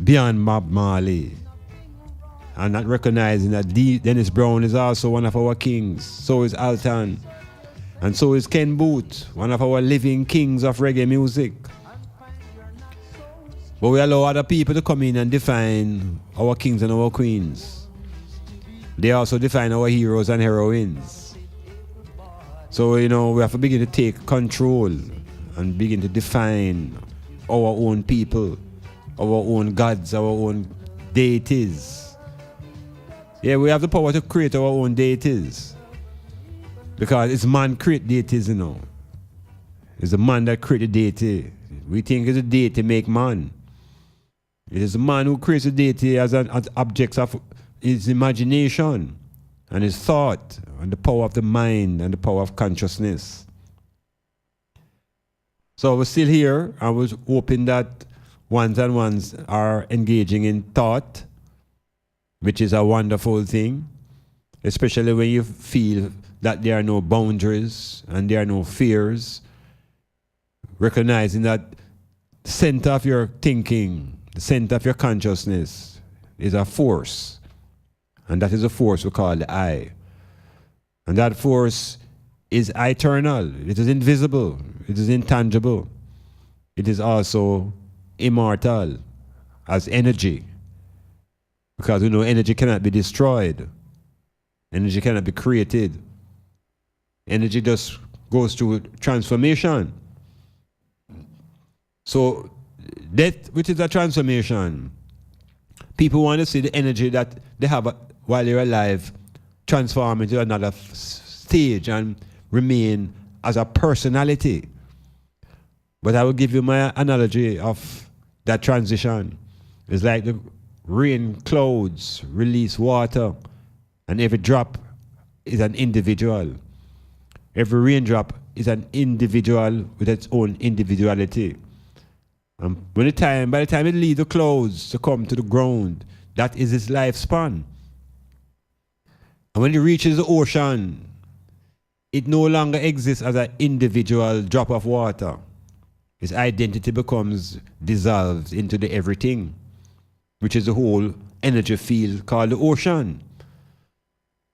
beyond Bob Marley. And not recognizing that Dennis Brown is also one of our kings. So is Alton. And so is Ken Booth, one of our living kings of reggae music. But we allow other people to come in and define our kings and our queens. They also define our heroes and heroines. So, we have to begin to take control and begin to define our own people, our own gods, our own deities. Yeah, we have the power to create our own deities. Because it's man create deities, It's the man that create the deity. We think it's a deity make man. It is the man who creates a deity as an object of his imagination and his thought and the power of the mind and the power of consciousness. So we're still here. I was hoping that ones and ones are engaging in thought, which is a wonderful thing, especially when you feel that there are no boundaries and there are no fears, recognizing that the center of your thinking, the center of your consciousness is a force, and that is a force we call the I. And that force is eternal, it is invisible, it is intangible, it is also immortal as energy, because we know energy cannot be destroyed, energy cannot be created. Energy just goes through transformation. So death, which is a transformation, people want to see the energy that they have while they're alive transform into another stage and remain as a personality. But I will give you my analogy of that transition. It's like the rain clouds release water, and every drop is an individual. Every raindrop is an individual with its own individuality. And by the time it leaves the clouds to come to the ground, that is its lifespan. And when it reaches the ocean, it no longer exists as an individual drop of water. Its identity becomes dissolved into the everything, which is the whole energy field called the ocean.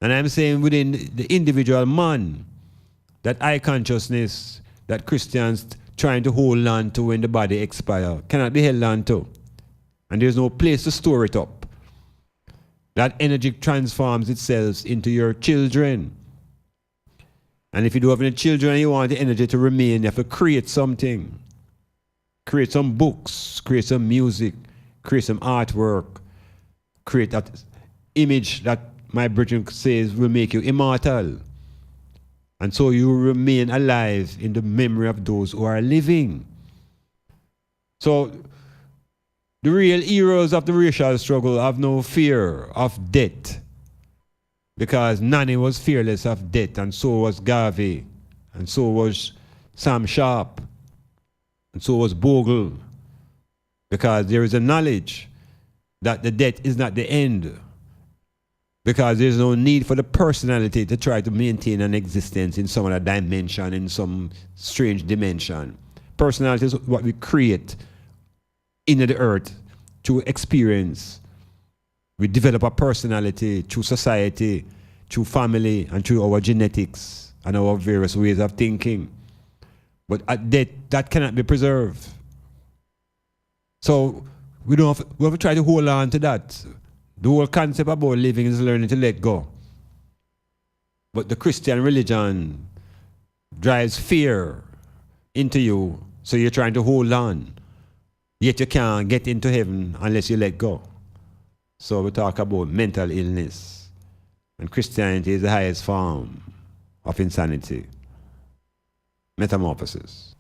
And I'm saying within the individual man, that I consciousness that Christians trying to hold on to when the body expires cannot be held on to. And there's no place to store it up. That energy transforms itself into your children. And if you don't have any children and you want the energy to remain, you have to create something. Create some books, create some music, create some artwork, create that image that my brethren says will make you immortal. And so you remain alive in the memory of those who are living. So the real heroes of the racial struggle have no fear of death, because Nanny was fearless of death, and so was Garvey, and so was Sam Sharp, and so was Bogle, because there is a knowledge that the death is not the end, because there's no need for the personality to try to maintain an existence in some other dimension, in some strange dimension. Personality is what we create in the earth through experience. We develop a personality through society, through family, and through our genetics and our various ways of thinking. But at death, that cannot be preserved. So we have to try to hold on to that. The whole concept about living is learning to let go. But the Christian religion drives fear into you, so you're trying to hold on. Yet you can't get into heaven unless you let go. So we talk about mental illness. And Christianity is the highest form of insanity. Metamorphosis.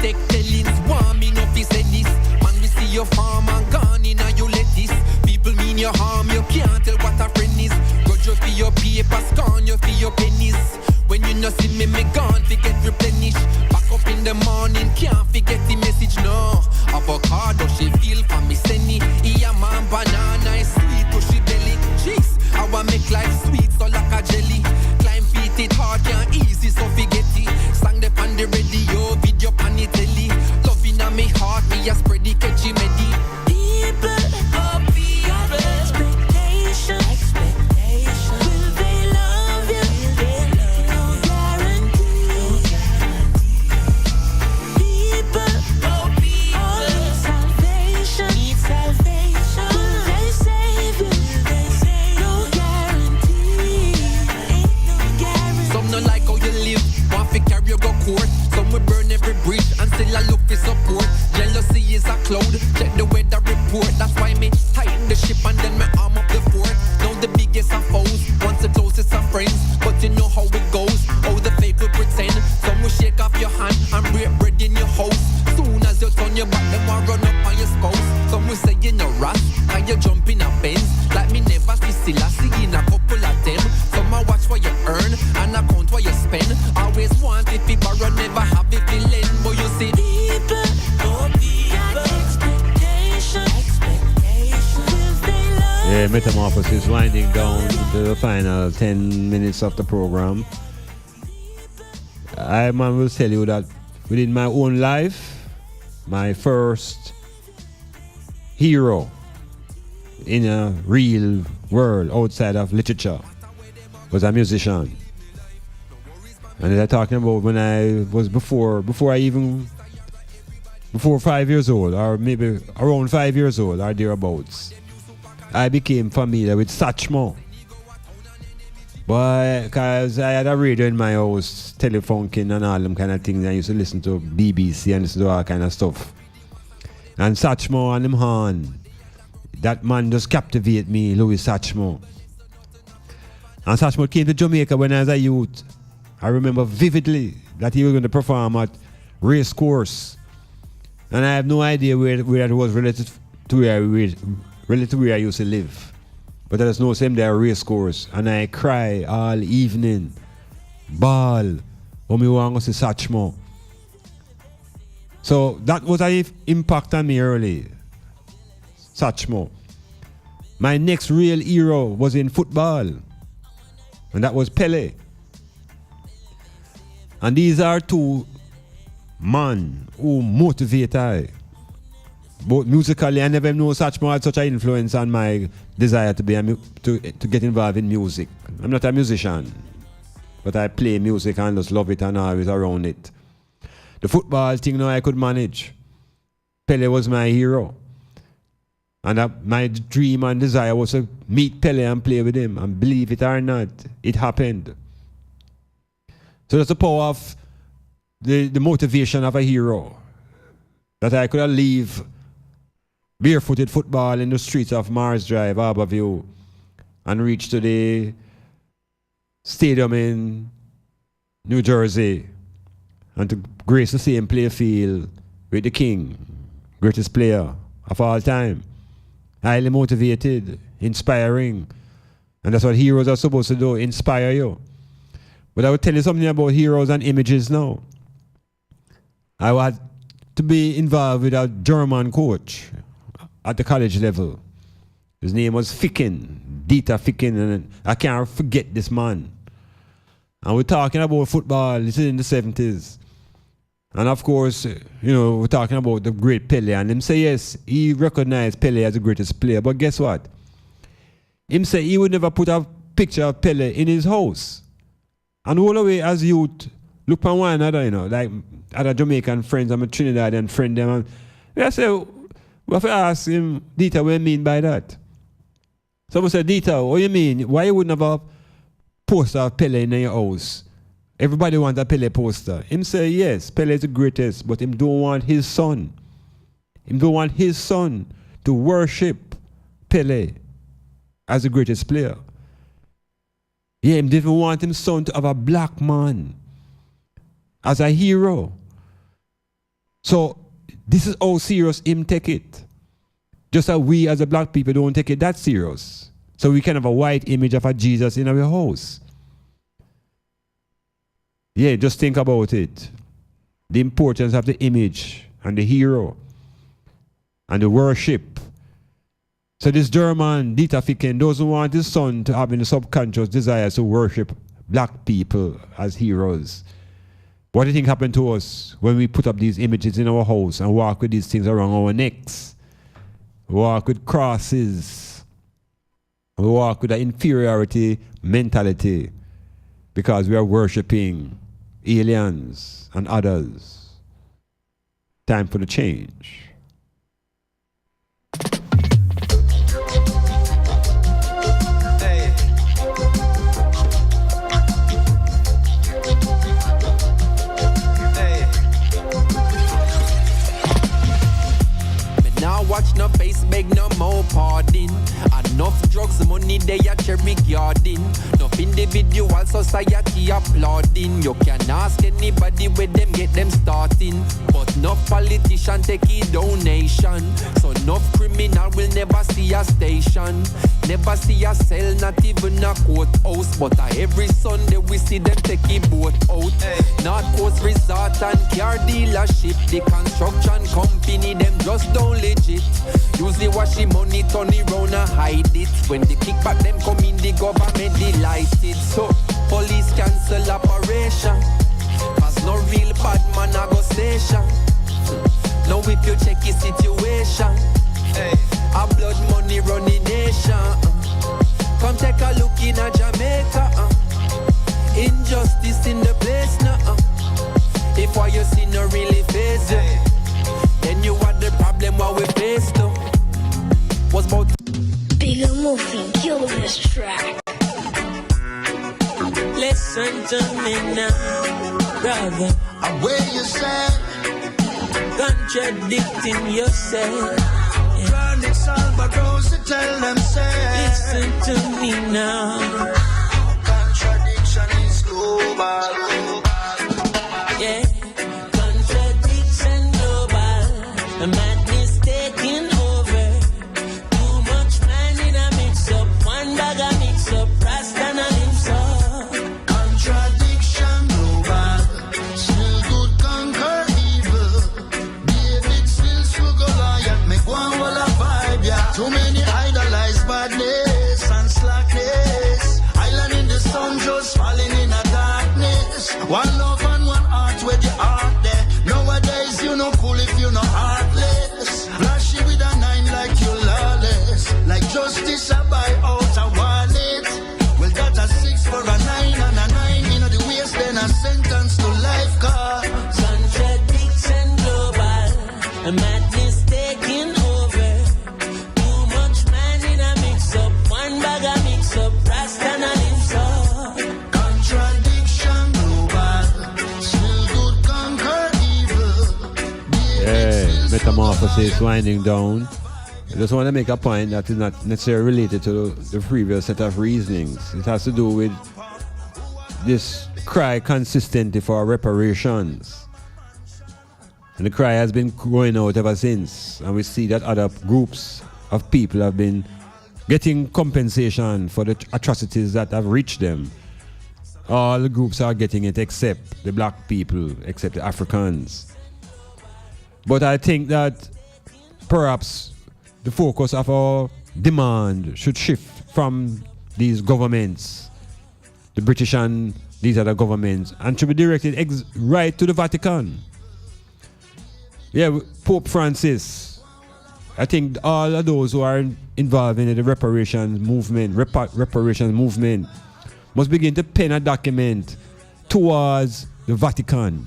take tellings. Want me no fi say this. Man, we see your farm and gone in and you lettuce. People mean your harm, you can't tell what a friend is. Grudge you for your paper, scorn you for your pennies. When you no see me gone, forget replenish. Back up in the morning, can't forget the message, no. Avocado, she feel for me, senny. Yeah, man, banana is sweet, pushy belly. Jeez, I want make life sweet, so like a jelly. Climb feet, it hard, can't easy, so forget it. Sang the pan the radio, video pan the telly. Loving on me heart, me a spread the catchy medi. People, oh people, expectation. Will they love you? No guarantee. People, oh people, all need salvation. Will they save you? No guarantee. Some no like how you live, want to carry you go court. Some will burn every bridge and still I look for support. Jealousy is a cloud, check the weather report. That's why me tighten the ship and then me arm up the fort. Now the biggest of foes, once the closest of friends. But you know how it goes, how the fake will pretend. Some will shake off your hand and break bread in your house. Soon as you turn your back, them will run up on your spouse. Some will say you no rat, and you jump in a Benz. Like me never see Selassie in a couple of them. Some will watch what you earn and account what you spend. Always want if you borrow, never have if you lend. But you see People, oh people, expectation. Will they love Yeah, Metamorphosis winding down to the final 10 minutes of the program. I man will tell you that within my own life, my first hero in a real world outside of literature was a musician. And they're talking about when I was before 5 years old, or maybe around 5 years old or thereabouts, I became familiar with Satchmo. But because I had a radio in my house, telefunking and all them kind of things, I used to listen to BBC and listen to all kind of stuff. And Satchmo and him horn, that man just captivated me, Louis Satchmo. And Satchmo came to Jamaica when I was a youth. I remember vividly that he was going to perform at Race Course. And I have no idea where it was related to where I used to live. But I just know him there Race Course. And I cry all evening. Ball. When we want to see Satchmo. So that was an impact on me early. Satchmo. My next real hero was in football. And that was Pele. And these are two men who motivate I. Both musically, I never know Satchmo had such an influence on my desire to get involved in music. I'm not a musician, but I play music and just love it and always around it. The football thing now I could manage. Pele was my hero. And my dream and desire was to meet Pele and play with him. And believe it or not, it happened. So that's the power of the motivation of a hero. That I could leave barefooted football in the streets of Mars Drive, Harborview, and reach to the stadium in New Jersey and to grace the same play field with the king, greatest player of all time. Highly motivated, inspiring. And that's what heroes are supposed to do, inspire you. But I will tell you something about heroes and images now. I had to be involved with a German coach at the college level. His name was Ficken, Dieter Ficken, and I can't forget this man. And we're talking about football, this is in the 70s. And of course, we're talking about the great Pele, and him say yes, he recognized Pele as the greatest player, but guess what? Him say he would never put a picture of Pele in his house. And all the way as youth, look on one another, like other Jamaican friends, I'm a Trinidadian friend, them, and I say, we have to ask him, Dieter, what do you mean by that? Someone said, Dieter, what do you mean? Why you wouldn't have a poster of Pele in your house? Everybody wants a Pele poster. Him say, yes, Pele is the greatest, but him don't want his son. Him don't want his son to worship Pele as the greatest player. Yeah, him didn't want his son to have a black man as a hero. So this is how serious him take it. Just that we as a black people don't take it that serious. So we can have a white image of a Jesus in our house. Yeah, just think about it. The importance of the image and the hero and the worship. So this German Dieter doesn't want his son to have in the subconscious desire to worship black people as heroes. What do you think happened to us when we put up these images in our house and walk with these things around our necks? We walk with crosses. We walk with an inferiority mentality because we are worshiping aliens and others. Time for the change. Watch no face, beg no more pardon. Enough drugs, money they a cherry garden. Enough individual society applauding. You can ask anybody where them get them starting. But no politician take a donation. So no criminal will never see a station. Never see a cell, not even a courthouse. But every Sunday we see them take a boat out. North Coast Resort and car dealership. The construction company, them just don't legit. Usually wash the money, turn it round and hide it. When the kickback them come in, the government delighted. So police cancel operation. Cause no real bad man a go station. Now if you check the situation, a blood money running nation. Come take a look in a Jamaica. Injustice in the place now. If what you see no really face you, then you are the problem what we face though. Was about Bigger movie, kill this track. Listen to me now, brother. Away you said, contradicting yourself. Chronic Salvador, tell them say. Listen to me now. Contradiction is global. Yeah, contradiction global. A madness taking over. Too much man in a mix up. One bag a mix up. Rasta and himself. Contradiction global. Still good conquer evil. David still struggle Goliath. Make one wall a vibe, yeah. Too many idolize badness and slackness. Island in the sun just falling in a darkness. One love and one heart where the heart there. Nowadays you no cool if you no heartless. Flashy with a 9 like you lawless. Like justice I buy out a wallet. Well that a 6 for a 9 and a 9 in the waist, then a sentence to life car. Contradiction global. A madness taking over. Too much man in a mix up. One bag a mix up. Rasta and himself. Contradiction global. Still good conquer evil. Yeah, metamorphosis winding down. I just want to make a point that is not necessarily related to the previous set of reasonings. It has to do with this cry consistently for reparations. And the cry has been going out ever since. And we see that other groups of people have been getting compensation for the atrocities that have reached them. All the groups are getting it except the black people, except the Africans. But I think that perhaps the focus of our demand should shift from these governments, the British and these other governments, and should be directed right to the Vatican. Yeah, Pope Francis, I think all of those who are involved in the reparations movement, must begin to pen a document towards the Vatican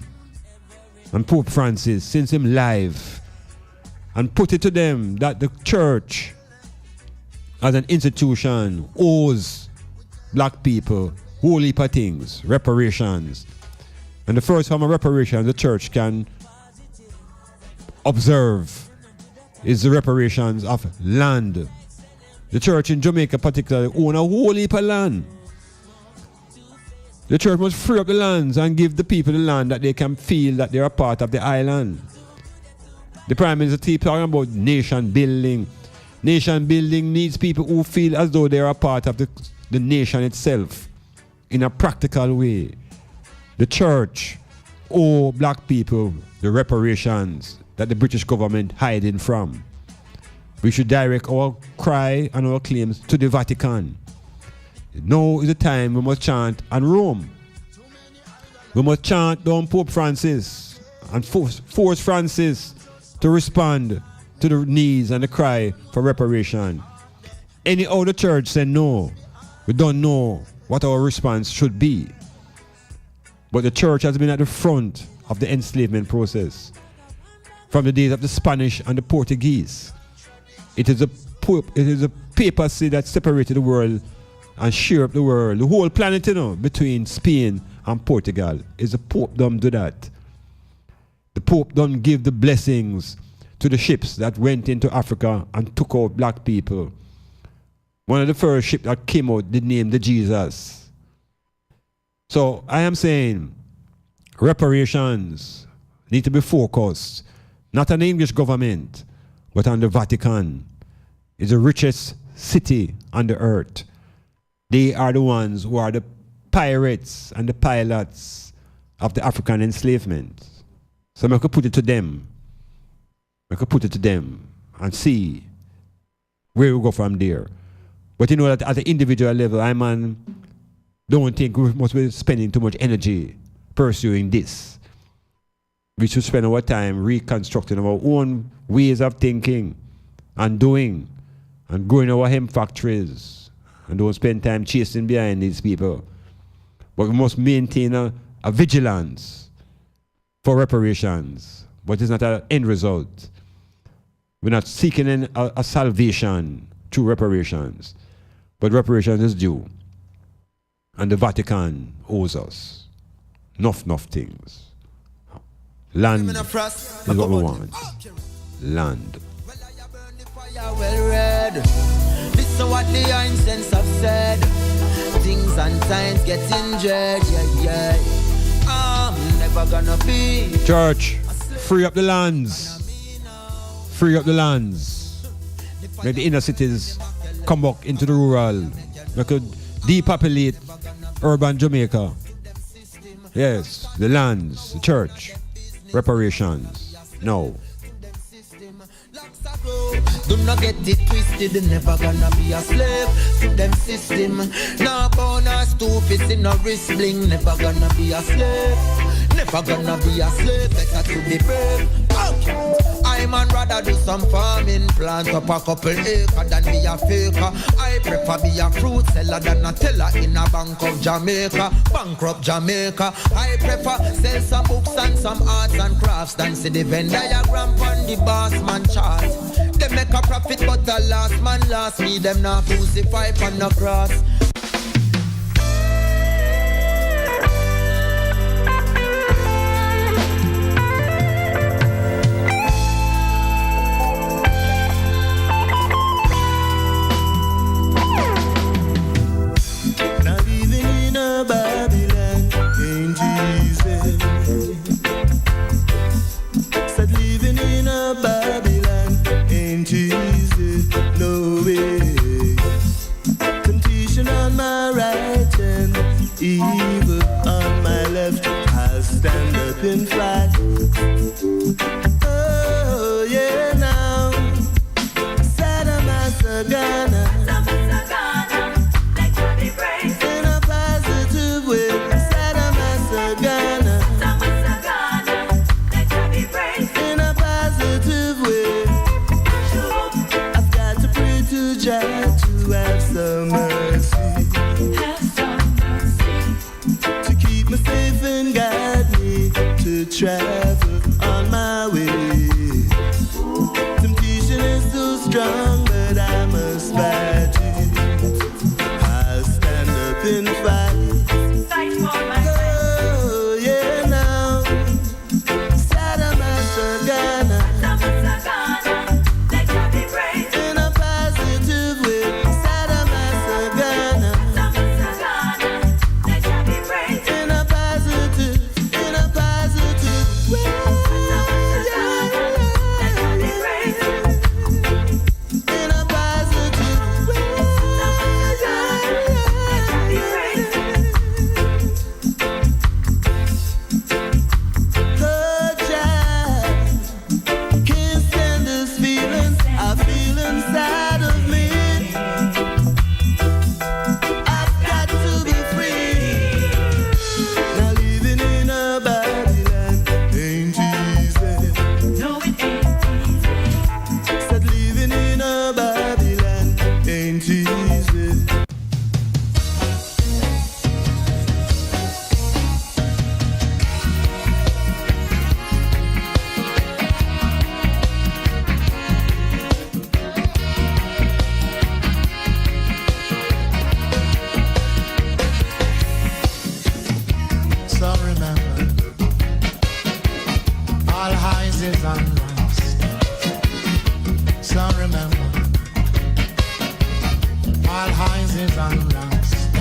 and Pope Francis, since him live, and put it to them that the church as an institution owes black people whole heap of things, reparations. And the first form of reparation the church can observe is the reparations of land. The church in Jamaica particularly own a whole heap of land. The church must free up the lands and give the people the land that they can feel that they are part of the island. The Prime Minister keeps talking about nation building. Nation building needs people who feel as though they are a part of the nation itself in a practical way. The church owe black people the reparations that the British government hiding from. We should direct our cry and our claims to the Vatican. Now is the time we must chant on Rome. We must chant down Pope Francis and force Francis to respond to the needs and the cry for reparation. Any other church said no. We don't know what our response should be. But the church has been at the front of the enslavement process from the days of the Spanish and the Portuguese. It is a papacy that separated the world and shared up the world, the whole planet, between Spain and Portugal. Is the Pope done do that? The Pope done give the blessings to the ships that went into Africa and took out black people. One of the first ships that came out, they named the Jesus. So I am saying reparations need to be focused, not on the English government, but on the Vatican. It's the richest city on the earth. They are the ones who are the pirates and the pilots of the African enslavement. So I could put it to them. I could put it to them and see where we go from there. But you know that at the individual level, don't think we must be spending too much energy pursuing this. We should spend our time reconstructing our own ways of thinking and doing and growing our hemp factories, and don't spend time chasing behind these people. But we must maintain a vigilance for reparations. But it's not an end result. We're not seeking a salvation through reparations. But reparations is due. And the Vatican owes us enough things. Land is what we want. Land. Well read. This is what the ancients have said. Things and times get injured, yeah. I'm never gonna be. Church, free up the lands. Free up the lands. Make the inner cities come back into the rural. We could depopulate urban Jamaica. Yes, the lands, the church, reparations. No. Do not get it twisted, never gonna be a slave to them system. No bone or stupid, in no wrist bling, never gonna be a slave. Never gonna be a slave, better to be brave. Okay. I man rather do some farming, plant up a couple acre than be a faker. I prefer be a fruit seller than a teller in a bank of Jamaica, bankrupt Jamaica. I prefer sell some books and some arts and crafts than see the Venn diagram on the boss man chart. They make a profit but the last man lost me, them not crucify on the cross. Babylon ain't easy. Said living in a Babylon ain't easy, no way. Temptation on my right and evil on my left. I'll stand up and fight. Oh yeah now, Sadama travel on my way. Temptation is so strong, but I must fight it. I'll stand up and fight. Fight for my oh, yeah, now. Sadamasagana. Let God be praised. In a positive way. Sadamasagana. Let God be praised. In a positive way. unlost. So remember, all highs is unlost.